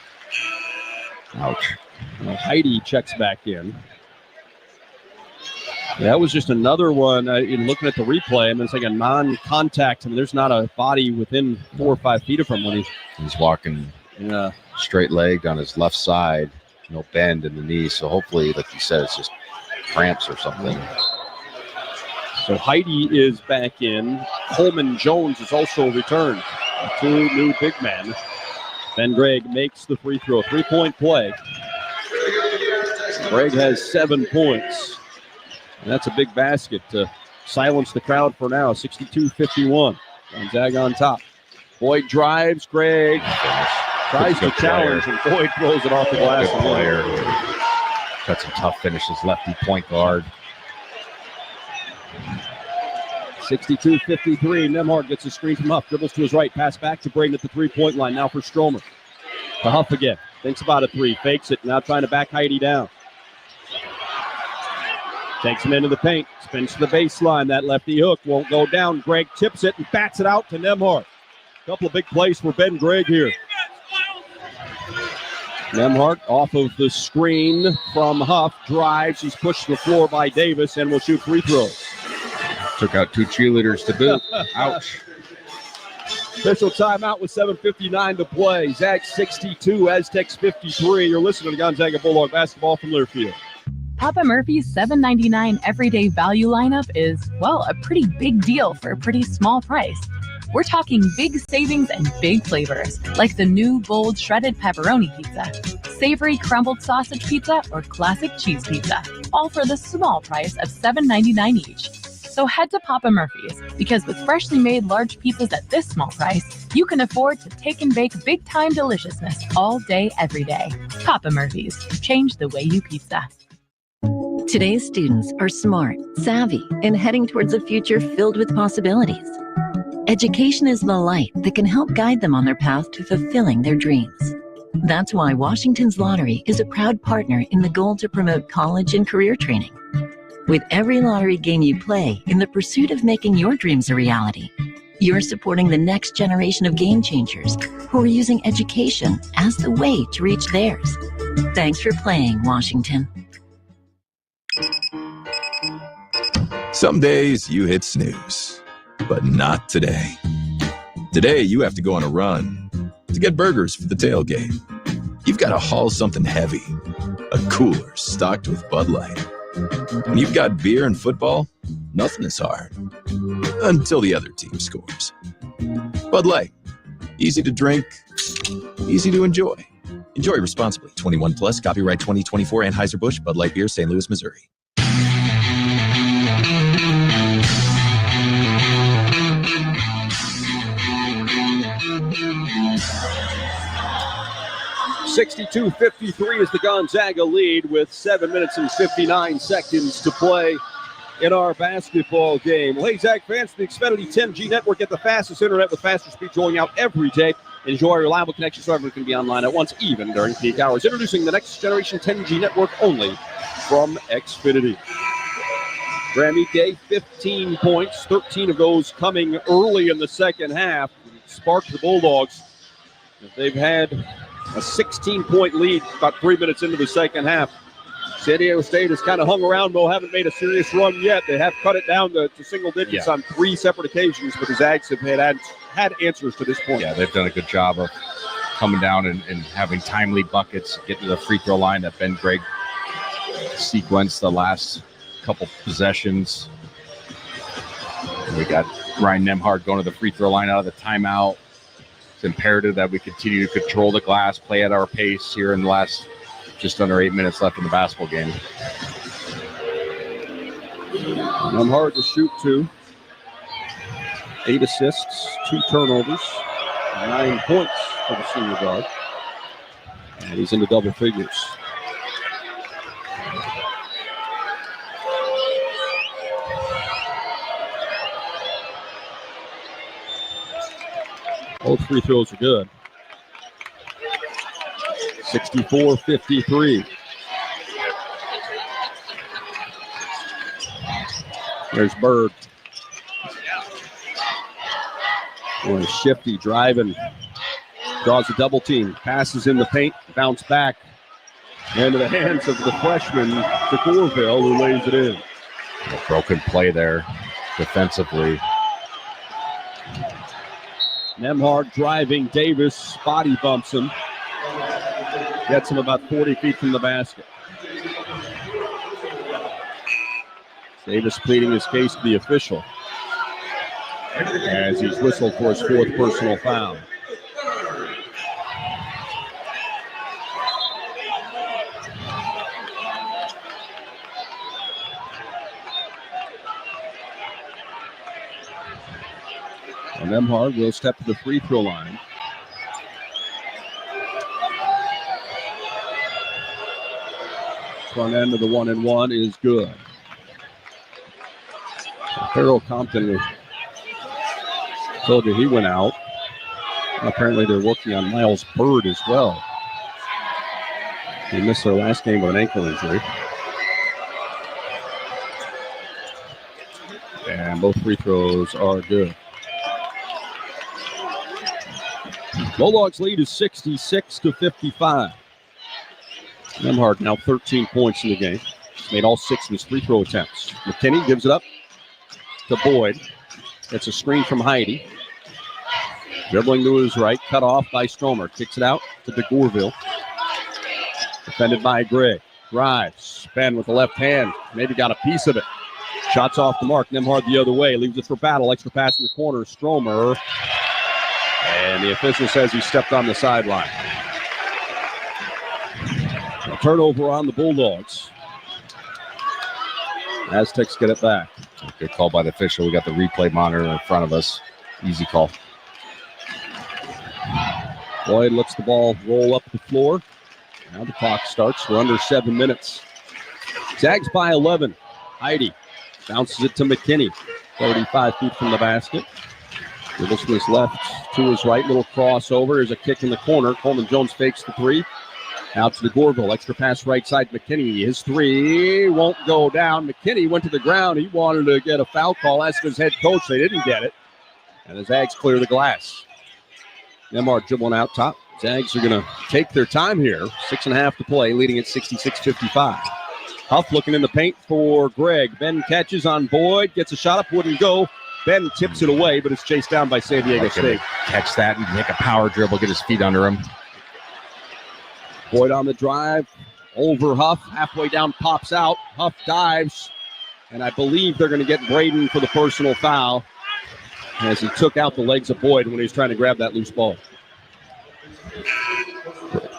Ouch. Heidi checks back in. That was just another one. In looking at the replay, I mean, it's like a non-contact. I mean, there's not a body within 4 or 5 feet of him when he's walking straight-legged on his left side. No bend in the knee, so hopefully, like you said, it's just cramps or something. So Heidi is back in. Coleman Jones is also returned. 2 new big men. Ben Gregg makes the free throw. 3-point play. Gregg has 7 points. And that's a big basket to silence the crowd for now. 62-51. Gonzaga on top. Boyd drives. Gregg tries to challenge, and Boyd throws it off the glass. Good player. Got some tough finishes. Lefty point guard. 62-53. Nembhard gets a screen from Huff. Dribbles to his right. Pass back to Braden at the 3-point line. Now for Stromer. To Huff again. Thinks about a 3. Fakes it. Now trying to back Heidi down. Takes him into the paint. Spins to the baseline. That lefty hook won't go down. Gregg tips it and bats it out to Nembhard. Couple of big plays for Ben Gregg here. Nembhard off of the screen from Huff. Drives. He's pushed to the floor by Davis and will shoot free throws. Took out 2 cheerleaders to boot. Ouch. Official timeout with 7:59 to play. Zags 62, Aztecs 53. You're listening to Gonzaga Bulldog basketball from Learfield. Papa Murphy's $7.99 everyday value lineup is, well, a pretty big deal for a pretty small price. We're talking big savings and big flavors, like the new bold shredded pepperoni pizza, savory crumbled sausage pizza, or classic cheese pizza, all for the small price of $7.99 each. So head to Papa Murphy's, because with freshly made large pizzas at this small price, you can afford to take and bake big-time deliciousness all day, every day. Papa Murphy's. Change the way you pizza. Today's students are smart, savvy, and heading towards a future filled with possibilities. Education is the light that can help guide them on their path to fulfilling their dreams. That's why Washington's Lottery is a proud partner in the goal to promote college and career training. With every lottery game you play in the pursuit of making your dreams a reality, you're supporting the next generation of game changers who are using education as the way to reach theirs. Thanks for playing, Washington. Some days you hit snooze, but not today. Today you have to go on a run to get burgers for the tailgate. You've got to haul something heavy, a cooler stocked with Bud Light. When you've got beer and football, nothing is hard. Until the other team scores. Bud Light. Easy to drink, easy to enjoy. Enjoy responsibly. 21 plus, copyright 2024, Anheuser-Busch, Bud Light Beer, St. Louis, Missouri. (62-53) is the Gonzaga lead with 7 minutes and 59 seconds to play in our basketball game. Well, hey, Zag fans, the Xfinity 10G network, get the fastest internet with faster speed rolling out every day. Enjoy a reliable connection so everyone can be online at once, even during peak hours. Introducing the next generation 10G network only from Xfinity. Grammy Day, 15 points, 13 of those coming early in the second half. Sparked the Bulldogs. They've had a 16-point lead about 3 minutes into the second half. San Diego State has kind of hung around, though haven't made a serious run yet. They have cut it down to single digits on 3 separate occasions, but the Zags have had answers to this point. Yeah, they've done a good job of coming down and having timely buckets, getting to the free throw line that Ben Gregg sequenced the last couple possessions. And we got Ryan Nembhard going to the free throw line out of the timeout. It's imperative that we continue to control the glass, play at our pace here in the last just under 8 minutes left in the basketball game. Nembhard to shoot 2. 8 assists, 2 turnovers, 9 points for the senior guard. And he's into double figures. Both free throws are good. 64-53. There's Bird. Boy, Shifty driving. Draws a double team. Passes in the paint. Bounce back. Into the hands of the freshman, DeCourville, who lays it in. A broken play there defensively. Nembhard driving. Davis body bumps him. Gets him about 40 feet from the basket. Davis pleading his case to the official as he's whistled for his 4th personal foul. And Nembhard will step to the free throw line. Front end of the 1-and-1 is good. Harold Compton told you he went out. Apparently they're working on Miles Bird as well. He missed their last game with an ankle injury. And both free throws are good. Bulldogs lead is 66-55. Nembhard now 13 points in the game. He's made all 6 of his free throw attempts. McKinney gives it up to Boyd. It's a screen from Heidi. Dribbling to his right, cut off by Stromer. Kicks it out to DeCourville. Defended by Gray. Drives, spin with the left hand. Maybe got a piece of it. Shots off the mark. Nembhard the other way. Leaves it for Battle. Extra pass in the corner. Stromer. And the official says he stepped on the sideline. A turnover on the Bulldogs. Aztecs get it back. Good call by the official. We got the replay monitor in front of us. Easy call. Boyd lets the ball roll up the floor. Now the clock starts. We're under 7 minutes. Zags by 11. Heidi bounces it to McKinney. 35 feet from the basket. Dribbles from his left to his right. Little crossover. There's a kick in the corner. Coleman Jones fakes the three. Out to the Gorville. Extra pass right side. McKinney. His three won't go down. McKinney went to the ground. He wanted to get a foul call. Asked his head coach. They didn't get it. And the Zags clear the glass. Nemhard dribbling out top. Zags are going to take their time here. 6.5 to play, leading at 66-55. Huff looking in the paint for Greg. Ben catches on Boyd. Gets a shot up. Wouldn't go. Ben tips it away, but it's chased down by San Diego State. Catch that and make a power dribble. Get his feet under him. Boyd on the drive, over Huff, halfway down, pops out. Huff dives, and I believe they're going to get Braden for the personal foul as he took out the legs of Boyd when he was trying to grab that loose ball.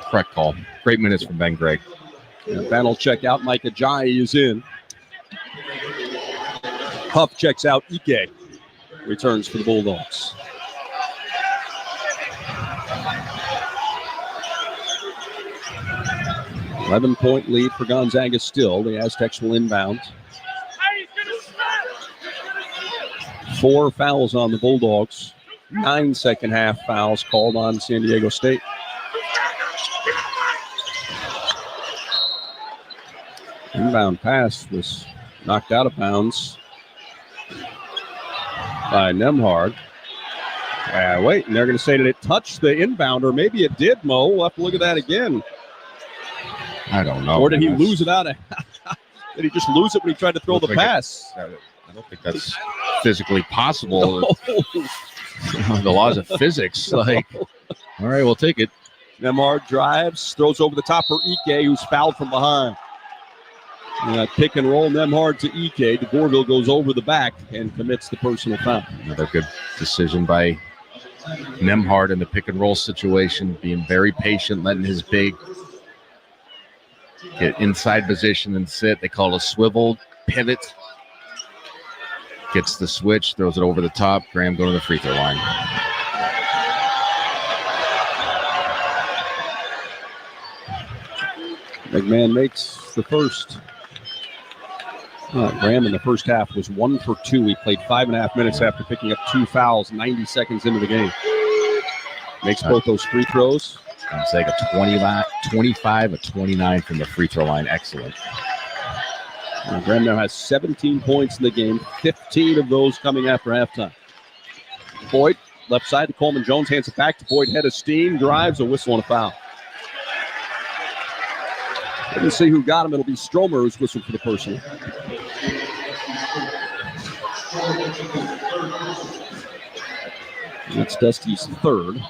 Correct call. Great minutes from Ben Gregg. Ben will check out. Mike Ajayi is in. Huff checks out. Ike returns for the Bulldogs. $11-point lead for Gonzaga still. The Aztecs will inbound. 4 fouls on the Bulldogs. 9 second-half fouls called on San Diego State. Inbound pass was knocked out of bounds by Nemhard. Wait, and they're going to say that it touched the inbounder. Maybe it did, Mo. We'll have to look at that again. I don't know. Or did he lose it out of did he just lose it when he tried to throw the pass? I don't think that's physically possible. The laws of physics. Like, all right, we'll take it. Nemhard drives, throws over the top for Ike, who's fouled from behind. Pick and roll Nemhard to Ike. DeGorville goes over the back and commits the personal foul. Another good decision by Nemhard in the pick and roll situation, being very patient, letting his big get inside position and sit. They call it a swivel pivot. Gets the switch, throws it over the top. Graham going to the free throw line. McMahon makes the first. Graham in the first half was 1 for 2. He played 5.5 minutes after picking up 2 fouls 90 seconds into the game. Makes both those free throws. Gonzaga 25 of 29 from the free throw line. Excellent. Graham now has 17 points in the game, 15 of those coming after halftime. Boyd, left side to Coleman Jones, hands it back to Boyd, head of steam, drives, a whistle and a foul. Didn't see who got him. It'll be Stromer who's whistled for the personal. That's Dusty's third.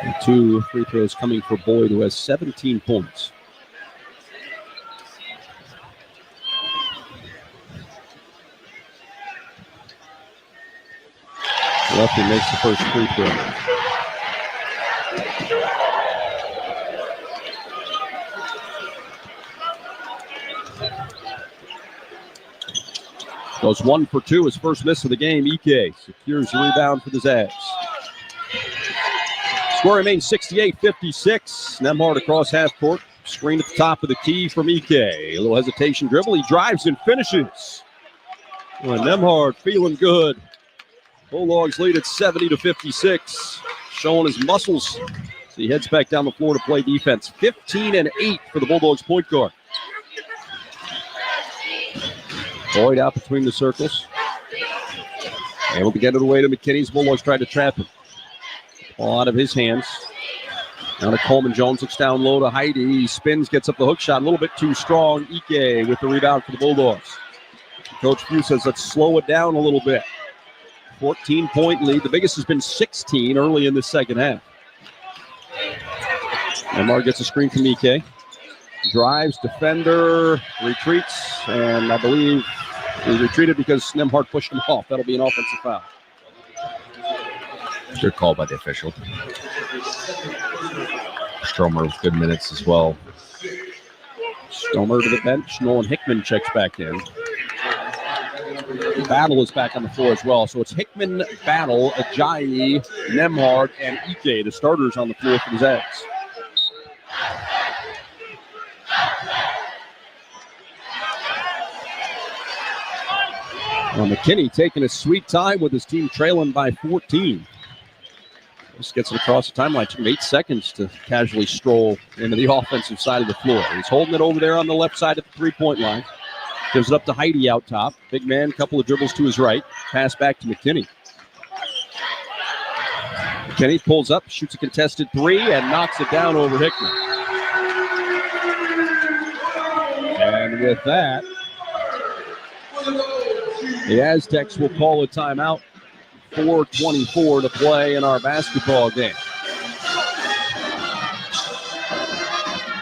And 2 free throws coming for Boyd, who has 17 points. Lefty makes the first free throw. Goes 1 for 2, his first miss of the game. Ike secures the rebound for the Zags. Score remains 68-56. Nemhard across half court. Screen at the top of the key from Ike. A little hesitation dribble. He drives and finishes. Well, Nemhard feeling good. Bulldogs lead at 70-56. Showing his muscles. So he heads back down the floor to play defense. 15-8 for the Bulldogs point guard. Boyd out between the circles. Able to get it away to McKinney's. Bulldogs tried to trap him. Ball out of his hands. Now to Coleman Jones. Looks down low to Heidi. He spins, gets up the hook shot. A little bit too strong. Ike with the rebound for the Bulldogs. Coach Pugh says, let's slow it down a little bit. 14-point lead. The biggest has been 16 early in the second half. Nemhard gets a screen from Ike. Drives, defender, retreats, and I believe he retreated because Nemhard pushed him off. That'll be an offensive foul. Good call by the official. Stromer with good minutes as well. Stromer to the bench. Nolan Hickman checks back in. Battle is back on the floor as well. So it's Hickman, Battle, Ajayi, Nemhard, and Ike, the starters on the floor for the Zags. Well, McKinney taking a sweet time with his team trailing by 14. Just gets it across the timeline. Took him 8 seconds to casually stroll into the offensive side of the floor. He's holding it over there on the left side at the three-point line. Gives it up to Heidi out top. Big man, couple of dribbles to his right. Pass back to McKinney. McKinney pulls up, shoots a contested three, and knocks it down over Hickman. And with that, the Aztecs will call a timeout. 4:24 to play in our basketball game.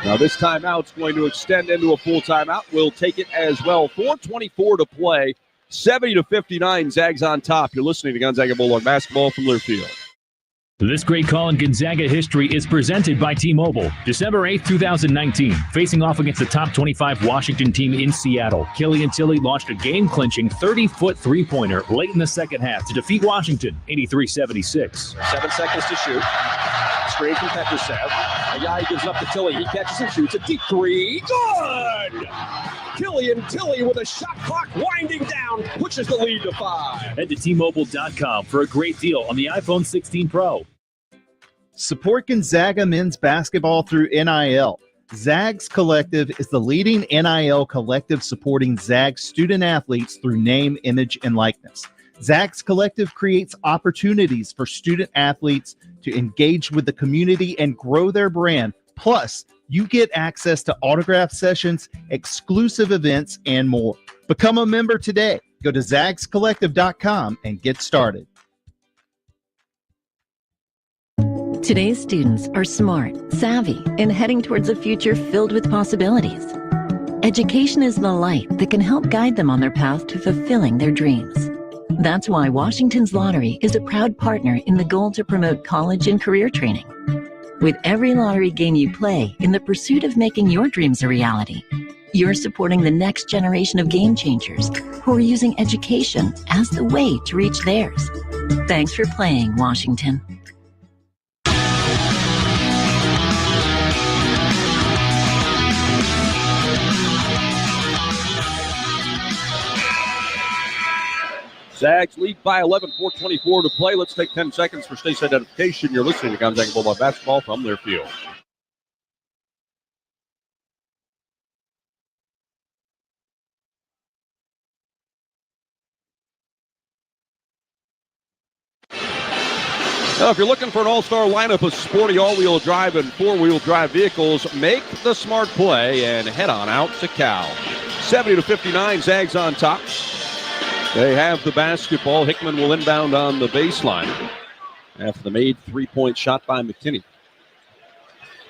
Now this timeout's going to extend into a full timeout. We'll take it as well. 4:24 to play. 70-59, Zags on top. You're listening to Gonzaga Bulldog basketball from Learfield. This great call in Gonzaga history is presented by T-Mobile. December 8th, 2019, facing off against the top 25 Washington team in Seattle, Killian Tilly launched a game-clinching 30-foot three-pointer late in the second half to defeat Washington 83-76. 7 seconds to shoot. Screen from Petrosev. Ayayi gives up to Tilly. He catches and shoots a deep three. Good! Killian Tilly with a shot clock winding down, pushes the lead to 5. Head to T-Mobile.com for a great deal on the iPhone 16 Pro. Support Gonzaga men's basketball through NIL. Zags Collective is the leading NIL collective supporting Zags student athletes through name, image, and likeness. Zags Collective creates opportunities for student athletes to engage with the community and grow their brand. Plus, you get access to autograph sessions, exclusive events, and more. Become a member today. Go to zagscollective.com and get started. Today's students are smart, savvy, and heading towards a future filled with possibilities. Education is the light that can help guide them on their path to fulfilling their dreams. That's why Washington's Lottery is a proud partner in the goal to promote college and career training. With every lottery game you play in the pursuit of making your dreams a reality, you're supporting the next generation of game changers who are using education as the way to reach theirs. Thanks for playing, Washington. Zags lead by 11, 4:24 to play. Let's take 10 seconds for station identification. You're listening to Gonzaga Bulldog basketball from Learfield. Now, if you're looking for an all-star lineup of sporty all-wheel drive and four-wheel drive vehicles, make the smart play and head on out to Cal. 70-59, Zags on top. They have the basketball. Hickman will inbound on the baseline after the made three-point shot by McKinney.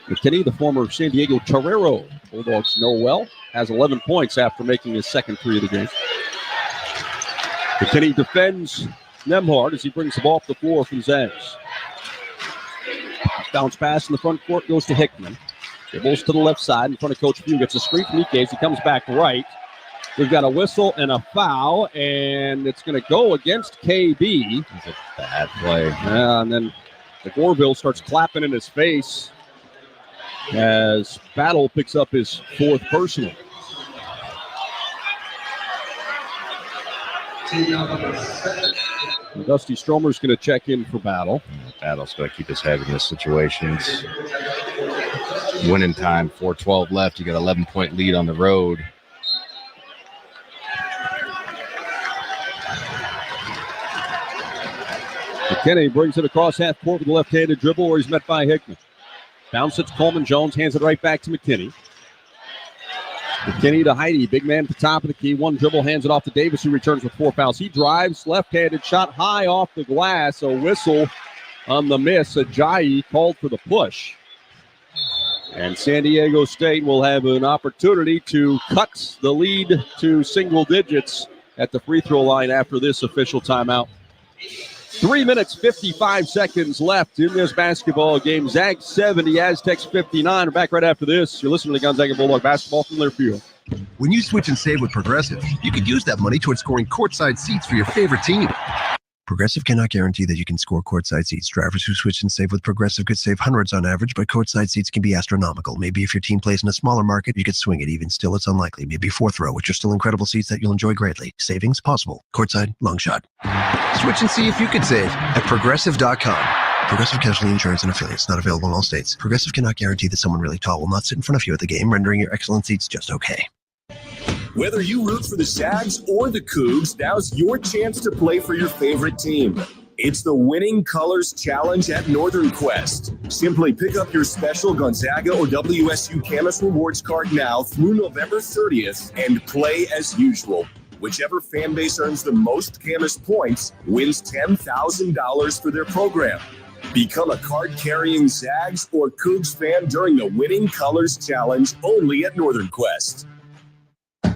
McKinney, the former San Diego Torero Bulldogs know well, has 11 points after making his second three of the game. McKinney defends Nemhard as he brings the ball up the floor from Zags. Bounce pass in the front court goes to Hickman. Dribbles to the left side in front of Coach Pugh. Gets a screen from Ike. He comes back right. We've got a whistle and a foul, and it's going to go against KB. That's a bad play. Yeah, and then Gorville starts clapping in his face as Battle picks up his fourth personal. Dusty Stromer's going to check in for Battle. Battle's going to keep his head in this situation. Winning time, 4:12 left. You got 11-point lead on the road. McKinney brings it across half court with a left-handed dribble where he's met by Hickman. Bounce it to Coleman Jones, hands it right back to McKinney. McKinney to Heidi, big man at the top of the key. One dribble, hands it off to Davis, who returns with 4 fouls. He drives, left-handed shot high off the glass. A whistle on the miss. Ajayi called for the push. And San Diego State will have an opportunity to cut the lead to single digits at the free throw line after this official timeout. 3 minutes, 55 seconds left in this basketball game. Zags 70, Aztecs 59. We're back right after this. You're listening to Gonzaga Bulldog basketball from Learfield. When you switch and save with Progressive, you could use that money towards scoring courtside seats for your favorite team. Progressive cannot guarantee that you can score courtside seats. Drivers who switch and save with Progressive could save hundreds on average, but courtside seats can be astronomical. Maybe if your team plays in a smaller market, you could swing it. Even still, it's unlikely. Maybe fourth row, which are still incredible seats that you'll enjoy greatly. Savings possible. Courtside, long shot. Switch and see if you could save at Progressive.com. Progressive Casualty Insurance and Affiliates. Not available in all states. Progressive cannot guarantee that someone really tall will not sit in front of you at the game, rendering your excellent seats just okay. Whether you root for the Zags or the Cougs, now's your chance to play for your favorite team. It's the Winning Colors Challenge at Northern Quest. Simply pick up your special Gonzaga or WSU Camas Rewards card now through November 30th and play as usual. Whichever fan base earns the most Camas points wins $10,000 for their program. Become a card-carrying Zags or Cougs fan during the Winning Colors Challenge only at Northern Quest.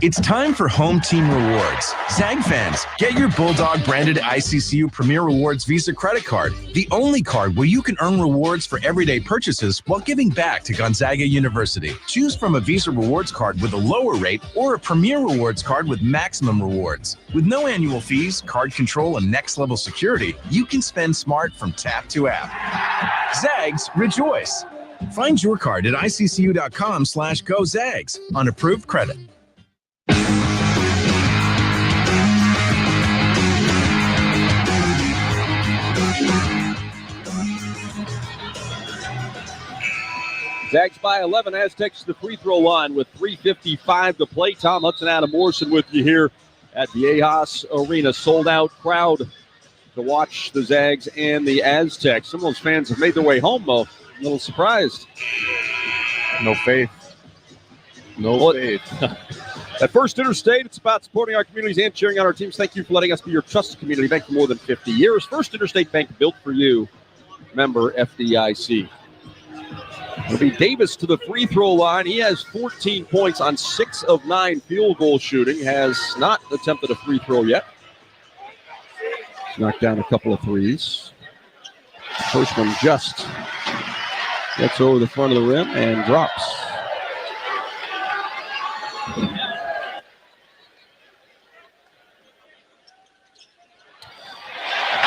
It's time for Home Team Rewards. Zag fans, get your Bulldog branded ICCU Premier Rewards Visa credit card, the only card where you can earn rewards for everyday purchases while giving back to Gonzaga University. Choose from a Visa Rewards card with a lower rate or a Premier Rewards card with maximum rewards. With no annual fees, card control, and next-level security, you can spend smart from tap to app. Zags, rejoice! Find your card at iccu.com/GoZags on approved credit. Zags by 11. Aztecs to the free throw line with 3:55 to play. Tom Hudson, Adam Morrison with you here at the Ajas Arena. Sold out crowd to watch the Zags and the Aztecs. Some of those fans have made their way home, though. A little surprised. No faith. No faith. At First Interstate, it's about supporting our communities and cheering on our teams. Thank you for letting us be your trusted community bank for more than 50 years. First Interstate Bank, built for you. Member FDIC. It'll be Davis to the free throw line. He has 14 points on 6 of 9 field goal shooting. Has not attempted a free throw yet. He's knocked down a couple of threes. First one just gets over the front of the rim and drops.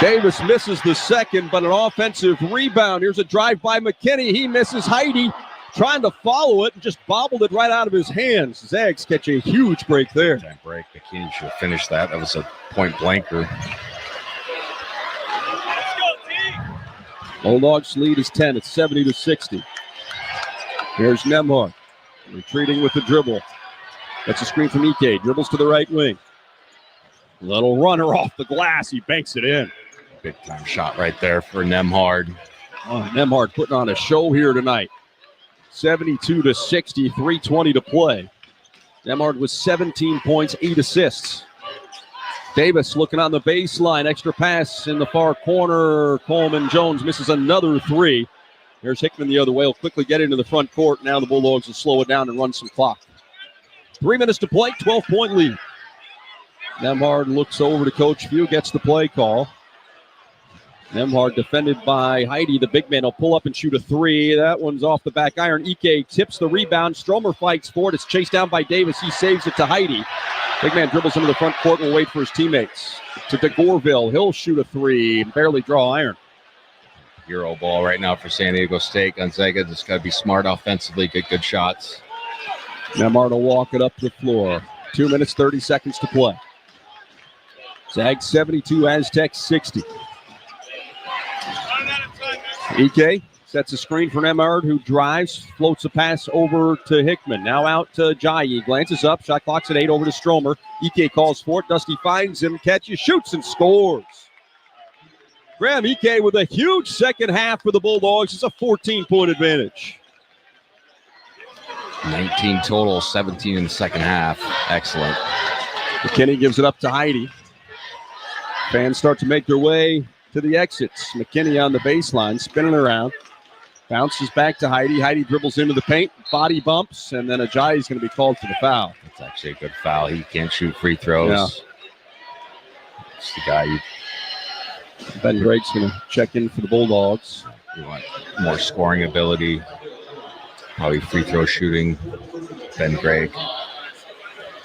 Davis misses the second, but an offensive rebound. Here's a drive by McKinney. He misses. Heidi trying to follow it and just bobbled it right out of his hands. Zags catch a huge break there. That break. McKinney should have finished that. That was a point blanker. Bulldogs lead is 10. It's 70-60. Here's Nemhard retreating with the dribble. That's a screen from Ike. Dribbles to the right wing. Little runner off the glass. He banks it in. Big time shot right there for Nemhard. Oh, Nemhard putting on a show here tonight. 72-60, 3:20 to play. Nemhard with 17 points, 8 assists. Davis looking on the baseline. Extra pass in the far corner. Coleman Jones misses another three. Here's Hickman the other way. He'll quickly get into the front court. Now the Bulldogs will slow it down and run some clock. 3 minutes to play, 12-point lead. Nemhard looks over to Coach Few, gets the play call. Nemhard defended by Heidi. The big man will pull up and shoot a three. That one's off the back iron. Ike tips the rebound. Stromer fights for it. It's chased down by Davis. He saves it to Heidi. Big man dribbles into the front court and will wait for his teammates. To DeGorville. He'll shoot a three and barely draw iron. Euro ball right now for San Diego State. Gonzaga just got to be smart offensively, get good shots. Nemhard will walk it up the floor. 2 minutes, 30 seconds to play. Zags 72, Aztecs 60. Ike sets a screen for Nemhard, who drives, floats a pass over to Hickman. Now out to Jai. He glances up, shot clock's at 8, over to Stromer. Ike calls for it. Dusty finds him, catches, shoots, and scores. Graham Ike with a huge second half for the Bulldogs. It's a 14-point advantage. 19 total, 17 in the second half. Excellent. McKinney gives it up to Heidi. Fans start to make their way to the exits. McKinney on the baseline, spinning around. Bounces back to Heidi. Heidi dribbles into the paint, body bumps, and then Ajayi is going to be called for the foul. That's actually a good foul. He can't shoot free throws. Yeah. It's the guy Ben Gregg's going to check in for the Bulldogs. You want more scoring ability, probably free throw shooting. Ben Gregg.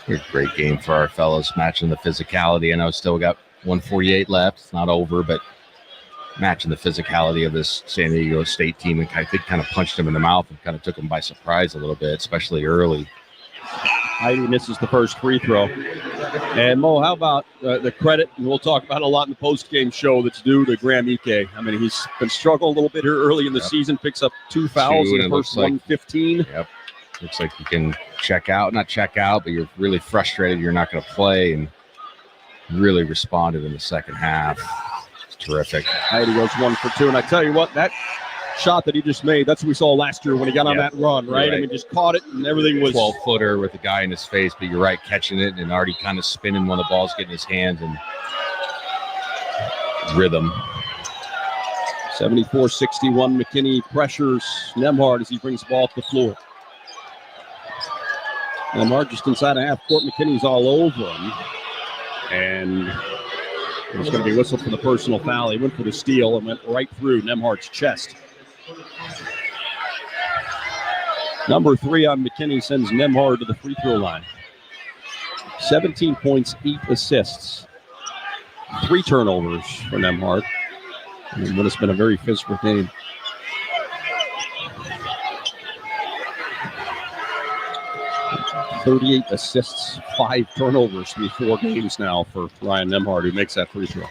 A great game for our fellows, matching the physicality. I know still got 1:48 left. It's not over, but matching the physicality of this San Diego State team, and I think kind of punched them in the mouth and kind of took them by surprise a little bit, especially early. Heidi misses the first free throw. And Mo, how about the credit, and we'll talk about it a lot in the post-game show, that's due to Graham Ike. I mean, he's been struggling a little bit here early in the season, picks up 2 fouls in the first 1:15. Yep. Looks like you can not check out, but you're really frustrated you're not going to play, and really responded in the second half. It's terrific. Heidi goes 1 for 2, and I tell you what, that shot that he just made, that's what we saw last year when he got on that run, right? I mean, just caught it, and everything was 12-footer with the guy in his face, but you're right, catching it and already kind of spinning when the ball's getting his hands, and rhythm. 74-61, McKinney pressures Nembhard as he brings the ball up the floor. Nembhard just inside a half court. McKinney's all over him. And it's going to be whistled for the personal foul. He went for the steal and went right through Nembhard's chest. Number 3 on McKinney sends Nembhard to the free throw line. 17 points, 8 assists. 3 turnovers for Nembhard. And what has been a very physical game. .38 assists, 5 turnovers through 4 games now for Ryan Nembhard, who makes that free throw.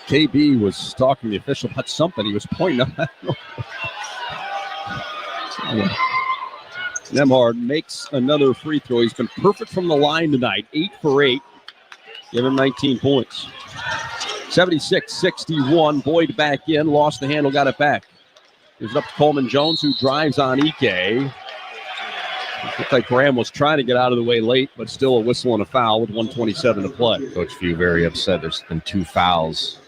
KB was talking to the official about something. He was pointing out. Nembhard makes another free throw. He's been perfect from the line tonight, 8 for 8. Give him 19 points. 76-61. Boyd back in, lost the handle, got it back. Gives it up to Coleman Jones, who drives on Ike. Looked like Graham was trying to get out of the way late, but still a whistle and a foul with 1:27 to play. Coach Few very upset. There's been 2 fouls.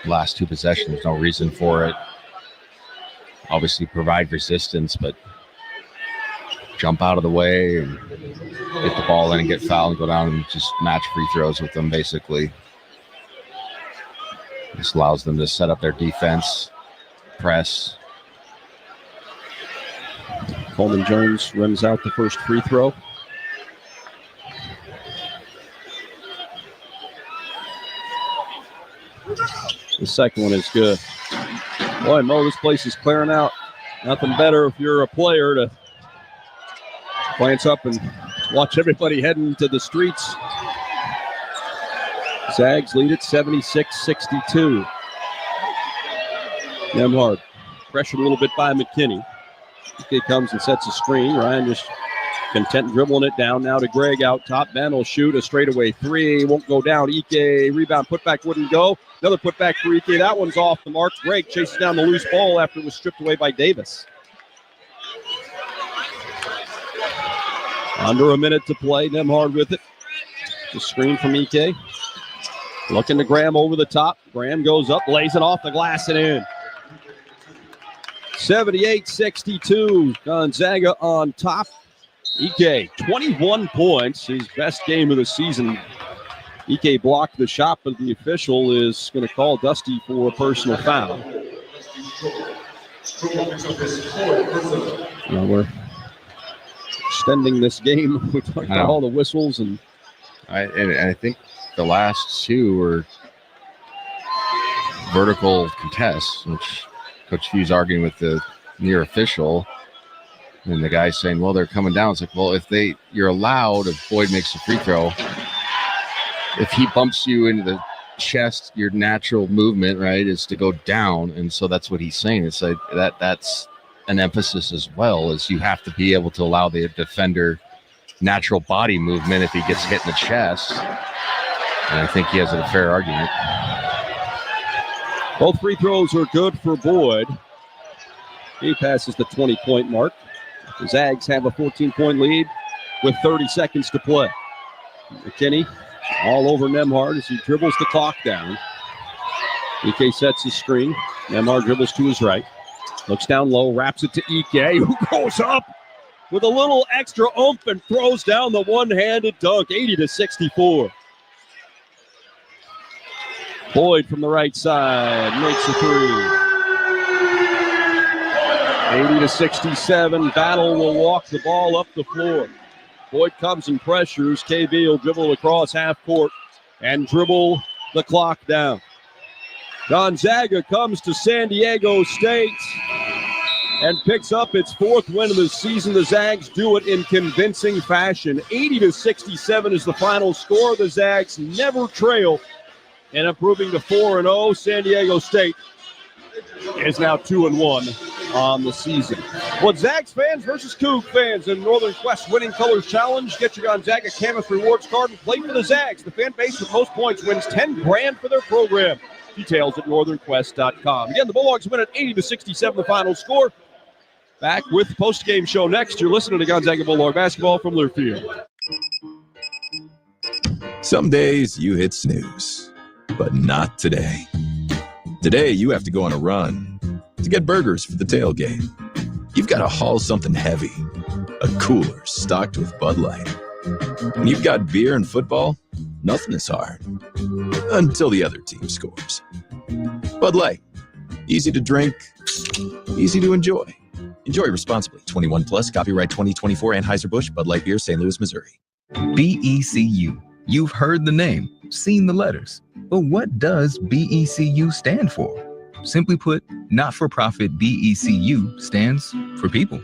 Last 2 possessions, no reason for it. Obviously provide resistance, but jump out of the way and get the ball in and get fouled and go down and just match free throws with them, basically. This allows them to set up their defense, press. Coleman Jones runs out the first free throw. The second one is good. Boy, Mo, this place is clearing out. Nothing better if you're a player to glance up and watch everybody heading to the streets. Zags lead it 76-62. Nembhard pressured a little bit by McKinney. Ike comes and sets a screen. Ryan just content dribbling it down now to Greg out top. Ben will shoot a straightaway 3. Won't go down. Ike, rebound, putback wouldn't go. Another putback for Ike. That one's off the mark. Greg chases down the loose ball after it was stripped away by Davis. Under a minute to play. Nembhard with it. The screen from Ike. Looking to Graham over the top. Graham goes up, lays it off the glass and in. 78-62. Gonzaga on top. Ike, 21 points. His best game of the season. Ike blocked the shot, but the official is going to call Dusty for a personal foul. Now we're extending this game. We talked about all the whistles. And I think the last 2 were vertical contests, which Coach Few's arguing with the near official. And the guy's saying, well, they're coming down. It's like, well, if you're allowed, if Boyd makes a free throw, if he bumps you into the chest, your natural movement, right, is to go down. And so that's what he's saying. It's like that's an emphasis as well, is you have to be able to allow the defender natural body movement if he gets hit in the chest. And I think he has a fair argument. Both free throws are good for Boyd. He passes the 20-point mark. The Zags have a 14-point lead with 30 seconds to play. McKinney all over Nembhard as he dribbles the clock down. Ike sets his screen. Nembhard dribbles to his right. Looks down low, wraps it to Ike, who goes up with a little extra oomph and throws down the one-handed dunk, 80-64. Boyd from the right side makes the three. 80-67. Battle will walk the ball up the floor. Boyd comes and pressures. KB will dribble across half court and dribble the clock down. Gonzaga comes to San Diego State and picks up its 4th win of the season. The Zags do it in convincing fashion. 80-67 is the final score. The Zags never trail and improving to 4-0. San Diego State is now 2-1 on the season. Well, Zags fans versus Coug fans in Northern Quest Winning Colors Challenge. Get your Gonzaga Camas Rewards card and play for the Zags. The fan base with most points wins $10,000 for their program. Details at northernquest.com. Again, the Bulldogs win at 80-67, the final score. Back with the post-game show next. You're listening to Gonzaga Bulldog basketball from Learfield. Some days you hit snooze, but not today. Today you have to go on a run to get burgers for the tailgate. You've got to haul something heavy, a cooler stocked with Bud Light. When you've got beer and football, nothing is hard. Until the other team scores. Bud Light. Easy to drink, easy to enjoy. Enjoy responsibly. 21 plus, copyright 2024 Anheuser-Busch, Bud Light Beer, St. Louis, Missouri. BECU. You've heard the name, seen the letters. But what does BECU stand for? Simply put, not-for-profit BECU stands for people.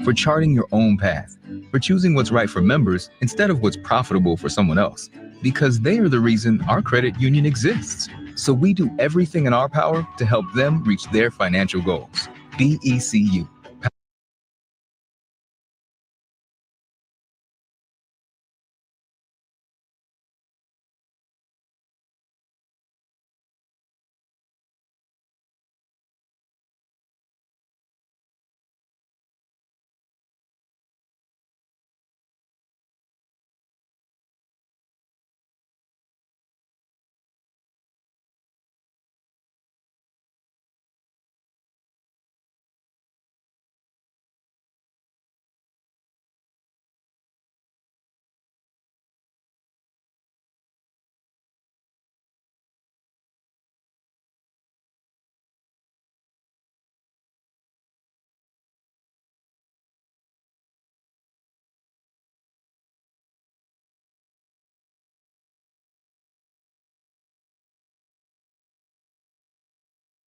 For charting your own path. For choosing what's right for members instead of what's profitable for someone else. Because they are the reason our credit union exists. So we do everything in our power to help them reach their financial goals. BECU.